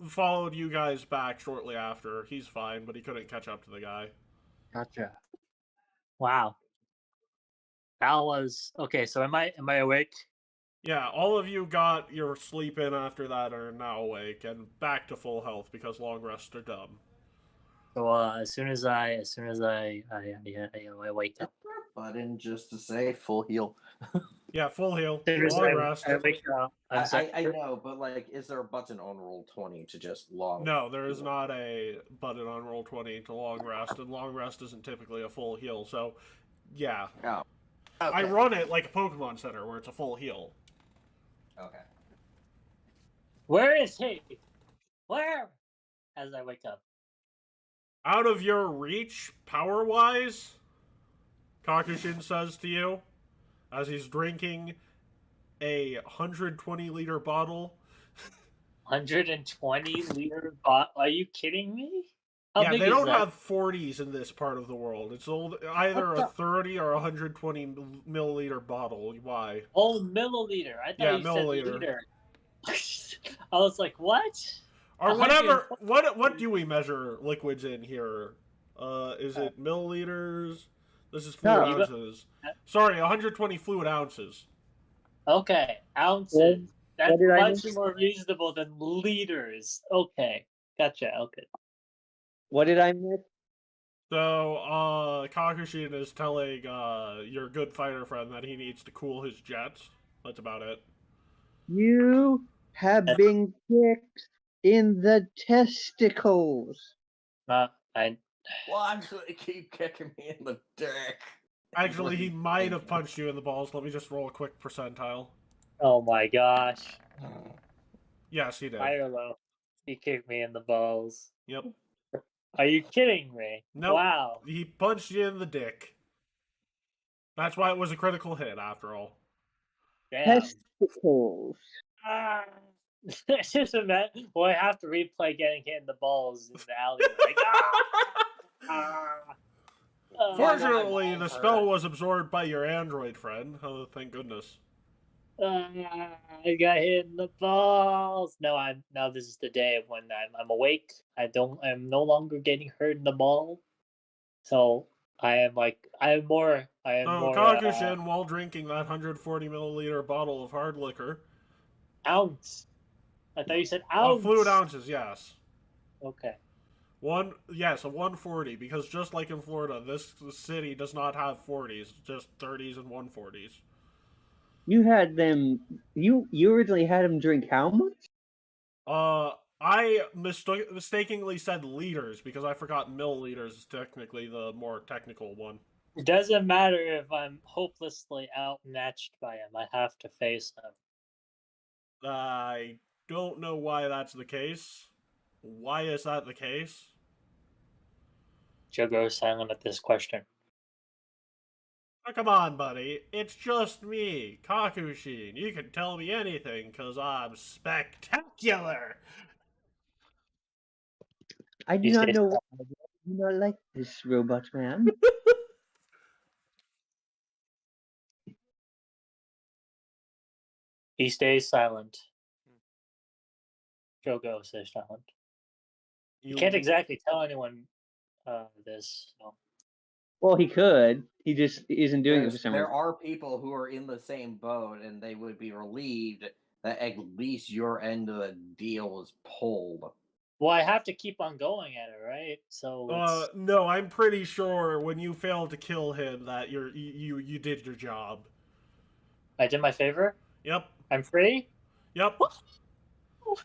followed you guys back shortly after. He's fine, but he couldn't catch up to the guy. Gotcha. Wow. That was okay. So am I awake? Yeah, all of you got your sleep in after that are now awake and back to full health because long rests are dumb. So as soon as I wake up. Button just to say full heal. Yeah, full heal, As soon as long rest. I wake up, I'm sorry. I know, but like, is there a button on Roll20 to just long? No, there is not a button on Roll20 to long rest, and long rest isn't typically a full heal, so yeah. Oh. I Okay. run it like a Pokemon Center where it's a full heal. Okay. Where is he? Where? As I wake up. Out of your reach, power-wise, Kakushin says to you, as he's drinking a 120-liter bottle. 120 liter bottle. Are you kidding me? How Yeah, big they is don't that? have 40s in this part of the world. It's either a 30 or 120 milliliter bottle. Why? Oh, milliliter. I thought Yeah, you milliliter. said liter. I was like, what? or whatever. 140. What do we measure liquids in here? Is it milliliters? This is fluid No. ounces. Sorry, 120 fluid ounces. Okay, ounces. What- That's what did I much miss? more reasonable than liters. Okay, gotcha. Okay. What did I miss? So, Kakushin is telling your good fighter friend that he needs to cool his jets. That's about it. You have been kicked in the testicles. I Why do they keep kicking me in the dick? Actually, he might have punched you in the balls. Let me just roll a quick percentile. Oh my gosh, Yes, he did. high or low? He kicked me in the balls. Yep. Are you kidding me? Nope. Wow. He punched you in the dick. That's why it was a critical hit, after all. Damn. Testicles. Ah. It's just a man. Well, I have to replay getting hit in the balls in the alley. Like, ah. Oh, Fortunately, my the balls spell hurt. was absorbed by your android friend. Oh, thank goodness. I got hit in the balls. Now this is the day when I'm awake. I'm no longer getting hurt in the ball. So I am more So, Kakushin, while drinking that 140 milliliter bottle of hard liquor, ounce. I thought you said ounce. fluid ounces, yes. Okay. A 140, because just like in Florida, this city does not have 40s, just 30s and 140s. You had them. You originally had him drink how much? I mistakenly said liters because I forgot milliliters is technically the more technical one. It doesn't matter if I'm hopelessly outmatched by him. I have to face him. I don't know why that's the case. Why is that the case? Jogo is silent at this question. Oh, come on, buddy. It's just me, Kakushin. You can tell me anything, because I'm spectacular. I do You not say know why I do not like this robot man. He stays silent. Jogo stays silent. You can't exactly tell anyone this. So. Well, he could. He just isn't doing it for some There reason. are people who are in the same boat, and they would be relieved that at least your end of the deal is pulled. Well, I have to keep on going at it, right? So it's... No, I'm pretty sure when you failed to kill him that you did your job. I did my favor. Yep. I'm free. Yep.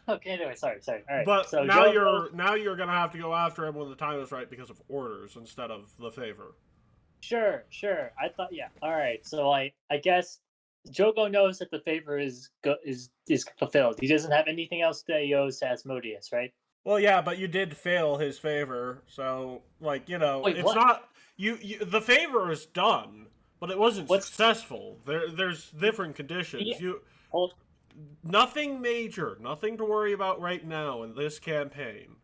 Okay. Anyway, sorry. All right. But so now Jogo... you're gonna have to go after him when the time is right because of orders instead of the favor. Sure. I thought, yeah. All right. So I guess Jogo knows that the favor is fulfilled. He doesn't have anything else that he owes to Asmodeus, right? Well, yeah, but you did fail his favor, so Wait, it's what? not you. The favor is done, but it wasn't successful. There's different conditions. Yeah. You nothing major, nothing to worry about right now in this campaign.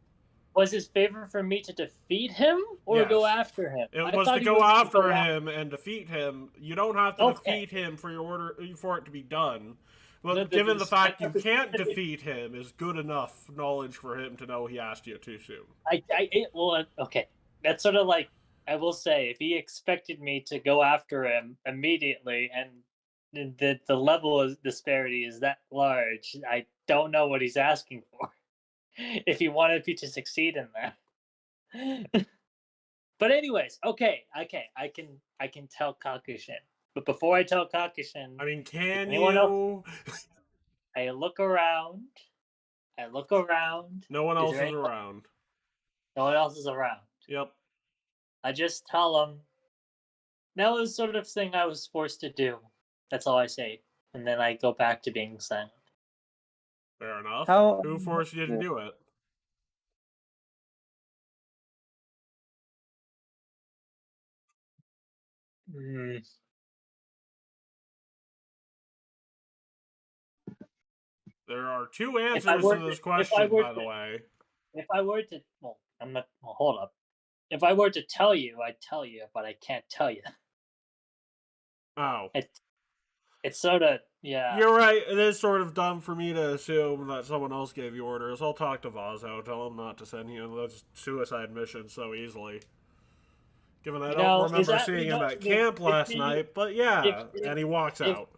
Was his favor for me to defeat him or go Yes. after him? It I was thought to he go was after go him and defeat him. You don't have to Okay. defeat him for it to be done. Well, No, given the fact you the- can't defeat him is good enough knowledge for him to know he asked you too soon. Okay. That's sort of like, I will say, if he expected me to go after him immediately and the level of disparity is that large, I don't know what he's asking for. If he wanted me to succeed in that. But anyways, okay, I can tell Kakushin. But before I tell Kakushin, I mean, can Anyone you? I look around. No one Is else there is any- around. No one else is around. Yep. I just tell him that was sort of thing I was forced to do. That's all I say. And then I go back to being silent. Fair enough. How- Who forced you to do it? There are two answers to this question, by the way. If I were to, hold up. If I were to tell you, I'd tell you, but I can't tell you. Oh. It's sort of Yeah. You're right. It is sort of dumb for me to assume that someone else gave you orders. I'll talk to Vazo, tell him not to send you those suicide missions so easily. Given I You don't know, is remember that seeing him at if camp last he- night, but yeah, and he walks if- out.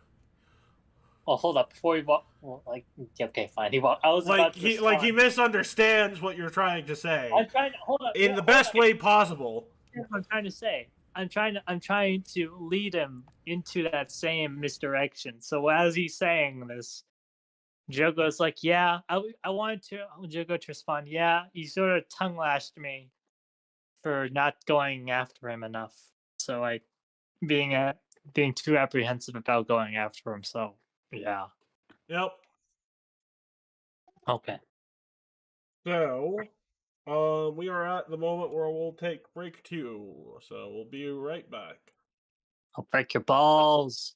Oh, hold up! Before he walk, well, like, okay, fine. He walk. I was about Like to he respond. misunderstands what you're trying to say I'm trying to hold up in the best way possible. Here's what I'm trying to say. I'm trying to lead him into that same misdirection. So as he's saying this, Jogo's like, "Yeah, I wanted to." Jogo to respond, "Yeah, you sort of tongue lashed me for not going after him enough. So like being too apprehensive about going after him. So yeah, Yep. okay. So, we are at the moment where we'll take break 2. So we'll be right back. I'll break your balls."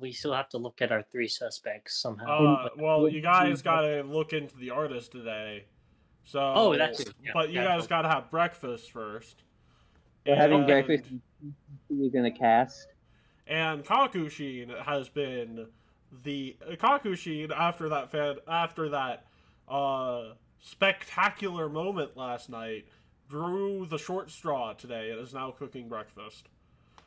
we still have to look at our 3 suspects somehow. Well, you guys gotta look into the artist today. So, Oh, that too. Yeah, but you yeah. guys gotta have breakfast first. We're having And- breakfast. Who are gonna cast? And Kakushin has been the Kakushin after that spectacular moment last night drew the short straw today and is now cooking breakfast.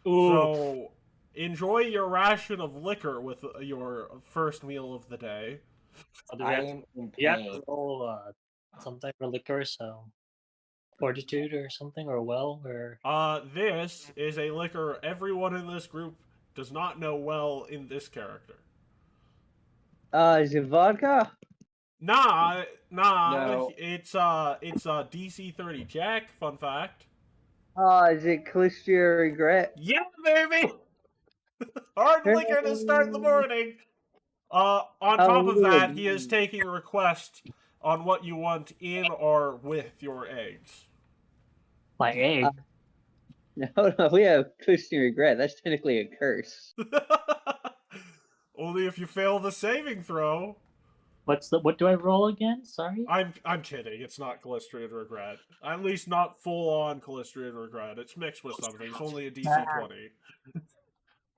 Ooh. So enjoy your ration of liquor with your first meal of the day. Do I we have am in you have to pain. roll something for liquor, so fortitude or something, or well, or This is a liquor everyone in this group does not know well in this character. Is it vodka? Nah, No. it's DC 30 Jack, fun fact. Is it Calistria Regret? Yeah, baby! Hard liquor to start the morning. On top of that, he is taking requests on what you want in or with your eggs. my egg. No, we have Calistria Regret. That's technically a curse. Only if you fail the saving throw. What do I roll again? Sorry. I'm kidding. It's not Callistrian Regret. At least not full on Callistrian Regret. It's mixed with something. It's only a DC 20.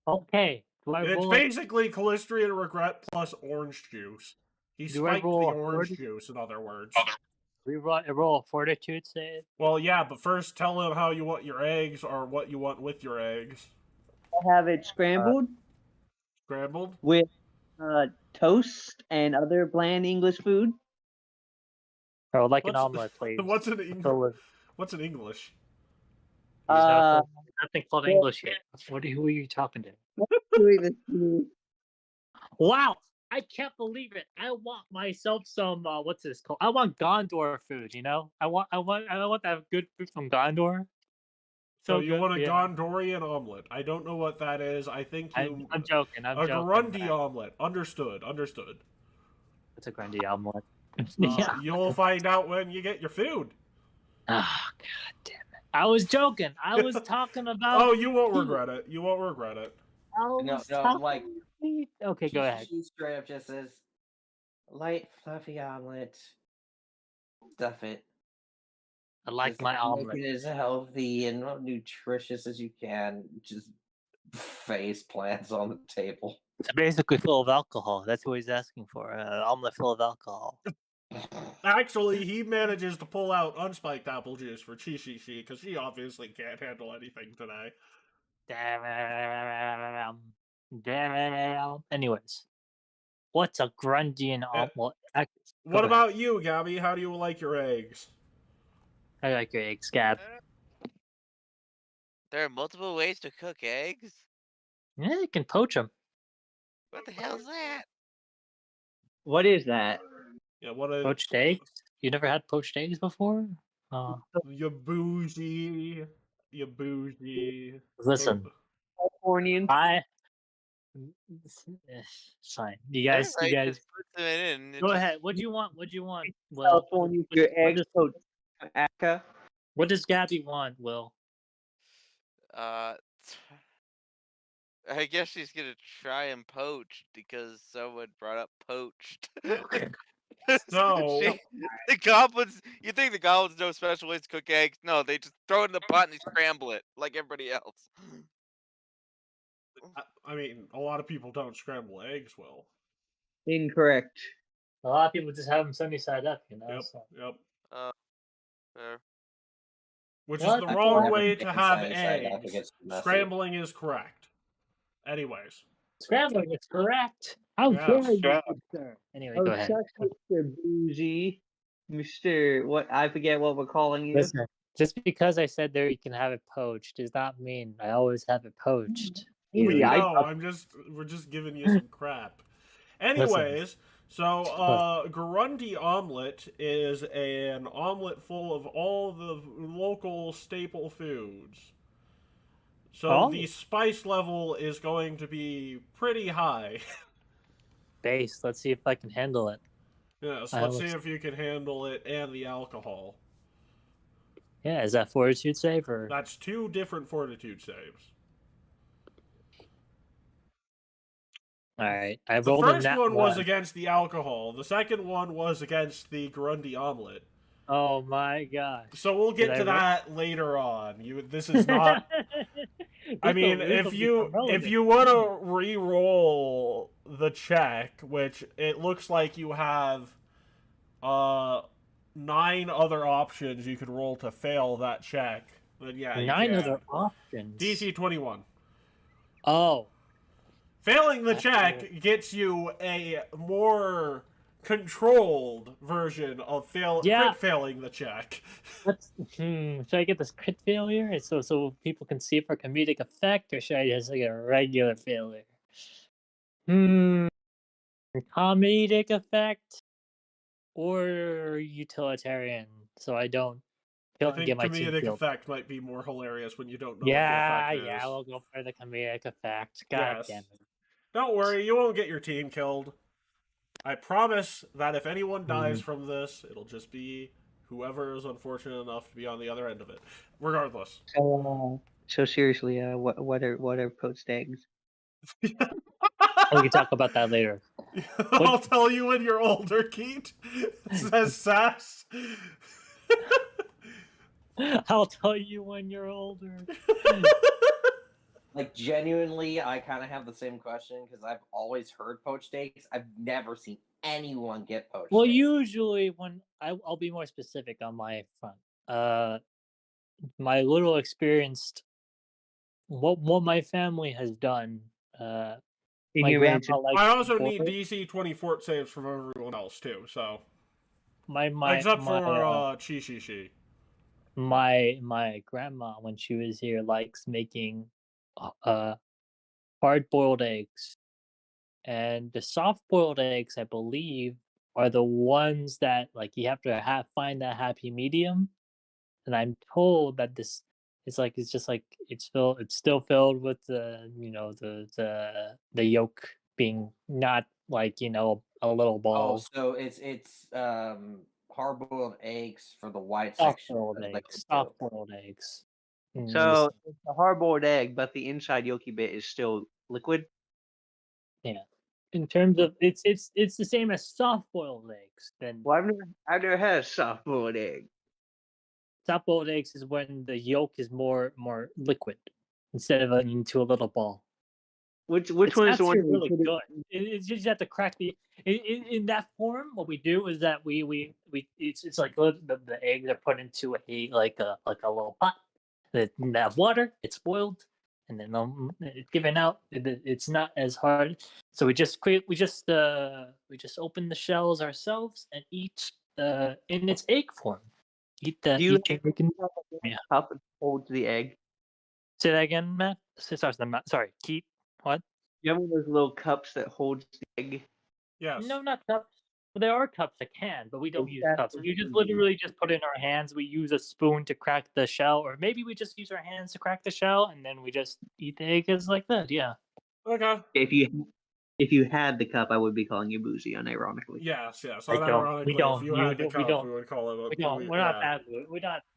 Okay. Do I It's roll? basically Callistrian Regret plus orange juice. He Do I spiked the roll a orange 40? juice, in other words. We roll a fortitude save. Well, yeah, but first tell him how you want your eggs or what you want with your eggs. I have it scrambled Scrambled? with toast and other bland English food. Or like an What's- omelet, please. What's in English? So with- What's in English? there's Uh, nothing called well- English here. Who are you talking to? doing this food. Wow, I can't believe it. I want myself some what's this called? I want Gondor food, you know? I want that good food from Gondor. So you good, want a yeah. Gondorian omelet. I don't know what that is. I think you... I'm joking. I'm a joking. Grundy omelet. Understood. Understood. It's a Grundy omelet. Yeah. You'll find out when you get your food. Oh, god damn it. I was joking. I was talking about Oh, you won't regret it. You won't regret it. I was No, talking like- Okay, go ahead. She straight up just says, light, fluffy omelet. Stuff it. I like Just my make omelet. it as healthy and nutritious as you can. Just face plants on the table. It's basically full of alcohol. That's what he's asking for. An omelet full of alcohol. Actually, he manages to pull out unspiked apple juice for Chi because she obviously can't handle anything today. Damn. Anyways, what's a Grundian omelet? What ahead. about you, Gabby? How do you like your eggs? I like your eggs, Gab. There are multiple ways to cook eggs? Yeah, you can poach them. What the hell's that? What is that? Yeah, what a Poached eggs? You never had poached eggs before? you bougie. You bougie. Listen, Californian. it's fine. You guys, Everybody just puts them in. go ahead. What do you want? What do you want? Will? California, your eggs poached. Aka. What does Gabby want, Will? I guess she's gonna try and poach because someone brought up poached. No. The goblins. You think the goblins know special ways to cook eggs? No, they just throw it in the pot and they scramble it like everybody else. I mean, a lot of people don't scramble eggs well. Incorrect. A lot of people just have them sunny side up, you know. Yep, So. yep. Fair. Which What? is I the wrong Never way to chicken have sunny side up, it eggs. gets messy. Scrambling is correct. Anyways. Scrambling is correct. How Yes. dare you, good sir? Anyway, Oh, go ahead. shucks, Mr. Bougie. Mr. What? I forget what we're calling you. Listen, just because I said there you can have it poached does not mean I always have it poached. We I- know, we're just giving you some crap. Anyways, so Grundy omelet is an omelet full of all the local staple foods. So Oh. the spice level is going to be pretty high. Base. Let's see if I can handle it. Yes, I let's see almost- if you can handle it and the alcohol. Yeah, is that fortitude save or? That's two different fortitude saves. All right, I The rolled a first nat one was one. against the alcohol. The second one was against the Grundy omelet. Oh my gosh! So we'll Did get I to roll- that later on. This is not. I This'll- mean, this'll if you become relevant. want to re-roll the check, which it looks like you have 9 other options you could roll to fail that check, then yeah, you 9 can. other options. DC 21. Oh, Failing the That's check gets you a more controlled version of Yeah. crit failing the check. let's. Should I get this crit failure so people can see it for comedic effect, or should I just get a regular failure? Comedic effect or utilitarian, so I don't I think get my team comedic killed. effect might be more hilarious when you don't know Yeah, what the effect yeah, is. we'll go for the comedic effect. God Yes. damn it. Don't worry, you won't get your team killed. I promise that if anyone dies from this, it'll just be whoever is unfortunate enough to be on the other end of it. Regardless. So seriously, what are poached eggs? We can talk about that later. I'll tell you when you're older, Keith. Says Sass. I'll tell you when you're older. Like, genuinely, I kind of have the same question because I've always heard poached eggs. I've never seen anyone get poached Well, eggs. usually when I'll be more specific on my front. My little experienced what my family has done. Can My you grandpa imagine? likes I also to need boil- DC 20 fort saves from everyone else, too, so. my Except my, for Chi. my grandma, when she was here, likes making hard boiled eggs, and the soft boiled eggs, I believe, are the ones that like you have to find that happy medium. And I'm told that this it's still filled with the the yolk being not like a little Oh, ball. so it's hard-boiled eggs for the white Soft section. boiled of the eggs. liquid Soft yolk. boiled eggs. So it's a hard-boiled egg, but the inside yolky bit is still liquid. Yeah. In terms of it's the same as soft boiled eggs. Then Well, I've never had a soft-boiled egg. soft boiled eggs is when the yolk is more liquid instead of into a little ball. Which It's one is the one? actually you really put it- good. It's just you have to crack the in that form. What we do is that we it's like the eggs are put into a like a little pot that have water. It's boiled and then it's given out. It's not as hard. So we just open the shells ourselves and eat in its egg form. Eat the Do you eat the egg and- Yeah. cup that holds the egg? Say that again, Matt. Sorry, Keith. What? You have one of those little cups that holds the egg. Yes. No, not cups. Well, there are cups that can, but we don't use cups. Exactly. We just literally just put it in our hands. We use a spoon to crack the shell, or maybe we just use our hands to crack the shell, and then we just eat the egg as like that. Yeah. Okay. If you had the cup, I would be calling you boozy, unironically. Yes. I don't- Unironically, we don't- if you you had the don't- we cup, don't- we would call it. We don't. We're not that.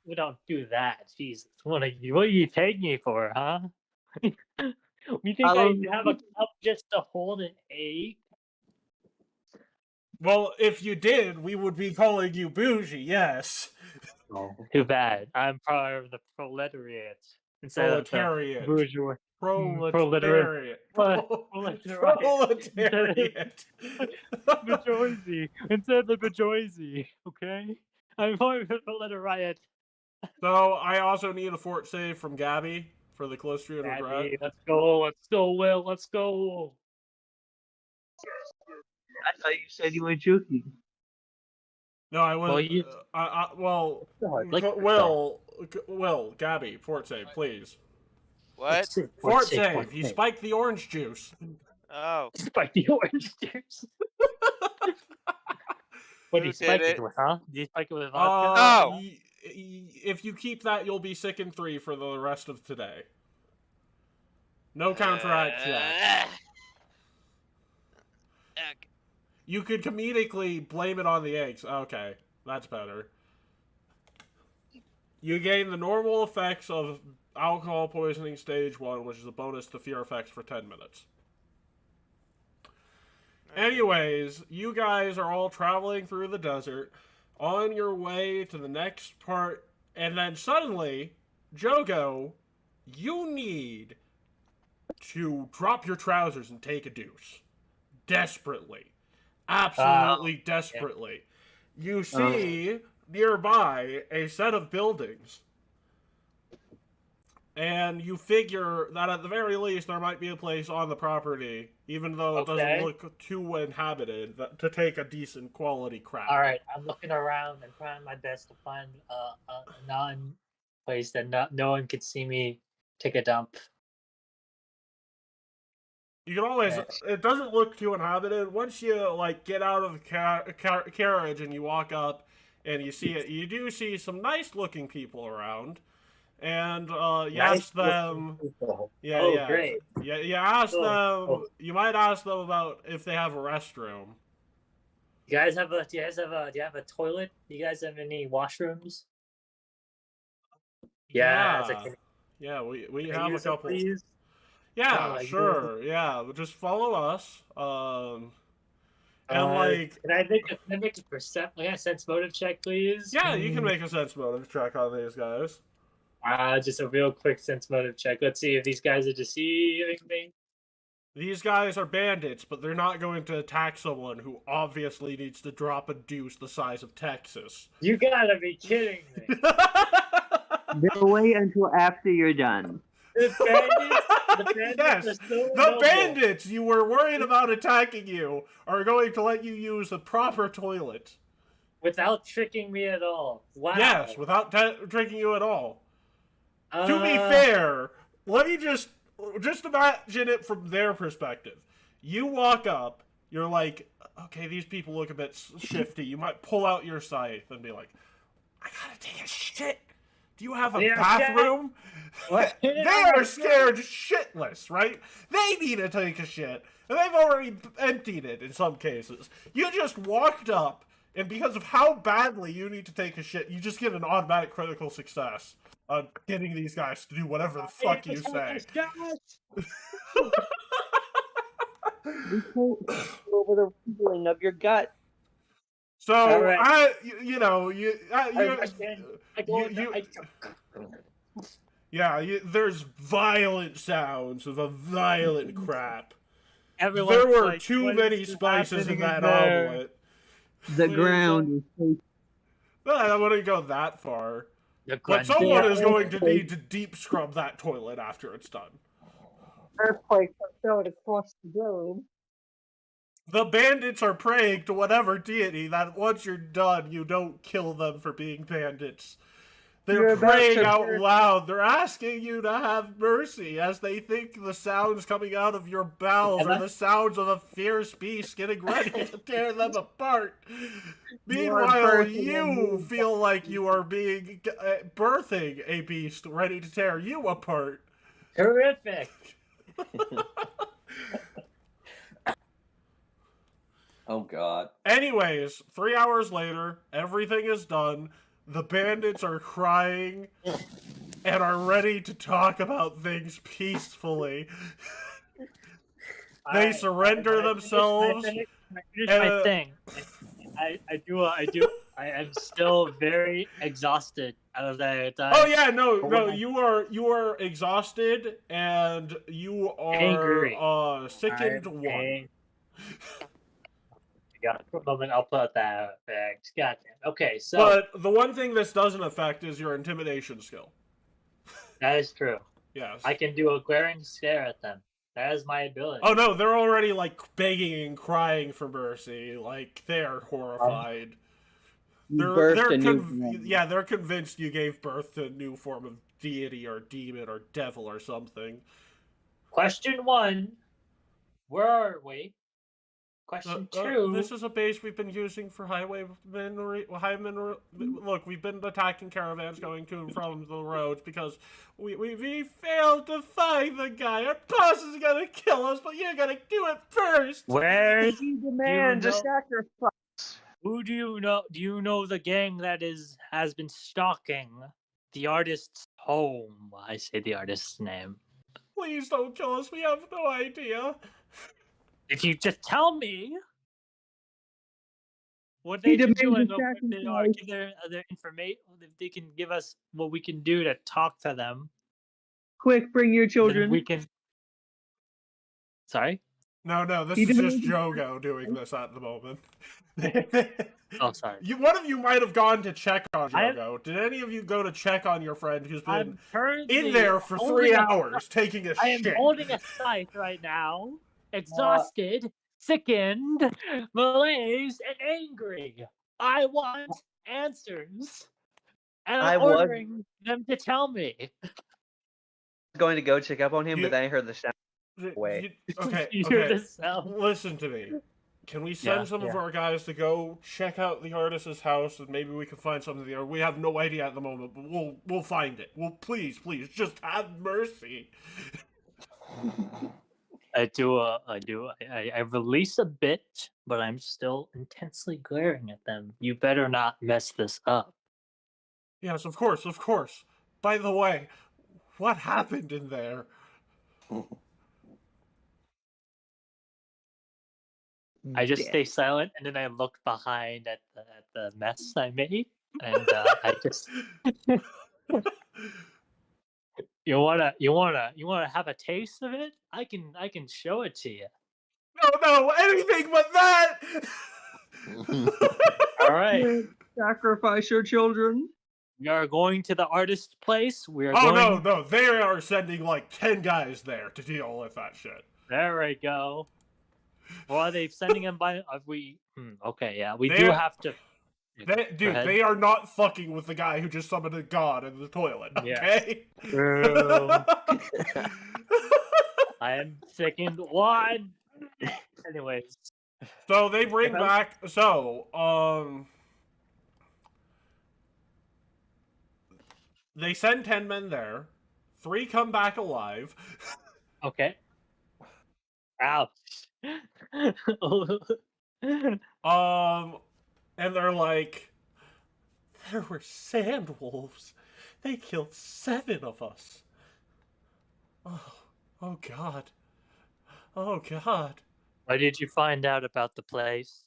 We don't do that. Jesus, what are you taking me for, huh? We think I have a cup just to hold an egg? Well, if you did, we would be calling you bougie. Yes. Oh, too bad. I'm part of the proletariat instead of the Proletariat. bourgeois. Proletariat. Proletariat. Bourgeoisie instead of the bourgeoisie. Okay, I'm part of the proletariat. So I also need a fort save from Gabby for the Clostrian regret. Daddy, let's go, Will. Let's go. I thought you said you were joking. No, I was. Well, you- Will, Gabby, fort save, please. What? Fort save. He spiked the orange juice. Oh, Spike the orange juice. What do Who you did spike it? it with, huh? Do you spike it with vodka? No. If you keep that, you'll be sick in 3 for the rest of today. No counteract check. Okay. You could comedically blame it on the eggs. Okay, that's better. You gain the normal effects of alcohol poisoning stage 1, which is a bonus to fear effects for 10 minutes. Anyways, you guys are all traveling through the desert on your way to the next part, and then suddenly, Jogo, you need to drop your trousers and take a deuce. Desperately. Absolutely desperately. You see nearby a set of buildings. And you figure that at the very least there might be a place on the property, even though it doesn't look too inhabited, to take a decent quality crap. All right, I'm looking around and trying my best to find a non-place that no one could see me take a dump. You can always. It doesn't look too inhabited. Once you like get out of the carriage and you walk up, and you see it, you do see some nice-looking people around. And you ask them. Yeah, Great. Yeah, you ask them. Oh. You might ask them about if they have a restroom. Do you have a toilet? Do you guys have any washrooms? Yeah, we have a couple. Please? Yeah, sure. Yeah, just follow us. And like, can I make a percept? Like a sense motive check, please? Yeah, you can make a sense motive check on these guys. Just a real quick sense motive check. Let's see if these guys are deceiving me. These guys are bandits, but they're not going to attack someone who obviously needs to drop a deuce the size of Texas. You gotta be kidding me. They'll wait until after you're done. The bandits Yes, are so the noble. bandits you were worried about attacking you are going to let you use the proper toilet. Without tricking me at all. Wow. Yes, without tricking you at all. To be fair, let me just imagine it from their perspective. You walk up, you're like, okay, these people look a bit shifty. You might pull out your scythe and be like, I gotta take a shit. Do you have a bathroom? They are scared shitless, right? They need to take a shit, and they've already emptied it in some cases. You just walked up, and because of how badly you need to take a shit, you just get an automatic critical success on getting these guys to do whatever the fuck you say. Over the feeling of your gut. So, right. there's violent sounds of a violent crap. Everyone's There were like, too what many is spices in happening that there? omelet. The ground is Well, I wouldn't go that far. The But grunt. someone is going to need to deep scrub that toilet after it's done. earthquake felt across the globe. The bandits are praying to whatever deity that once you're done, you don't kill them for being bandits. They're You're about praying to out burn. loud. They're asking you to have mercy as they think the sounds coming out of your bowels are the sounds of a fierce beast getting ready to tear them apart. Meanwhile, birthing a you new- feel like you are being birthing a beast ready to tear you apart. Terrific. Oh god. Anyways, 3 hours later, everything is done. The bandits are crying and are ready to talk about things peacefully. They surrender themselves. I finish my thing. I am still very exhausted out of that. Oh yeah, no, you are exhausted and you Angry. are sickened I'm one. angry. God, for a moment, I'll put that back. Goddamn. Okay, so But the one thing this doesn't affect is your intimidation skill. that is true. Yes. I can do a glaring stare at them. That is my ability. Oh no, they're already like begging and crying for mercy. Like they're horrified. They're convinced you gave birth to a new form of deity or demon or devil or something. Question 1. Where are we? Question 2. This is a base we've been using for Look, we've been attacking caravans going to and from the roads because we failed to find the guy. Our boss is gonna kill us, but you're gonna do it first. Where Demand a sacrifice. Who do you know? Do you know the gang that has been stalking the artist's home? I say the artist's name. Please don't kill us. We have no idea. If you just tell me, what He they've been demands a doing, what they are, sacrifice. give their information. If they can give us what we can do to talk to them, Quick, bring your then children. we can. Sorry. No, this He is just demands- Jogo doing this at the moment. Oh, sorry. One of you might have gone to check on I have- Jogo. Did any of you go to check on your friend who's been I'm currently in there for holding 3 a- hours taking a I am shit? holding a scythe right now, exhausted, sickened, malaise, and angry. I want answers, and I I'm was- ordering them to tell me. Going to go check up on him, You- but then I heard the sound. Wait. Okay, You hear okay. the sound? Listen to me. Can we send Yeah, some of yeah. our guys to go check out the artist's house and maybe we can find something there? We have no idea at the moment, but we'll find it. Well, please, just have mercy. I release a bit, but I'm still intensely glaring at them. You better not mess this up. Yes, of course. By the way, what happened in there? I just stay silent, and then I look behind at the mess I made, and I just. You wanna have a taste of it? I can show it to you. No, anything but that. All right, Sacrifice your children. we are going to the artist's place. We are Oh going. no, they are sending like 10 guys there to deal with that shit. There we go. Well, are they sending them by? Are we? Okay, yeah, we do They're- have to. Go ahead. They are not fucking with the guy who just summoned a god in the toilet. Yeah. Okay. True. I am sickened. One. Anyways, So they bring Okay. back. They send 10 men there. 3 come back alive. okay. Ouch. And they're like, there were sand wolves. They killed 7 of us. Oh God. Oh God. Why did you find out about the place?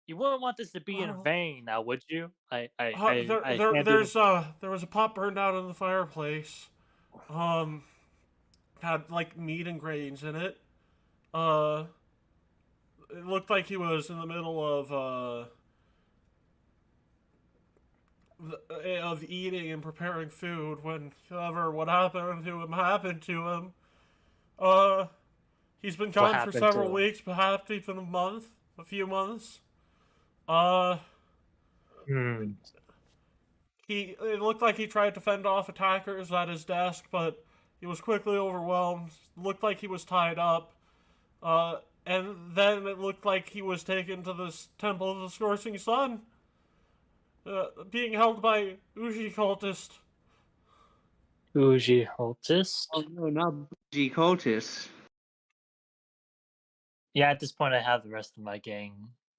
You wouldn't want this to be in Well- vain, now, would you? There can't do this- there was a pot burned out in the fireplace. Had like meat and grains in it. It looked like he was in the middle of eating and preparing food when what happened to him. He's been gone for happened to several him? weeks, perhaps even a few months. Hmm. It looked like he tried to fend off attackers at his desk, but he was quickly overwhelmed. Looked like he was tied up. And then it looked like he was taken to this Temple of the Scorching Sun, being held by Uji cultist. Uji Holtist? Oh no, not G Cultus. Yeah, at this point, I have the rest of my gang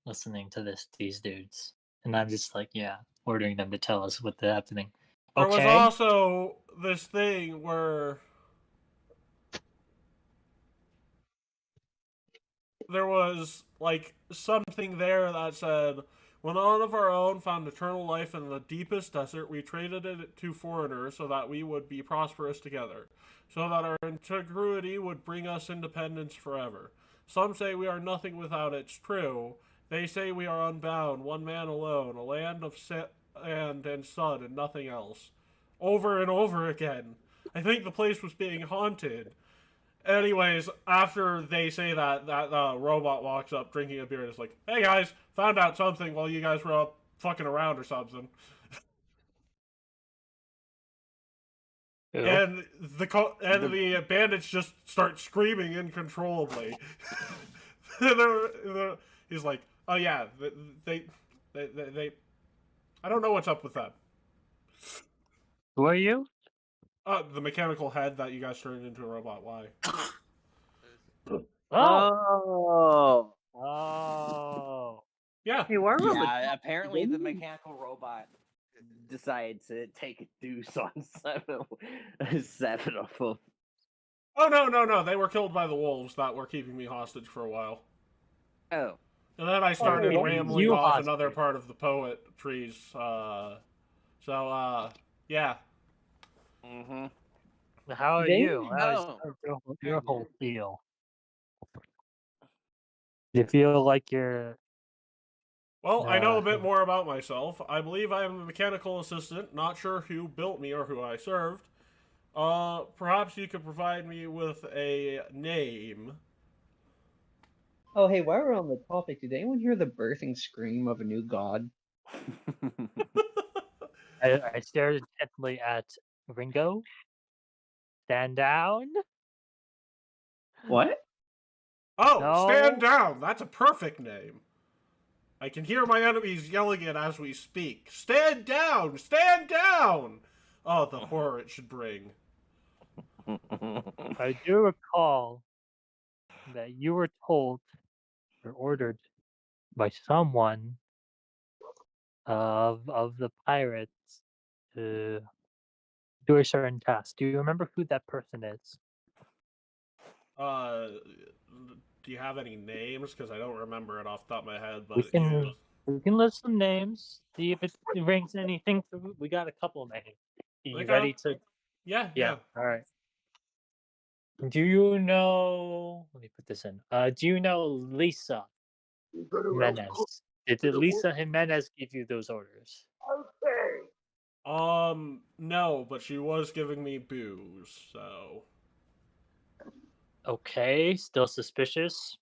listening to these dudes. And I'm just like, yeah, ordering them to tell us what's happening. There was Okay. also this thing where there was like something there that said, when none of our own found eternal life in the deepest desert, we traded it to foreigners so that we would be prosperous together, so that our integrity would bring us independence forever. Some say we are nothing without it's true. They say we are unbound, one man alone, a land of sand and sun and nothing else. Over and over again. I think the place was being haunted. Anyways, after they say that robot walks up drinking a beer and is like, hey guys, found out something while you guys were up fucking around or something. Ew. And the bandits just start screaming uncontrollably. He's like, oh yeah, they I don't know what's up with that. Who are you? The mechanical head that you guys turned into a robot. Why? Oh! Oh. Oh! Yeah. Hey, why are Yeah, apparently the mechanical robot decided to take a deuce on seven of them. Oh, no. They were killed by the wolves that were keeping me hostage for a while. Oh. And then I started keeping rambling you off another hostage. part of the poetries. Yeah. Mm-hmm. How are They- you? How's Oh. your whole feel? Do you feel like you're Well, I know a bit Uh, more about myself. I believe I am a mechanical assistant, not sure who built me or who I served. Perhaps you could provide me with a name. Oh, hey, while we're on the topic, did anyone hear the birthing scream of a new god? I stared intently at Ringo. Stand down. What? Oh, stand No. down! That's a perfect name. I can hear my enemies yelling it as we speak. Stand down! Stand down! Oh, the horror it should bring. I do recall that you were told or ordered by someone of the pirates to do a certain task. Do you remember who that person is? Uh, do you have any names? Because I don't remember it off the top of my head, We but can we can list some names. See if it rings anything. We got a couple names. You Okay. ready to? Yeah. All right. Do you know? Let me put this in. Do you know Lisa Jimenez? Did Lisa Jimenez give you those orders? No, but she was giving me booze, so. Okay, still suspicious.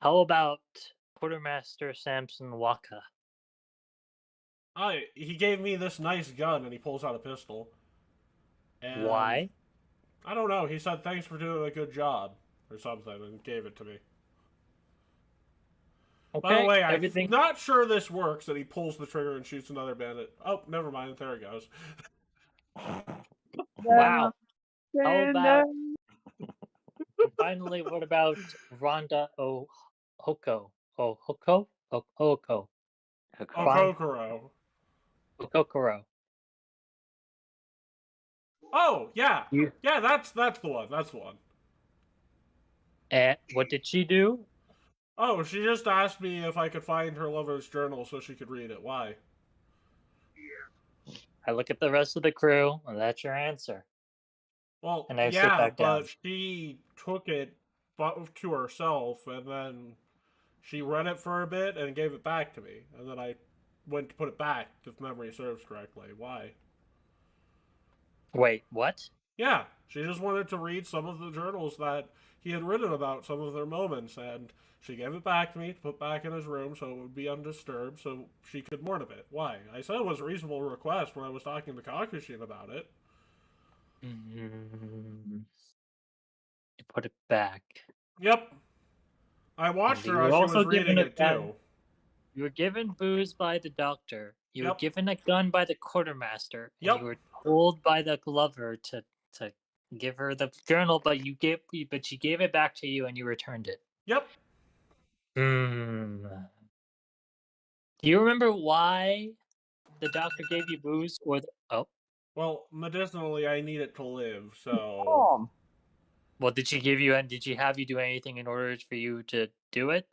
How about Quartermaster Samson Waka? He gave me this nice gun and he pulls out a pistol. And Why? I don't know. He said thanks for doing a good job or something and gave it to me. Okay, By the way, everything. I'm not sure this works that he pulls the trigger and shoots another bandit. Oh, never mind. There it goes. Wow. How Stand about? down. And finally, what about Rhonda Ohoko? Ohoko? Ohoko. Oh, Kokoro. Okokoro. Oh, yeah. You- Yeah, that's the one. That's the one. And what did she do? Oh, she just asked me if I could find her lover's journal so she could read it. Why? I look at the rest of the crew, and that's your answer. Well, And I sit yeah, back down. but she took it to herself, and then she read it for a bit and gave it back to me. And then I went to put it back, if memory serves correctly. Why? Wait, what? Yeah, she just wanted to read some of the journals that he had written about some of their moments, and she gave it back to me to put back in his room so it would be undisturbed so she could mourn a bit. Why? I said it was a reasonable request when I was talking to Kakushin about it. You put it back. Yep. I watched You her were as she also was given reading a it gun. too. You were given booze by the doctor. You were Yep. given a gun by the quartermaster, and Yep. you were told by the glover to give her the journal, but she gave it back to you and you returned it. Yep. Hmm. Do you remember why the doctor gave you booze, or Well, medicinally, I need it to live, so. Mom. well, did she give you and did she have you do anything in order for you to do it?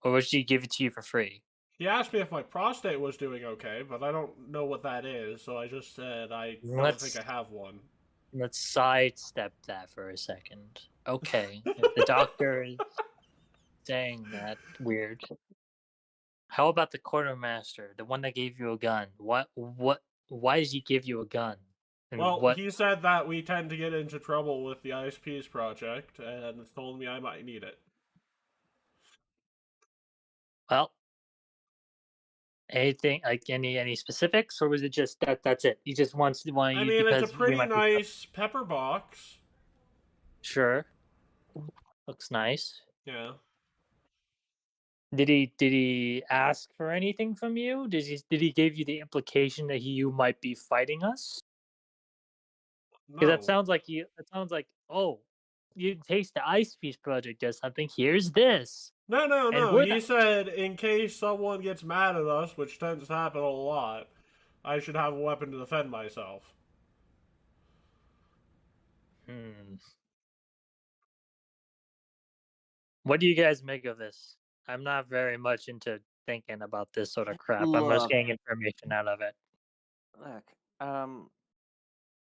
Or would she give it to you for free? He asked me if my prostate was doing okay, but I don't know what that is, so I just said I don't Let's- think I have one. Let's sidestep that for a second. Okay, if the doctor is saying that, weird. How about the quartermaster, the one that gave you a gun? Why did he give you a gun? And Well, what? he said that we tend to get into trouble with the ISP's project, and told me I might need it. Well, anything like any specifics, or was it just that's it? He just wants you I mean, because it's a pretty we might be- nice pepper box. Sure, looks nice. Yeah. Did he ask for anything from you? Did he give you the implication that you might be fighting us? Because No. that sounds like oh, you taste the Ice Piece project does something. Here's this. No, And we're He not- said in case someone gets mad at us, which tends to happen a lot, I should have a weapon to defend myself. What do you guys make of this? I'm not very much into thinking about this sort of crap. I'm just Look. getting information out of it. Look,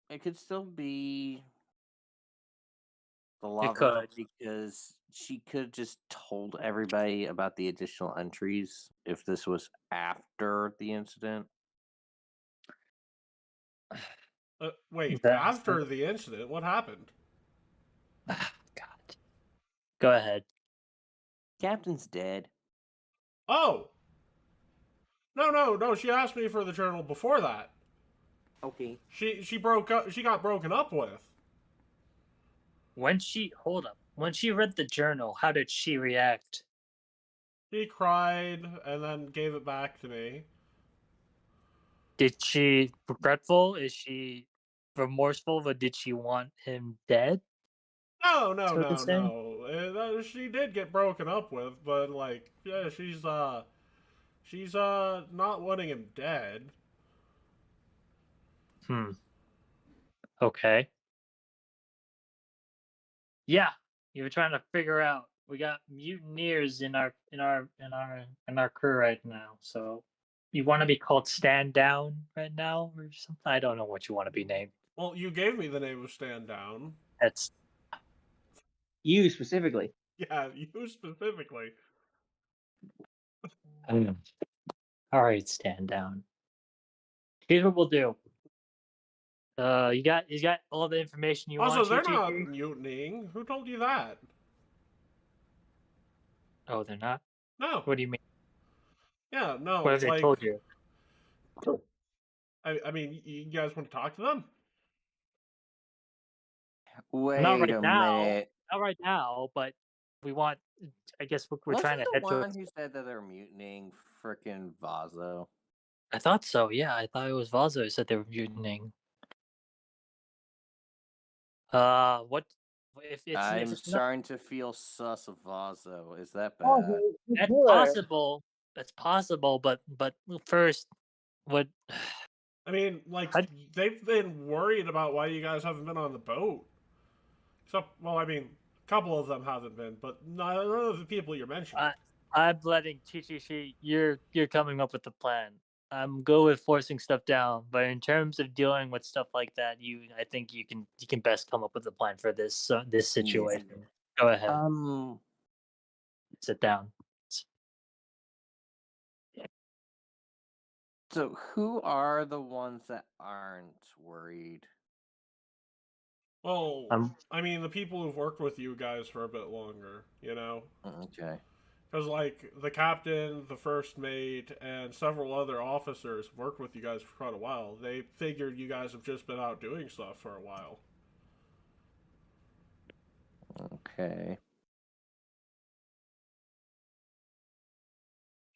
it could still be the lover could. because she could just told everybody about the additional entries if this was after the incident. Wait, That- after the incident, what happened? God. Go ahead. Captain's dead. Oh! No, she asked me for the journal before that. Okay. She broke up. She got broken up with. When she read the journal, how did she react? She cried and then gave it back to me. Did she regretful? Is she remorseful? But did she want him dead? No. So to say? She did get broken up with, but like, yeah, she's not wanting him dead. Okay. Yeah, you were trying to figure out. We got mutineers in our crew right now. So, you want to be called Stand Down right now or something? I don't know what you want to be named. Well, you gave me the name of Stand Down. That's You specifically. Yeah, you specifically. all right. Stand Down. Here's what we'll do. You got all the information you Also, want. they're Chi-Chi? not mutinying. Who told you that? Oh, they're not. No. What do you mean? Yeah, no. What have they like, told you? I mean, you guys want to talk to them? Wait Not right a now. minute. Not right now, but we want. I guess we're trying to head the towards. one who said that they're mutinying frickin' Vazo. I thought so. Yeah, I thought it was Vazo who said they were mutinying. What? If I'm it's not, starting to feel sus of Vazo. Is that Oh, bad? that's possible. That's possible. But first, what? I mean, like, I'd- they've been worried about why you guys haven't been on the boat. Except, well, I mean, a couple of them haven't been, but none of the people you're mentioning. I'm letting Chi. You're coming up with the plan. I'm good with forcing stuff down, but in terms of dealing with stuff like that, I think you can best come up with a plan for this this situation. Go ahead. Sit down. So who are the ones that aren't worried? Well, I mean, the people who've worked with you guys for a bit longer, you know? Okay. Because, like, the captain, the first mate, and several other officers have worked with you guys for quite a while. They figured you guys have just been out doing stuff for a while. Okay.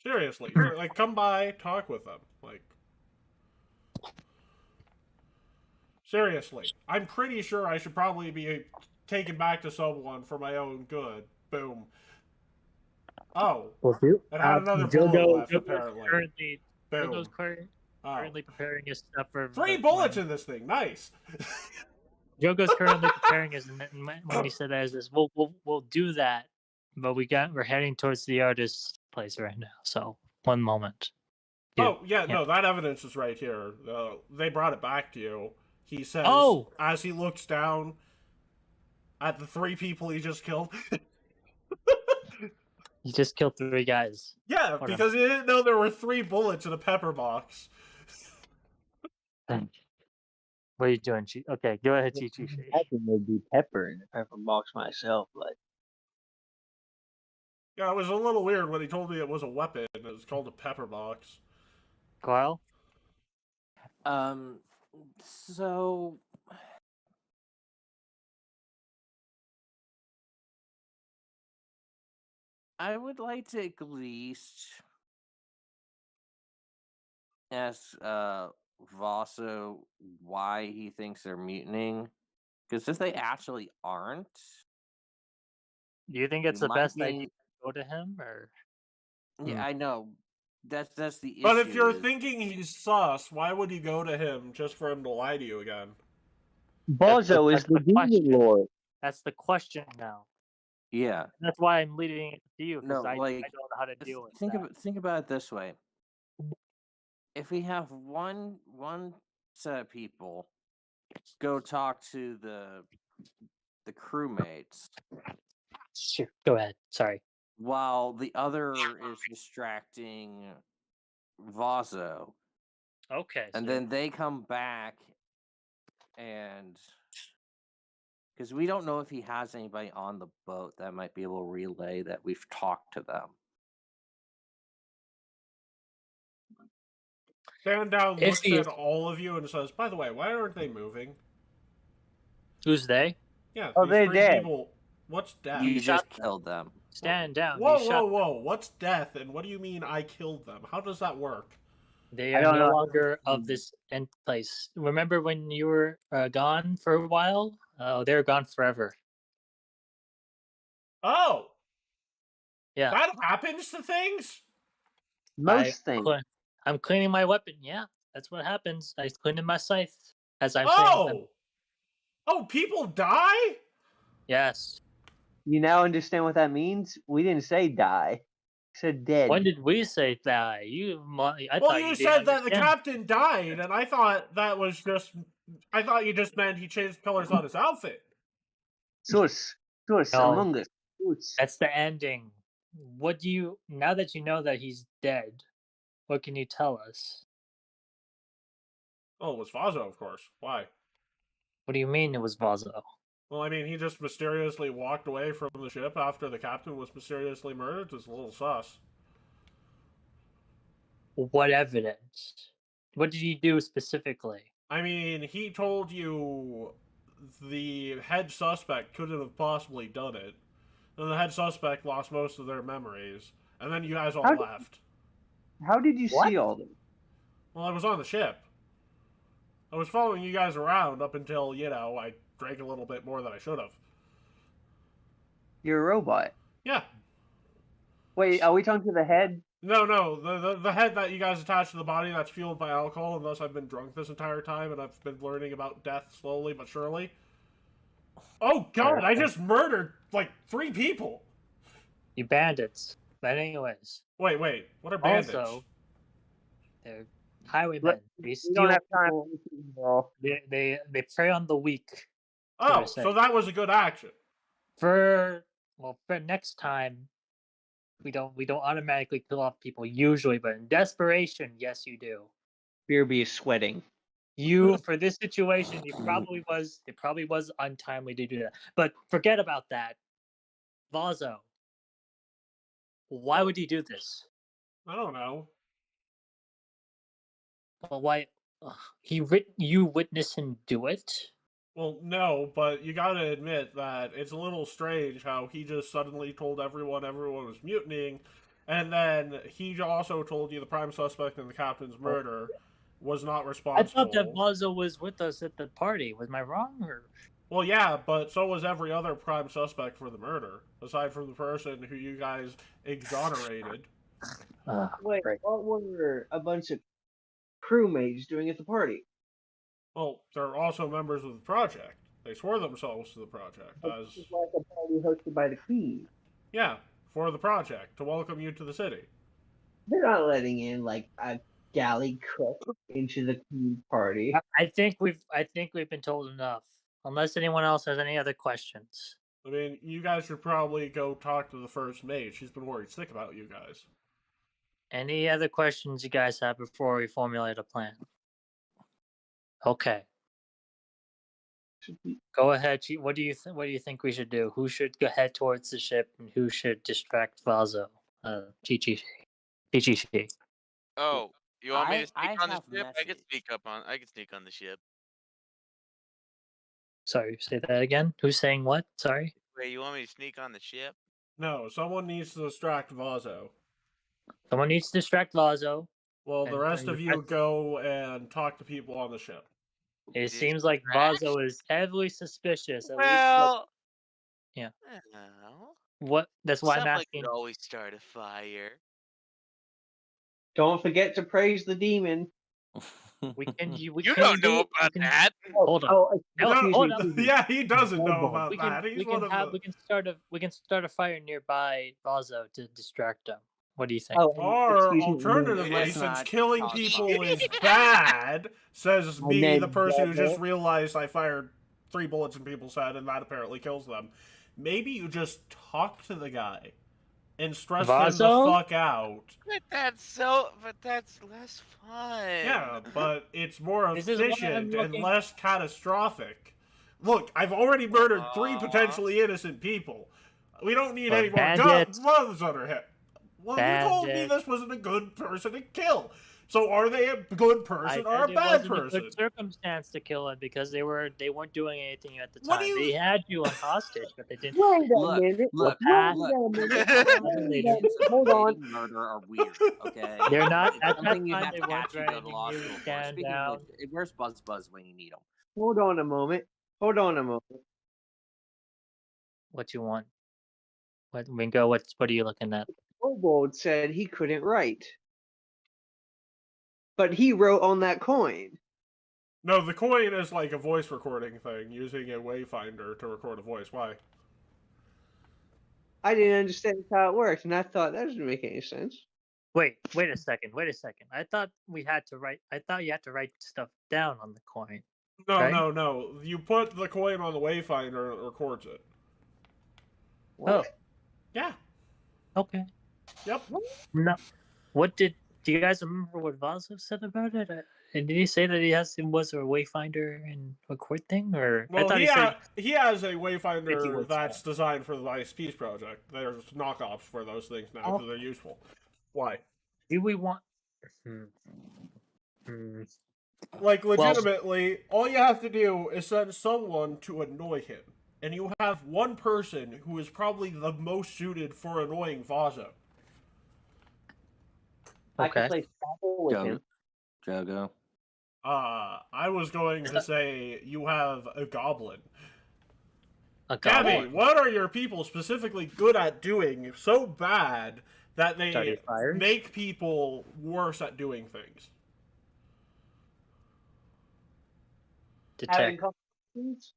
Seriously. Like, come by, talk with them. Like, seriously. I'm pretty sure I should probably be taken back to someone for my own good. Boom. Oh. Well, do It had another bullet left, apparently. Boom. Jogo's currently preparing his stuff for 3 bullets in this thing. Nice. Jogo's currently preparing his. When he said that, is this we'll do that, but we're heading towards the artist's place right now. So 1 moment. Oh, yeah, no, that evidence is right here. They brought it back to you. He says, as he looks down at the 3 people he just killed. He just killed 3 guys. Yeah, because he didn't know there were 3 bullets in a pepper box. What are you doing, Chi? Okay, go ahead, Chi. I think there'd be pepper in the pepper box myself, but Yeah, it was a little weird when he told me it was a weapon. It was called a pepper box. Carl? So I would like to at least ask Vaso why he thinks they're mutinying. Because if they actually aren't, Do you think it's we the might best be- idea to go to him, or? yeah, I know. That's the issue. But if you're is- thinking he's sus, why would you go to him just for him to lie to you again? Bozo is the That's the demon lord. That's the question now. Yeah. That's why I'm leading it to you because No, I like, don't know how to deal with think that. think about it this way. If we have one set of people go talk to the crewmates Sure, go ahead. Sorry. while the other is distracting Vazo, Okay. and so then they come back and because we don't know if he has anybody on the boat that might be able to relay that we've talked to them. Sandown If looks he- at all of you and says, "By the way, why aren't they moving?" who's they? Yeah, Oh, these they're three dead. people. What's death? You shot just killed them. Stand down. Whoa, You whoa, shot- whoa! What's death? And what do you mean I killed them? How does that work? They I are don't no know. longer of this end place. Remember when you were gone for a while? Oh, they're gone forever. Oh, Yeah. that happens to things. Most things. I'm cleaning my weapon. Yeah, that's what happens. I cleaned my scythe as I'm saying. Oh, people die. Yes. You now understand what that means? We didn't say die. We said dead. When did we say die? I Well, thought you you said didn't that the understand. captain died, and I thought that was just. I thought you just meant he changed colors on his outfit. Sus. Sus. No. Among us. Sus. That's the ending. What do you now that you know that he's dead? What can you tell us? Oh, it was Vazo, of course. Why? What do you mean it was Vazo? Well, I mean, he just mysteriously walked away from the ship after the captain was mysteriously murdered. It's a little sus. What evidence? What did he do specifically? I mean, he told you the head suspect couldn't have possibly done it. And the head suspect lost most of their memories. And then you guys all How- left. How did you What? see all this? Well, I was on the ship. I was following you guys around up until, I drank a little bit more than I should have. You're a robot. Yeah. Wait, are we talking to the head? No, the head that you guys attach to the body that's fueled by alcohol, and thus I've been drunk this entire time, and I've been learning about death slowly but surely. Oh god, I just murdered, 3 people! You bandits. But anyways, Wait, what are bandits? also they're highwaymen. They We steal don't have time people. for this anymore. They prey on the weak. Oh, I say. so that was a good action. For next time, we don't automatically kill off people usually, but in desperation, yes, you do. Beerby is sweating. You for this situation, it probably was untimely to do that. But forget about that. Vazo. Why would he do this? I don't know. Well, why? You witnessed him do it. Well, no, but you gotta admit that it's a little strange how he just suddenly told everyone was mutinying, and then he also told you the prime suspect in the captain's murder was not I responsible. thought that Vazo was with us at the party. Was I wrong? Or Well, yeah, but so was every other prime suspect for the murder, aside from the person who you guys exonerated. Wait, Right. what were a bunch of crewmates doing at the party? Well, they're also members of the project. They swore themselves to the project as, It's like a party hosted by the Queen. yeah, for the project, to welcome you to the city. They're not letting in like a galley cook into the Queen party. I think we've been told enough. Unless anyone else has any other questions. I mean, you guys should probably go talk to the first mate. She's been worried sick about you guys. Any other questions you guys have before we formulate a plan? Okay. Go ahead. What do you think we should do? Who should go head towards the ship, and who should distract Vazo? Chi. Oh, you want me to I sneak on the have ship? I can message. sneak on the ship. Sorry, say that again. Who's saying what? Sorry. Wait, you want me to sneak on the ship? No, someone needs to distract Vazo. Someone needs to distract Vazo. Well, the And- rest and of the you rest- go and talk to people on the ship. It seems like Distract? Vazo is heavily suspicious. At Well, Yeah. well, what? That's why I'm someone asking. could always start a fire. Don't forget to praise the demon. We can. We You can don't know do- we about can- that. Hold on. Oh, No, excuse hold me, up. excuse me. Yeah, he doesn't know Hold on. about We can. that. He's We one can of have. the. We can start a. We can start a fire nearby Vazo to distract him. What do you think? Oh, and Or excuse me, alternatively, Let's since not killing talk people about is it. bad, says My me, name the person who is just Vazo. realized I fired 3 bullets in people's head and that apparently kills them. Maybe you just talk to the guy and stress him Vazo? the fuck out. But that's less fun. Yeah, but it's more This is why I'm efficient and looking- less catastrophic. Look, I've already murdered 3 Aw. potentially innocent people. We don't need But any more bandits- guns on our head. Well, you told me Bandits. this wasn't a good person to kill. So are they a good person or a said it bad wasn't person? a good circumstance to kill him because they weren't doing anything at the What time. do you- They had you on hostage, but they didn't. Wait a Look, minute. look, Wait a look. minute. Allegations of Hold on. committing murder are weird. Okay, They're not- It's at that something you time, have they to weren't actually go to ready law to school for. stand Speaking down. of which, where's Buzz when you need him? Hold on a moment. Hold on a moment. What you want? What Wingo? What are you looking at? Kobold said he couldn't write. But he wrote on that coin. No, the coin is like a voice recording thing, using a wayfinder to record a voice. Why? I didn't understand how it worked, and I thought that doesn't make any sense. Wait a second. I thought we had to write. I thought you had to write stuff down on the coin. No, Okay. no. You put the coin on the wayfinder and it records it. Oh, Yeah. okay. Yep. No. Do you guys remember what Vaso said about it? And did he say that was a wayfinder and record thing, or I Well, thought he said he has a Fifty wayfinder words that's designed for the Ice Peace Project. There's knockoffs for those things now because they're useful. Why? do we want? Hmm. Like, legitimately, all you have to do is send someone to annoy him. And you have one person who is probably the most suited for annoying Vazo. I Okay. can play Scrabble with him. Jogo. I was going to say you have a goblin. A Gabby, goblin. what are your people specifically good at doing so bad that they Study fires? make people worse at doing things? Having Detect. conversations?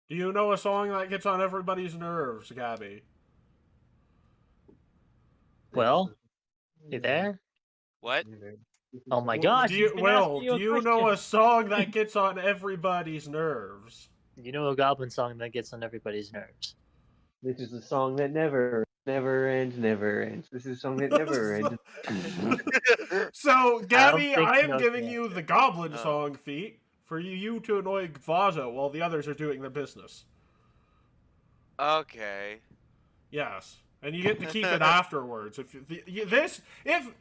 Do you know a song that gets on everybody's nerves, Gabby? Well, you there? What? Oh my gosh! Do he's you, been Will, asking you do you know question. a song that gets on everybody's nerves? You know a goblin song that gets on everybody's nerves. This is a song that never ends. This is a song that never ends. So, Gabby, think I am knows giving the you answer. the goblin Oh. song feat for you to annoy Vazo while the others are doing their business. Okay. Yes, and you get to keep it afterwards. If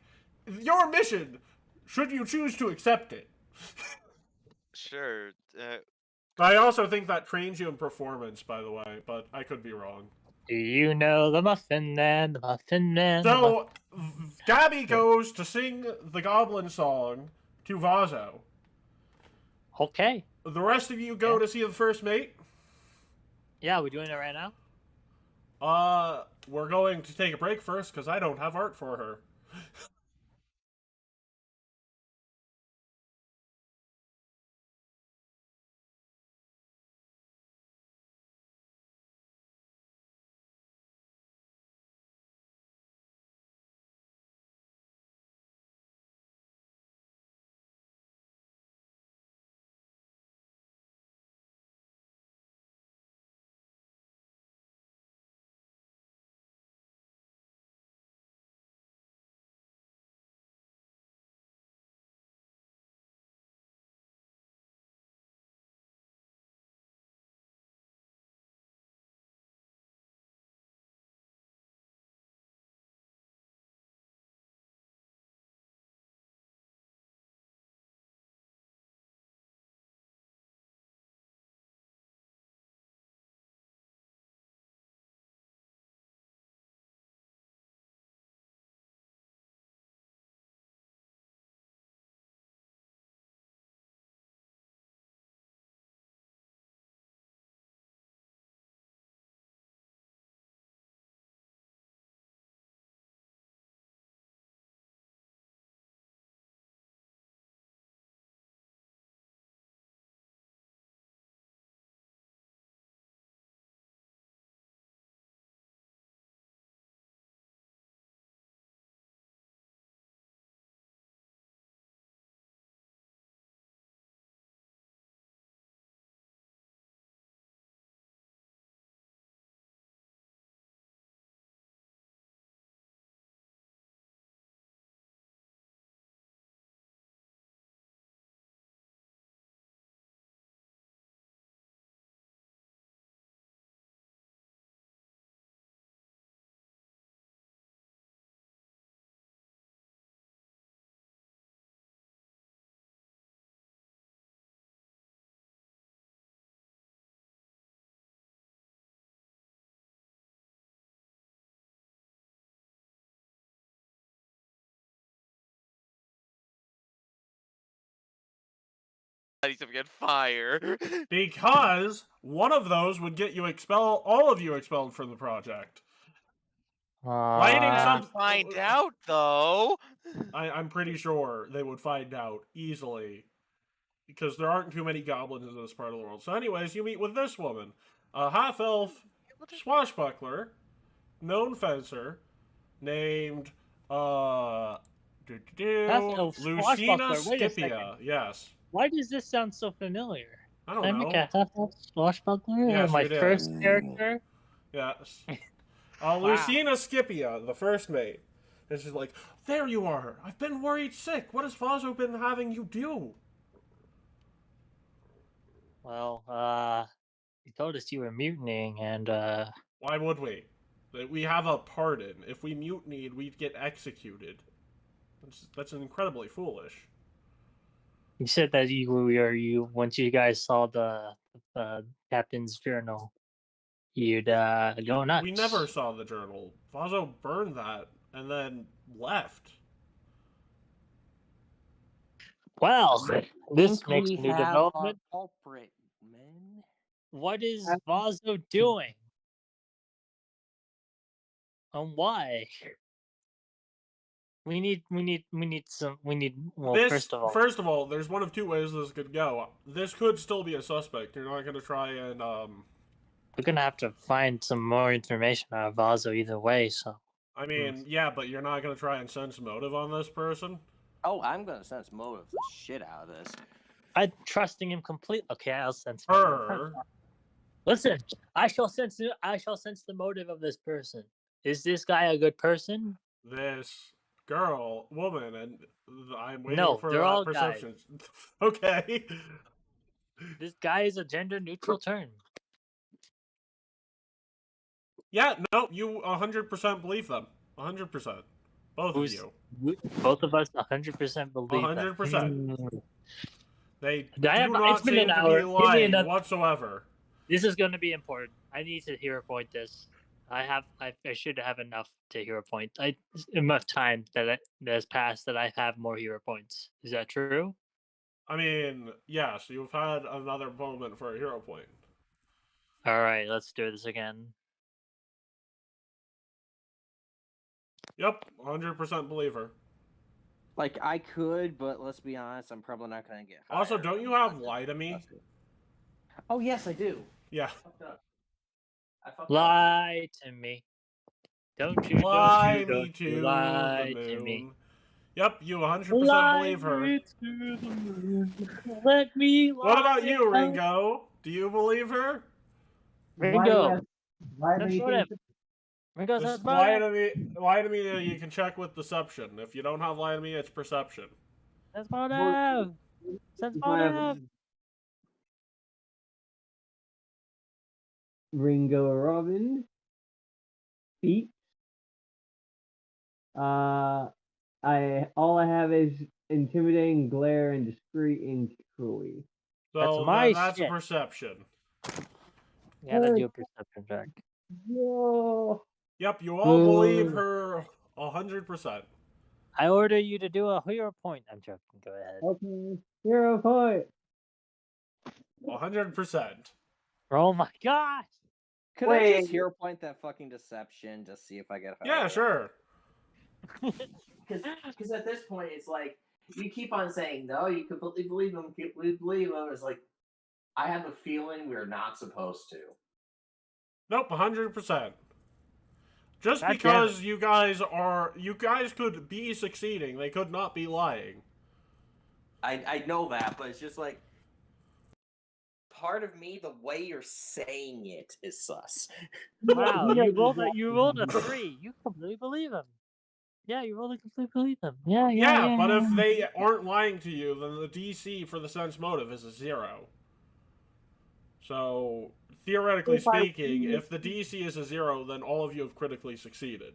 your mission, should you choose to accept it. Sure. I also think that trains you in performance, by the way, but I could be wrong. Do you know the Muffin Man? The Muffin Man. the So, Gabby goes to sing the goblin song to Vazo. Okay. The rest of you go Yeah. to see the first mate. Yeah, we're doing it right now. We're going to take a break first because I don't have art for her. of get fire. Because one of those would get you expelled, all of you expelled from the project. Lighting Uh, some Find out though. I'm pretty sure they would find out easily. Because there aren't too many goblins in this part of the world. So anyways, you meet with this woman. A half-elf swashbuckler, known fencer, named Half-elf Lucina swashbuckler, wait a Scipia. Yes. why does this sound so familiar? I Can I don't make know. a half-elf swashbuckler? Yes, My you did. first character? Yes. Lucina Scipia, the first mate. And she's like, there you are. I've been worried sick. What has Vaso been having you do? Well, you told us you were mutinying, and Why would we? We have a pardon. If we mutinied, we'd get executed. That's incredibly foolish. you said that you once you guys saw the captain's journal, you'd go nuts. We never saw the journal. Vaso burned that and then left. Well, this Think makes we a new have our development. culprit, men. What is Vaso doing? And why? We need well, This, first of all, there's one of two ways this could go. This could still be a suspect. You're not going to try and, we're gonna have to find some more information out of Vaso either way, so I mean, yeah, but you're not going to try and sense motive on this person? Oh, I'm gonna sense motive the shit out of this. I'm trusting him completely. Okay, I'll sense motive. Her. Listen, I shall sense the motive of this person. Is this guy a good person? This woman, and I'm waiting No, for they're that all guys. perception. Okay. This guy is a gender neutral term. Yeah, no, you 100% believe them. 100%. Both of you. Both of us 100% believe that. 100%. They I do have- not it's been seem an to hour. be Give me lying another- whatsoever. This is going to be important. I need to hero point this. I should have enough to hero point. Enough time that has passed that I have more hero points. Is that true? I mean, yes, you've had another moment for a hero point. All right, let's do this again. Yep, 100% believer. Like, I could, but let's be honest, I'm probably not gonna get hired. Also, don't you have lie to me? Oh, yes, I do. Yeah. I fucked up. Lie to me. Don't you Lie don't you, me don't you to lie the to me. moon. Yep, you 100% Lie believe her. me to the moon. Let me What about lie you, down. Ringo? Do you believe her? Ringo. Why That's do you what think it- Ringo Just says lie motive. to me, you can check with deception. If you don't have lie to me, it's perception. Says motive. Says motive. Ringo Robin. Feet. All I have is intimidating, glare, and discreet and truly. So my that's shit. perception. You gotta do a perception check. Yo. Yep, you all believe Ooh. her 100%. I order you to do a hero point. I'm joking. Go ahead. Okay. 0 point. 100%. Oh my gosh. Could I Wait. just hero point that fucking deception, just see if I get hired? Yeah, sure. Because at this point, it's like you keep on saying no, you completely believe him, completely believe him. It's like I have a feeling we're not supposed to. Nope, 100%. Just God damn because you guys could be succeeding, they could not be lying. I know that, but it's just like part of me, the way you're saying it is sus. Wow, you rolled a 3. You completely believe him. Yeah, you rolled a completely believe him. Yeah. But if they aren't lying to you, then the DC for the sense motive is a 0. So, theoretically speaking, if the DC is a 0, then all of you have critically succeeded.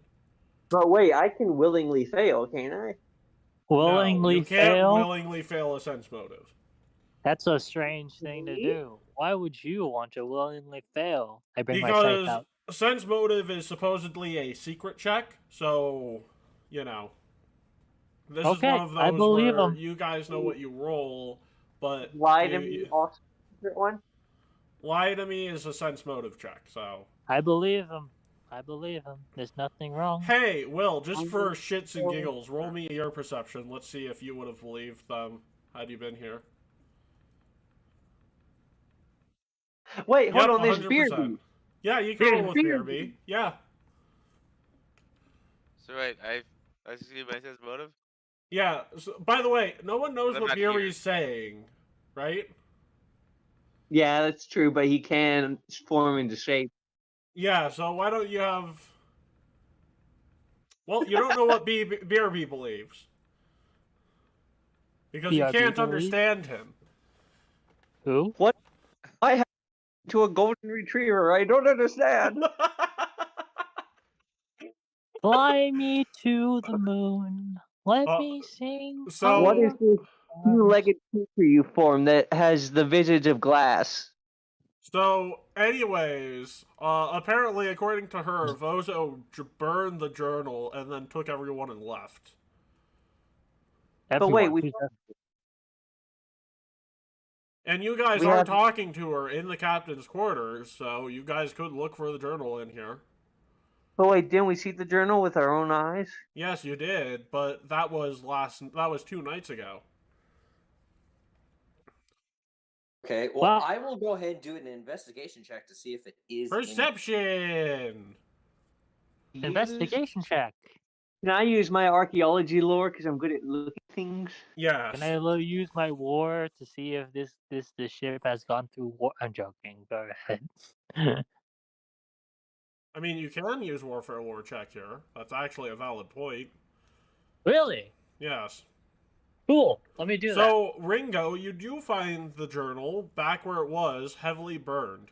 But wait, I can willingly fail, can't I? Willingly no, you can't fail? willingly fail a sense motive. That's a strange thing to do. Why would you want to willingly fail? I bring my sight Because out. sense motive is supposedly a secret check, so, you know. This Okay, is one of those I believe where 'em. you guys know what you roll, but Lie to you- me. you- Also, secret one. lie to me is a sense motive check. So I believe him. I believe him. There's nothing wrong. hey, Will, just I'm for gonna shits and go- giggles, roll me your perception. Let's see if you would have believed them had you been here. Wait, hold Yep, on. There's 100%. Beardy. Yeah, you can There's roll with Beardy. BRB. Yeah. So right, I see my sense motive. Yeah. So, by the way, no one knows I'm what not BRB here. is saying, right? Yeah, that's true, but he can form into shape. Yeah, so why don't you have... Well, you don't know what BRB believes. Because you BRB can't believes? understand him. Who? I have to a golden retriever. I don't understand. Fly me to the moon. Let Uh, me sing. so- What is this two-legged creature you formed that has the visage of glass? So, anyways, apparently, according to her, Vozo burned the journal and then took everyone and left. Everyone. wait, we- Who's that? And you guys We are have- talking to her in the captain's quarters, so you guys could look for the journal in here. But wait, didn't we see the journal with our own eyes? Yes, you did, but that was 2 nights ago. Okay, well, Well- I will go ahead and do an investigation check to see if it is. Perception! Investigation check. Can I use my archaeology lore because I'm good at looking at things? Yes. Can I use my war to see if this ship has gone through war? I'm joking. Go ahead. I mean, you can use warfare lore check here. That's actually a valid point. Really? Yes. Cool. Let me do that. So, Ringo, you do find the journal back where it was, heavily burned.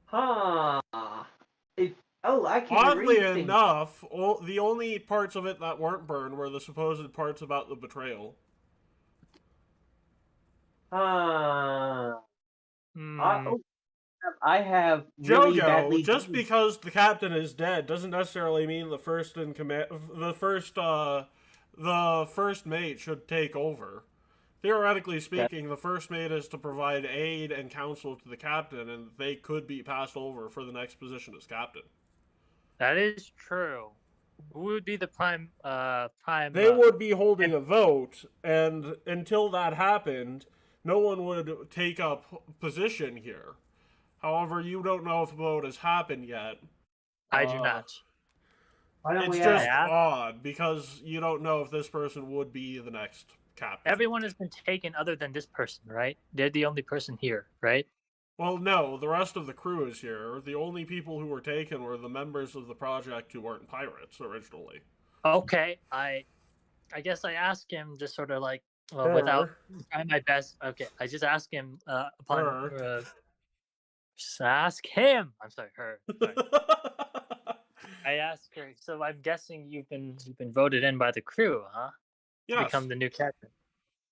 Huh. I can't Oddly read things. enough, the only parts of it that weren't burned were the supposed parts about the betrayal. Huh. Hmm. I have really Jogo, badly just damaged- because the captain is dead doesn't necessarily mean the first in command, the first mate should take over. Theoretically speaking, the first mate is to provide aid and counsel to the captain, and they could be passed over for the next position as captain. That is true. Who would be the prime? They would be holding a vote, and until that happened, no one would take up position here. However, you don't know if a vote has happened yet. I do not. Why don't It's we just ask? odd because you don't know if this person would be the next captain. Everyone has been taken other than this person, right? They're the only person here, right? Well, no, the rest of the crew is here. The only people who were taken were the members of the project who weren't pirates originally. Okay, I guess I asked him just sort of like without trying my best. Okay, I just asked him upon just ask him. I'm sorry, her. Sorry. I asked her. So I'm guessing you've been voted in by the crew, huh? To Yes. become the new captain.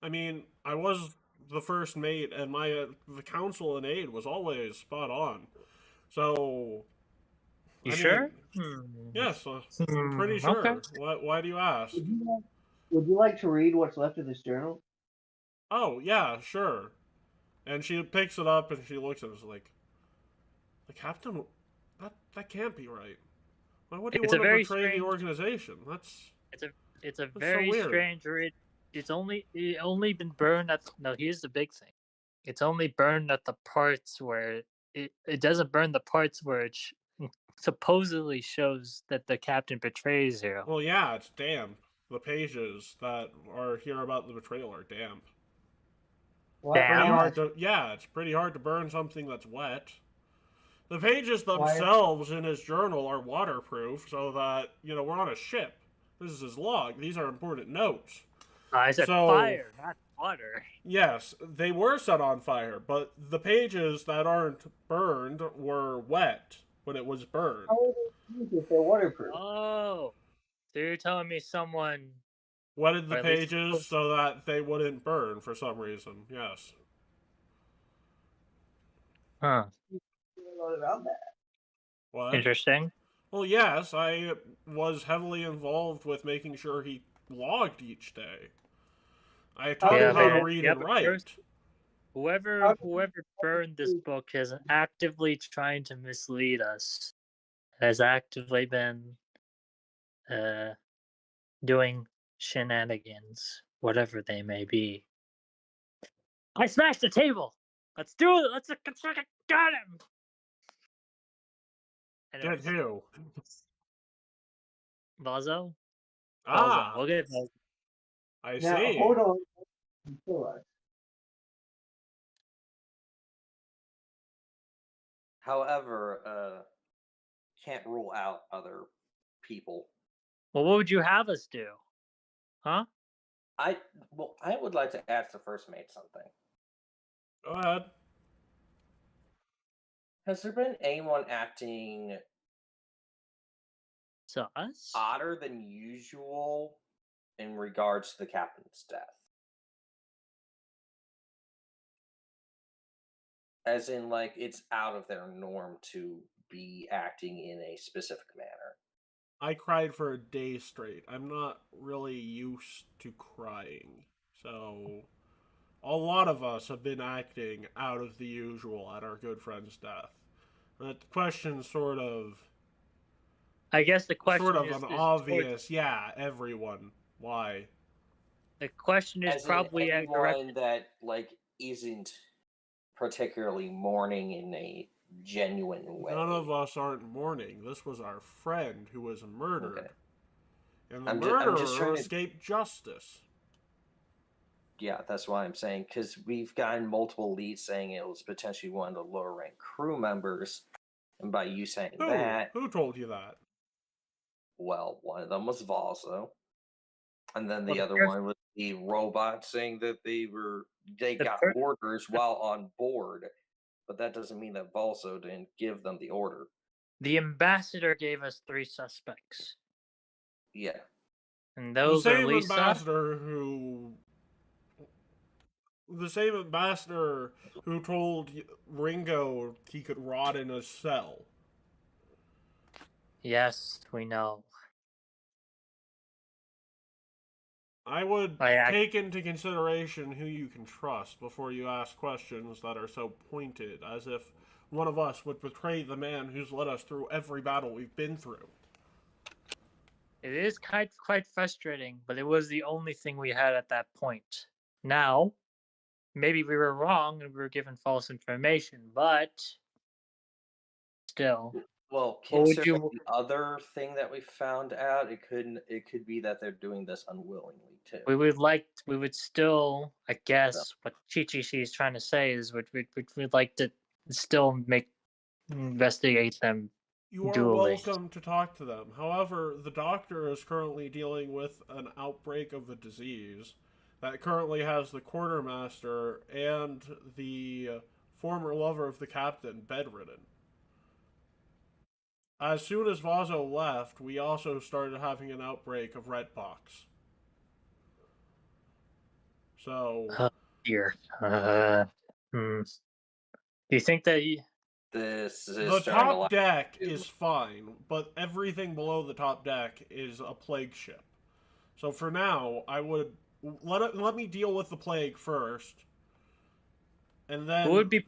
I mean, I was the first mate, and my the counsel and aid was always spot on. So, You I sure? mean, yes, I'm pretty sure. Okay. Why do you ask? Would you like to read what's left of this journal? Oh yeah, sure. And she picks it up and she looks at us like, the captain. That can't be right. Why would he It's a want to very betray strange- the organization? That's It's a so very weird. strange read. It only been burned at. No, here's the big thing. It's only burned at the parts where it doesn't burn the parts where it supposedly shows that the captain betrays you. well, yeah, it's damp. The pages that are here about the betrayal are damp. Damn. Pretty hard to, yeah, it's pretty hard to burn something that's wet. The pages Why- themselves in his journal are waterproof, so that we're on a ship. This is his log. These are important notes. I said So- fire, not water. Yes, they were set on fire, but the pages that aren't burned were wet when it was burned. If they're waterproof. Oh, so you're telling me someone? Wetted the Or at least- pages so that they wouldn't burn for some reason. Yes. Huh. About that. What? Interesting. Well, yes, I was heavily involved with making sure he logged each day. I taught Yeah, him how to man. read Yeah, and but write. first- Whoever burned this book is actively trying to mislead us. Has actively been doing shenanigans, whatever they may be. I smashed the table. Let's do it. Let's fucking got him. Did Anyways, who? Vazo. Ah, We'll get Vazo. I Now, see. hold on. Hold on. However, can't rule out other people. Well, what would you have us do? Huh? I would like to ask the first mate something. Go ahead. Has there been anyone acting Sus? odder than usual in regards to the captain's death? As in, like, it's out of their norm to be acting in a specific manner. I cried for a day straight. I'm not really used to crying. So, a lot of us have been acting out of the usual at our good friend's death. That question sort of I guess the question sort of is an towards- obvious, yeah, everyone. Why? The question is As in probably anyone that, like, isn't particularly mourning in a genuine way. None of us aren't mourning. This was our friend who was murdered. Okay. And the I'm murderer just trying to- escaped justice. Yeah, that's why I'm saying, because we've gotten multiple leads saying it was potentially one of the lower rank crew members, and by you saying Who? that, Who told you that? well, one of them was Valso, and then the Well, other there's- one was the robot saying that they The got per- orders while on board, but that doesn't mean that Valso didn't give them the order. The ambassador gave us 3 suspects, Yeah, and The those are same Lisa. ambassador who. The same ambassador who told Ringo he could rot in a cell. Yes, we know. I would I take into consideration who you can trust before you ask questions that are so pointed, as if one of us would betray the man who's led us through every battle we've been through. It is quite frustrating, but it was the only thing we had at that point. Now, maybe we were wrong and we were given false information, but still. well, What would considering you- the other thing that we found out, it could be that they're doing this unwillingly too. We would still, I guess, what Chi-Chi is trying to say is we'd like to still investigate them. You are Duly. welcome to talk to them. However, the doctor is currently dealing with an outbreak of a disease that currently has the quartermaster and the former lover of the captain bedridden. As soon as Vazo left, we also started having an outbreak of Redpox. So, Here. Do you think that This is the starting a top lot. deck is fine, but everything below the top deck is a plague ship. So for now, I would let me deal with the plague first, and then who would be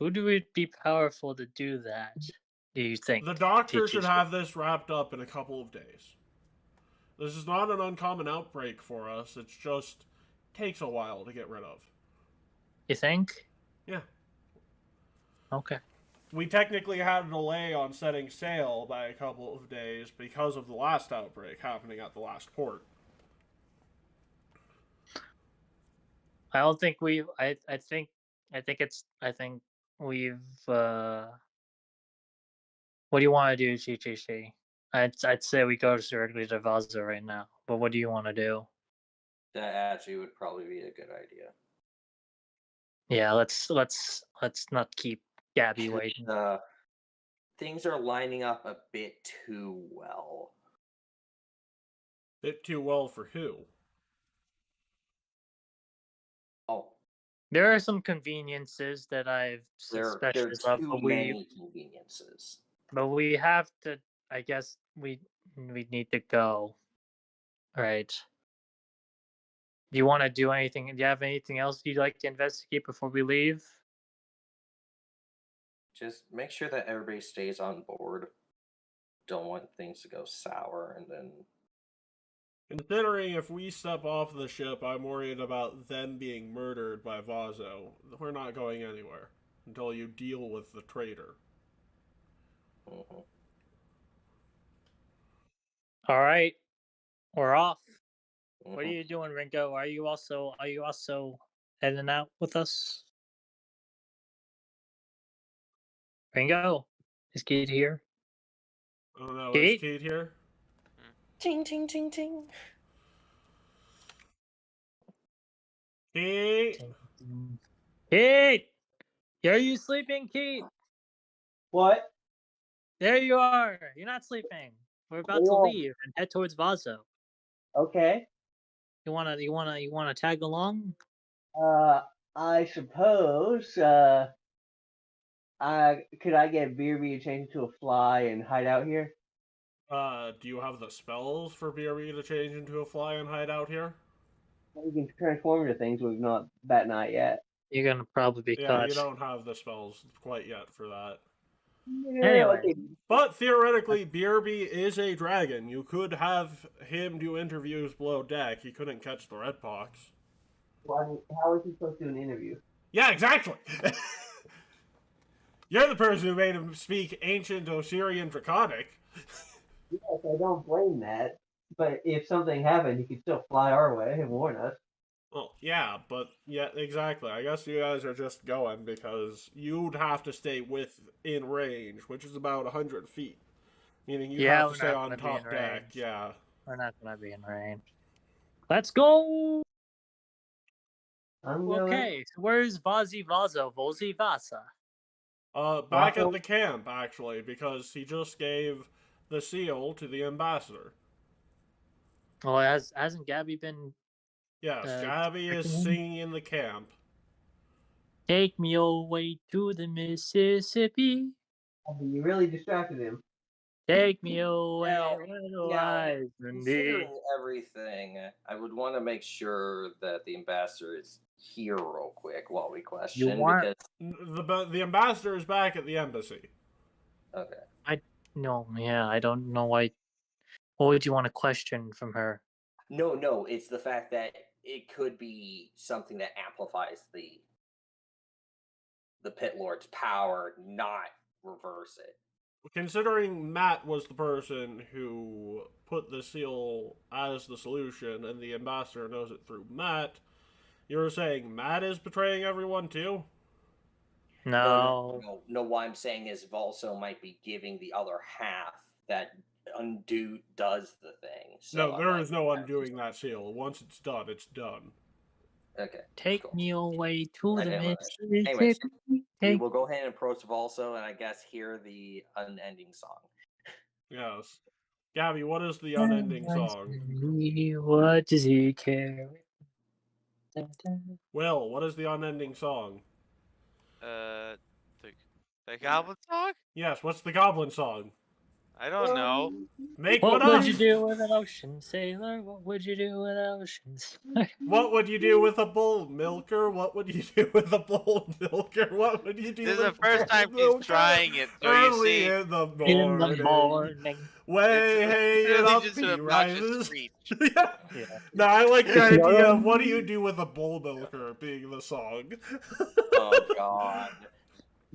who would be powerful to do that? Do you think? the doctor should Chi-Chi? have this wrapped up in a couple of days. This is not an uncommon outbreak for us. It's just takes a while to get rid of. You think? Yeah. Okay. We technically had a delay on setting sail by a couple of days because of the last outbreak happening at the last port. I don't think we. I think we've. What do you want to do, Chi? I'd say we go directly to Vaza right now. But what do you want to do? That actually would probably be a good idea. Yeah, let's not keep Gabby waiting. Things are lining up a bit too well. Bit too well for who? Oh, There are some conveniences that I've there are suspicious of, too many conveniences. but we have to. I guess we need to go. Right. Do you want to do anything? Do you have anything else you'd like to investigate before we leave? Just make sure that everybody stays on board. Don't want things to go sour, and then Considering if we step off the ship, I'm worried about them being murdered by Vazo. We're not going anywhere until you deal with the traitor. mhm. All right, we're off. What are Mhm. you doing, Ringo? Are you also heading out with us? Ringo, is Kate here? Oh no, is Kate? Kate here? Ting ting ting ting. Kate? Kate, are you sleeping, Kate? What? There you are. You're not sleeping. We're about to Yeah. leave and head towards Vazo. Okay. You wanna tag along? I suppose. Could I get BRB to change into a fly and hide out here? Do you have the spells for BRB to change into a fly and hide out here? We can transform into things we've not bat an eye yet. You're gonna probably be Yeah, caught. you don't have the spells quite yet for that. Anyway. Okay. But theoretically, BRB is a dragon. You could have him do interviews below deck. He couldn't catch the Red Pox. How is he supposed to do an interview? Yeah, exactly. You're the person who made him speak ancient Osirian Draconic. Yes, I don't blame that. But if something happened, he could still fly our way and warn us. Well, yeah, but yeah, exactly. I guess you guys are just going because you'd have to stay within range, which is about 100 feet. Meaning you Yeah, have we're to stay not on gonna be top in deck. range. Yeah. We're not gonna be in range. Let's go. I'm going. Okay, so where's Vazi Vazo? Volzi Vasa. Back at the camp, actually, because he just gave the seal to the ambassador. Well, hasn't Gabby been? Yes, Gabby is checking in? singing in the camp. Take me away to the Mississippi. You really distracted him. Take me away. Now, where the now, lies can be. considering everything, I would want to make sure that the ambassador is here real quick while we question. want- Because The ambassador is back at the embassy. okay, No, yeah, I don't know why. What would you want to question from her? no, it's the fact that it could be something that amplifies the Pit Lord's power, not reverse it. Considering Matt was the person who put the seal as the solution, and the ambassador knows it through Matt, you're saying Matt is betraying everyone too? No. No, what I'm saying is Volso might be giving the other half that undo does the thing. So No, I'm there like, is no undoing that seal. Once it's done, it's done. Okay. Take cool. me away to I the didn't realize. Mississippi. Anyways, we Take will go ahead and approach Volso and I guess hear the unending song. Yes. Gabby, what is the unending song? What does he care? Will, what is the unending song? The Goblin song? Yes, what's the goblin song? I don't know. Make What one would up! you do with an ocean sailor? What would you do with oceans? What would you do with a bull milker? What would you do with a bull milker? What would you do This is with the first bull time he's milker? trying it, so you Early see. in the In morning. the morning. Way, hey, It's and really up just he an obnoxious rises. screech. Yeah. Yeah. No, I like the idea of what do you do with a bull milker being the song. Oh god.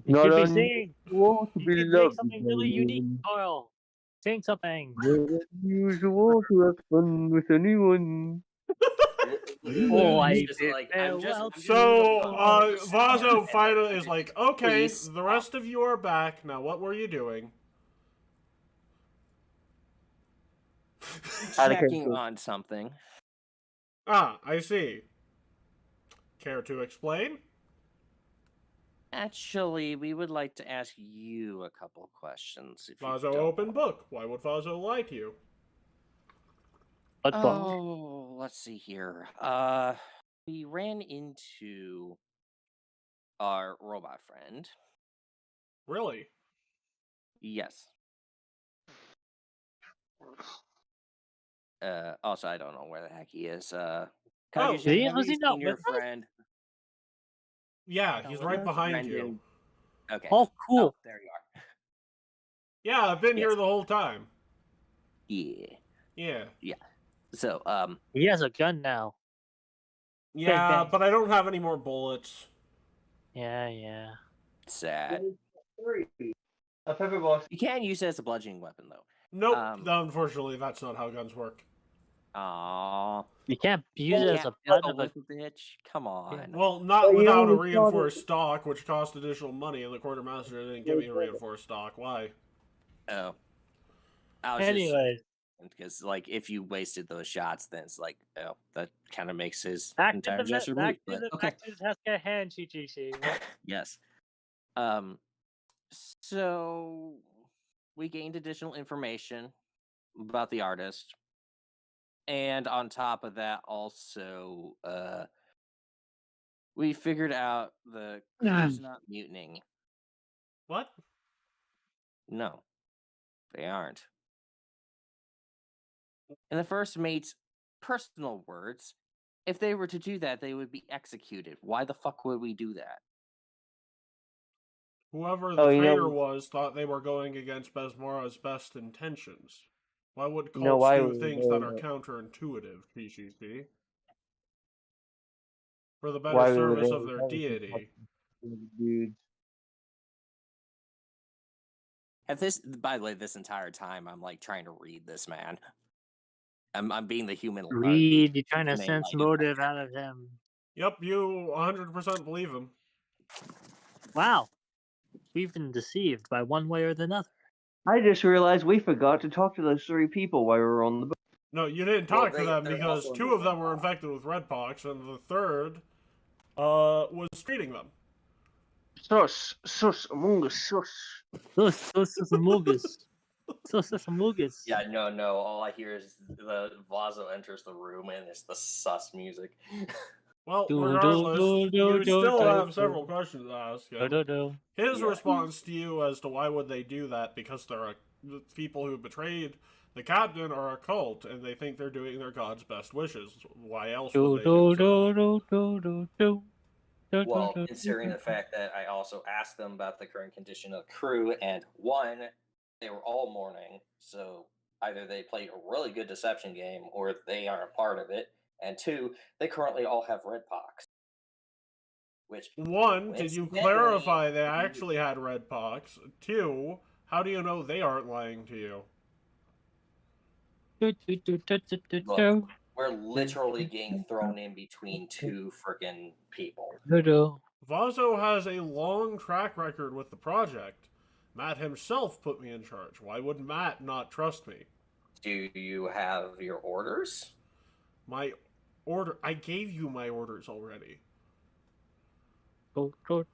You should be singing. You should make something really unique, Carl. Sing something. Unusual to have fun with anyone. Oh, I It's just bid like, I'm just- farewell I'm just So, gonna follow the song Vazo and finally then is like, okay, please the rest of you are back. Now, what were you doing? checking on something. Ah, I see. Care to explain? Actually, we would like to ask you a couple of questions. If you Vazo don't open mind. book. Why would Vazo lie to you? What book? Oh, let's see here. We ran into our robot friend. Really? Yes. Also, I don't know where the heck he is. Kaguya, have was you he not seen your with us? friend? Yeah, No, he's what right is- behind you. Brendan? Okay. Oh, cool. There you are. Yeah, I've been here Yes. the whole time. Yeah. Yeah. So, He has a gun now. Yeah, bang. but I don't have any more bullets. Yeah. sad. A pepper box. You can use it as a bludgeoning weapon, though. Nope, unfortunately, that's not how guns work. Aww. You can't use it as a butt butt of a. bitch. Come on. Well, not But you without a only saw reinforced stock, which cost additional money, and the quartermaster didn't give me a reinforced stock. Why? Oh. I was Anyway, because like if you wasted those shots, then it's like, oh, that kind of makes his back to entire the gesture back moot. to But the okay. back to the task at hand, Chichichi. Yes. So we gained additional information about the artist. And on top of that, also, we figured out the crew's not mutinying. What? No, they aren't. In the first mate's personal words, if they were to do that, they would be executed. Why the fuck would we do that? Whoever the Oh, you know- traitor was thought they were going against Besmora's best intentions. Why would cults No, why do would things they- that are counterintuitive, PCC? For the better Why would service they- of their deity. Dude. At this, by the way, this entire time, I'm like trying to read this man. I'm being the human. Reed, you're trying to humane sense light. motive out of him. Yep, you 100% believe him. Wow. We've been deceived by one way or the other. I just realized we forgot to talk to those 3 people while we were on the boat. No, you didn't Well, talk to them they're because also 2 of them were infected with redpox, and the third was treating them. Sus, among us, sus. Sus amugus. Sus amugus. Yeah, no. All I hear is the Vaso enters the room, and it's the sus music. Well, Do, do, regardless, do, do, you do, still do, have do. several questions to ask him. His Yeah. response to you as to why would they do that, because the people who betrayed the captain are a cult, and they think they're doing their god's best wishes. Why else would they do so? Well, considering the fact that I also asked them about the current condition of the crew, and 1, they were all mourning, so either they played a really good deception game or they aren't a part of it, and 2, they currently all have redpox. Which 1, did you Incidentally, clarify they actually had redpox? 2, how do you know they aren't lying to you? Look, we're literally getting thrown in between 2 freaking people. Vaso has a long track record with the project. Matt himself put me in charge. Why would Matt not trust me? Do you have your orders? My order. I gave you my orders already.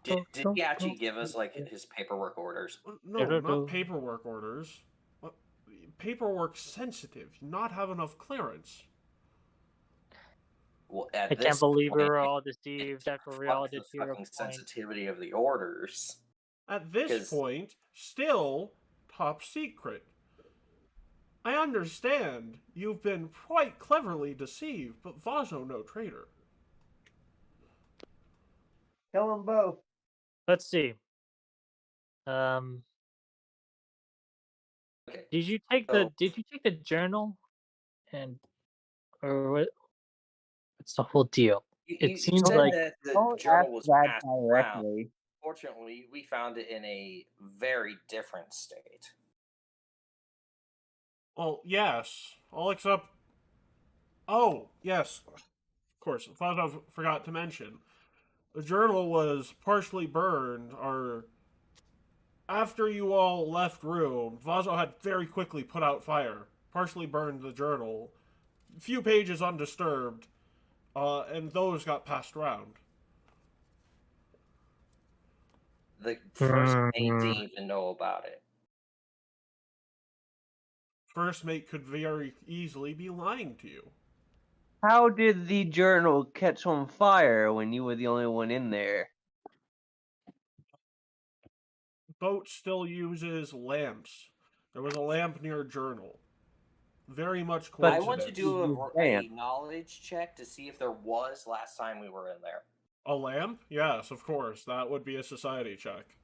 Did he actually give us like his paperwork orders? No, not paperwork orders. Paperwork sensitive. Not have enough clearance. Well, at I this can't believe we point, were all deceived after we all fuck did the 0 fucking points. sensitivity of the orders. At this 'Cause- point, still top secret. I understand you've been quite cleverly deceived, but Vaso no traitor. Kill them both. Let's see. Okay. Did you take So- the journal and or what? What's the whole deal? It seems said like- that the Don't journal ask was that passed around. directly. Fortunately, we found it in a very different state. Well, yes. All except... Oh, yes. Of course. Vaso forgot to mention. The journal was partially burned, or... After you all left room, Vaso had very quickly put out fire. Partially burned the journal. Few pages undisturbed. And those got passed around. The first mate didn't even know about it. First mate could very easily be lying to you. How did the journal catch on fire when you were the only one in there? Boat still uses lamps. There was a lamp near journal. Very much But I coincidence. want to do a Lamp. knowledge check to see if there was last time we were in there. A lamp? Yes, of course. That would be a society check.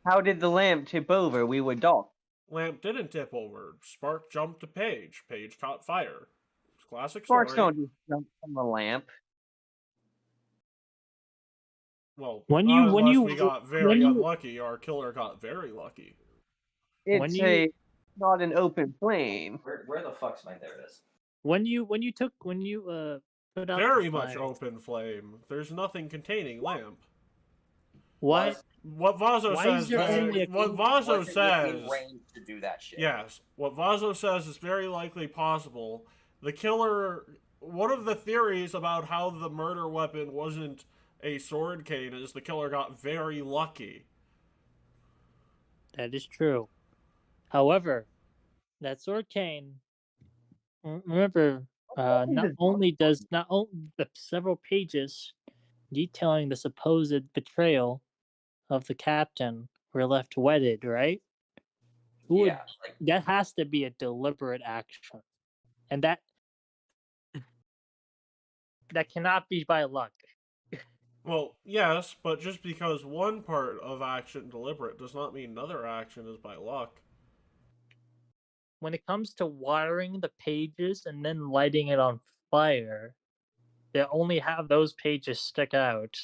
How did the lamp tip over? We were docked. Lamp didn't tip over. Spark jumped to Page. Page caught fire. Classic Sparks story. don't just jump from the lamp. Well, When not you- unless when you- we got very when you- unlucky. Our killer got very lucky. When It's you- not an open flame. Where the fuck's my? There it is. When you put out Very the much fire, open flame. There's nothing containing lamp. Why? What Vaso Why says. is there only a What king- Vaso Wasn't says. within range to do that shit. Yes, what Vaso says is very likely possible. The killer. One of the theories about how the murder weapon wasn't a sword cane is the killer got very lucky. That is true. However, that sword cane. Remember, not only does the several pages detailing the supposed betrayal of the captain were left wetted, right? Yeah. Like, That has to be a deliberate action, and that cannot be by luck. Well, yes, but just because one part of action deliberate does not mean another action is by luck. When it comes to watering the pages and then lighting it on fire, they only have those pages stick out.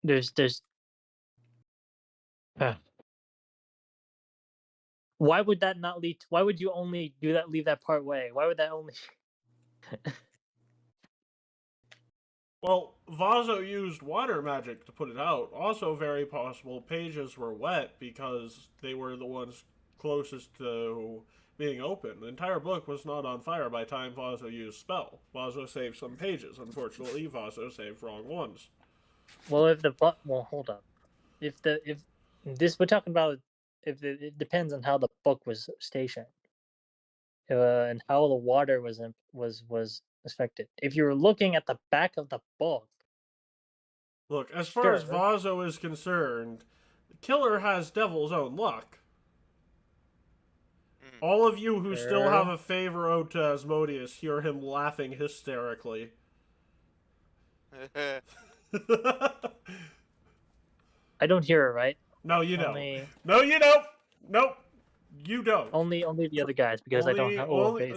There's why would that not lead why would you only leave that part way? Why would that only Well, Vaso used water magic to put it out. Also, very possible pages were wet because they were the ones closest to being open. The entire book was not on fire by the time Vaso used spell. Vaso saved some pages. Unfortunately, Vaso saved wrong ones. Well, hold up. If this we're talking about, it depends on how the book was stationed, and how the water was affected. If you were looking at the back of the book, Look, as far as Sure. Vaso is concerned, the killer has devil's own luck. All of you who still Sure. have a favor owed to Asmodeus hear him laughing hysterically. I don't hear it, right? No, you don't. Only, No, you don't. Nope. You don't. only the other guys because I don't have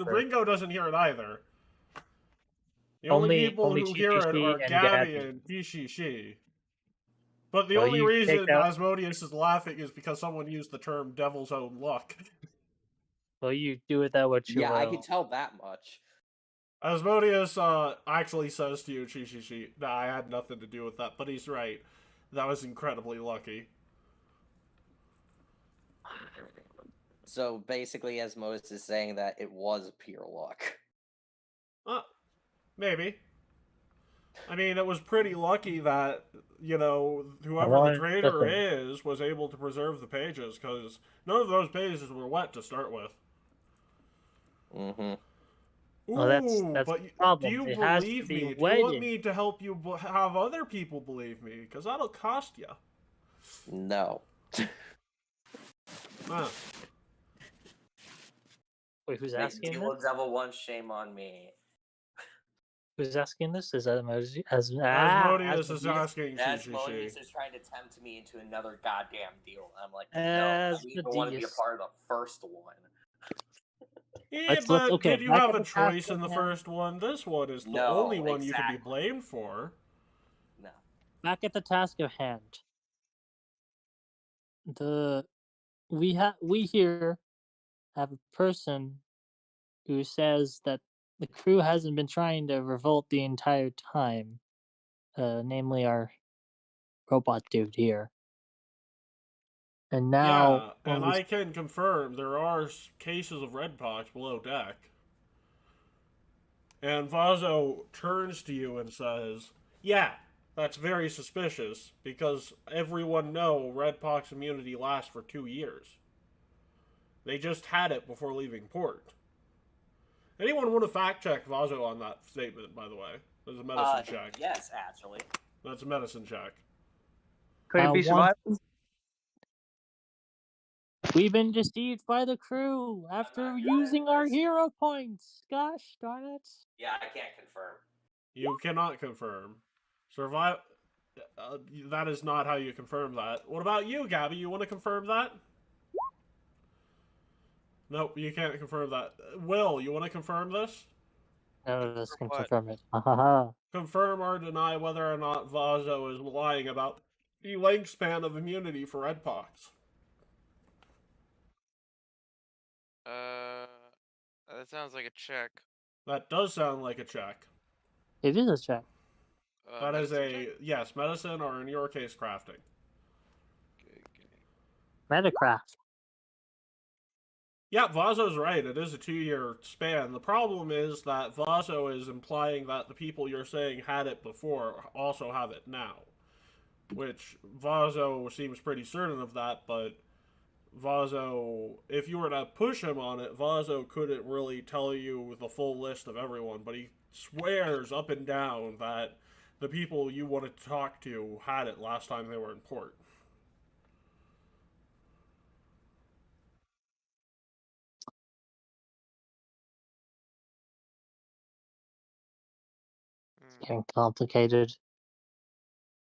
Ringo doesn't hear it either. The only people only who hear it Chi-Chi are and Gabby Gabby. and Pishishi. But the Well, only you reason take out- Asmodeus is laughing is because someone used the term devil's own luck. Well, you do with that what you yeah, will. I can tell that much. Asmodeus actually says to you, Chi, nah, I had nothing to do with that, but he's right. That was incredibly lucky. So basically, Asmodeus is saying that it was pure luck. Maybe. I mean, it was pretty lucky that, whoever want- the traitor listen. is was able to preserve the pages, because none of those pages were wet to start with. Mm-hmm. Well, that's Ooh, the but do problem. you It has to believe be me? Do you want wetted. me to help you have other people believe me? Because that'll cost you. No. Huh. Wait, who's Make asking me this? will devil one, shame on me. Who's asking this? Is that emoji? Asmodeus is asking Asmodeus Chi. is trying to tempt me into another goddamn deal. And I'm like, no, I don't even want to be a Asmodeus. part of the first one. Yeah, Let's- but okay, did you back have at a the choice task in the at hand. first one? This one is the No, only one you could be exactly. blamed for. No. Back at the task of hand. We here have a person who says that the crew hasn't been trying to revolt the entire time. Namely our robot dude here. And now Yeah, and when we- I can confirm there are cases of red pox below deck. And Vaso turns to you and says, yeah, that's very suspicious, because everyone know red pox immunity lasts for 2 years. They just had it before leaving port. Anyone want to fact check Vaso on that statement, by the way? There's a medicine check. Yes, actually. That's a medicine check. Could it be one- survival? We've been deceived by the crew after using our hero points. Gosh darn it. Yeah, I can't confirm. You cannot confirm. Survive. That is not how you confirm that. What about you, Gabby? You want to confirm that? Nope, you can't confirm that. Will, you want to confirm this? No, this can what? confirm it. Haha. Confirm or deny whether or not Vazo is lying about the length span of immunity for Redpox. That sounds like a check. That does sound like a check. It is a check. That is medicine a, check? yes, medicine, or in your case, crafting. Okay. Metacraft. Yeah, Vazo's right. It is a 2-year span. The problem is that Vazo is implying that the people you're saying had it before also have it now. Which Vazo seems pretty certain of that, but Vazo, if you were to push him on it, Vazo couldn't really tell you the full list of everyone, but he swears up and down that the people you wanted to talk to had it last time they were in port. Getting complicated.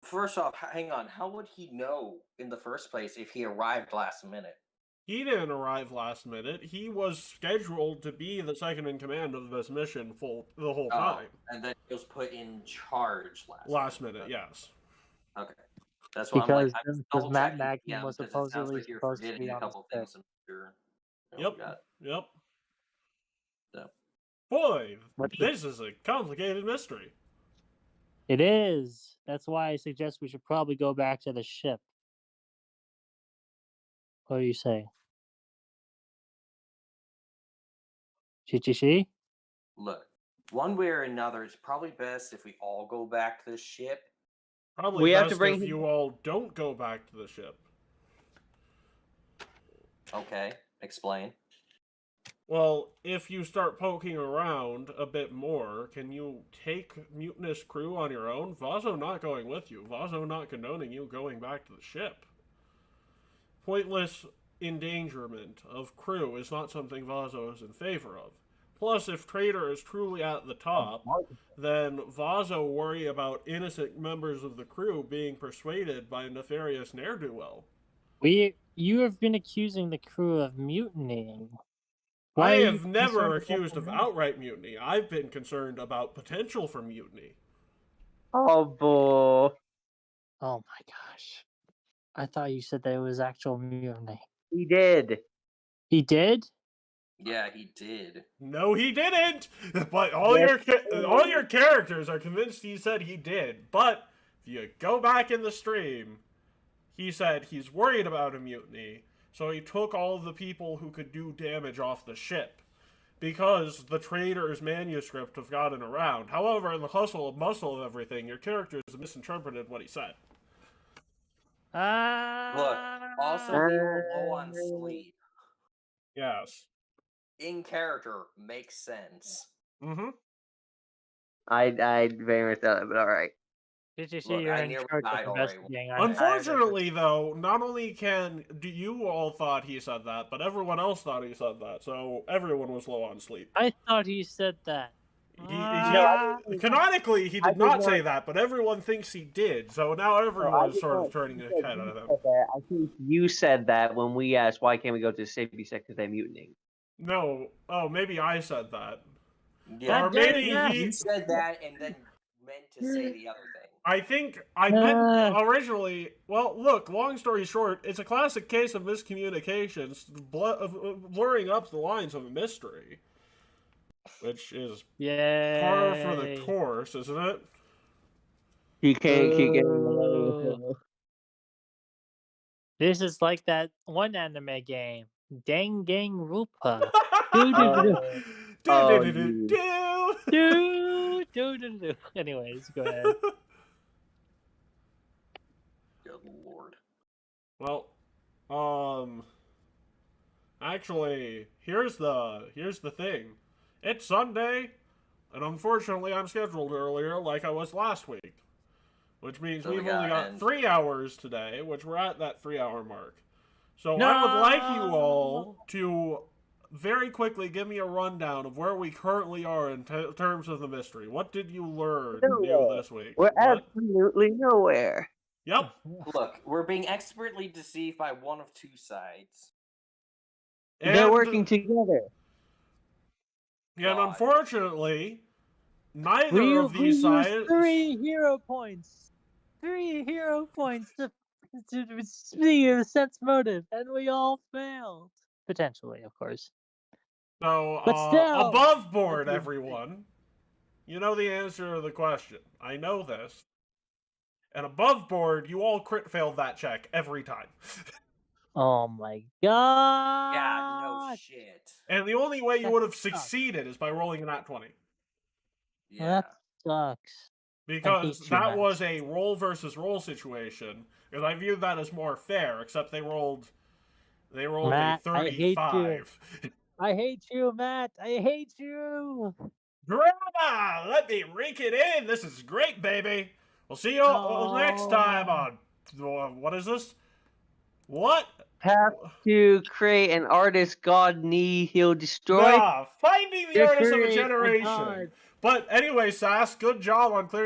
First off, hang on. How would he know in the first place if he arrived last minute? He didn't arrive last minute. He was scheduled to be the second in command of this mission the whole time. And then he was put in charge Last minute, yes. Okay. That's why I'm like, Because Matt Magnan was because it sounds supposedly like you're supposed to forgetting be a on couple the things. ship. Yep. So. Boy, What- this is a complicated mystery. It is. That's why I suggest we should probably go back to the ship. What do you say? Chichishi? Look, one way or another, it's probably best if we all go back to the ship. Probably We have best to bring if him- you all don't go back to the ship. Okay, explain. Well, if you start poking around a bit more, can you take Mutinous Crew on your own? Vazo not going with you. Vazo not condoning you going back to the ship. Pointless endangerment of crew is not something Vazo is in favor of. Plus, if Traitor is truly at the top, then Vazo worry about innocent members of the crew being persuaded by a nefarious ne'er-do-well. You have been accusing the crew of mutinying. I Why are you have never concerned about accused of the- outright mutiny. I've been concerned about potential for mutiny. Oh boy. Oh my gosh. I thought you said that it was actual mutiny. He did. He did? Yeah, he did. No, he didn't. But all your characters are convinced he said he did. But if you go back in the stream, he said he's worried about a mutiny, so he took all of the people who could do damage off the ship, because the Traitor's manuscript have gotten around. However, in the hustle and bustle of everything, your characters misinterpreted what he said. Look, also we were low on sleep. Yes. In character makes sense. Mm-hmm. I very much doubt it, but all right. Chichishi, Look, you're I in nearly charge died of already. investigating. Unfortunately, though, not only do you all thought he said that, but everyone else thought he said that, so everyone was low on sleep. I thought he said that. Canonically, he did not say that, but everyone thinks he did, so now everyone is sort of turning their head at him. I think you said that when we asked why can't we go to the safety set because they're mutinying. No, maybe I said that. Yeah, Or maybe he said that and then meant to say the other thing. I think I meant originally. Well, look. Long story short, it's a classic case of miscommunications, blurring up the lines of a mystery, which is par for the course, isn't it? You can't keep getting away. This is like that one anime game, Danganronpa. Anyways, go ahead. Good lord. Well, actually, here's the thing. It's Sunday, and unfortunately I'm scheduled earlier like I was last week. Which means So we've only got 3 hours today, which we're at that 3-hour mark. So I would like you all to very quickly give me a rundown of where we currently are in terms of the mystery. What did you learn new this week? We're What? absolutely nowhere. Yep. Look, we're being expertly deceived by one of two sides. They're And- working together. And God. unfortunately, neither We of these used sides. 3 hero points. 3 hero points to see a sense motive, and we all failed. Potentially, of course. So, But still, above board, that's- everyone. You know the answer to the question. I know this. And above board, you all crit failed that check every time. Oh my god! Yeah, no shit. And the only way you That would have sucks. succeeded is by rolling a nat 20. Yeah. That sucks. Because hate you, that Matt. was a roll versus roll situation. Because I viewed that as more fair, except they rolled Matt, a I hate you. 35. I hate you, Matt. I hate you. Grandma, let me rink it in. This is great, baby. We'll see you all next time on what is this? What? Have to create an artist god knee he'll destroy. Finding the artist of a Create a generation. god. But anyway, Sass, good job on clearing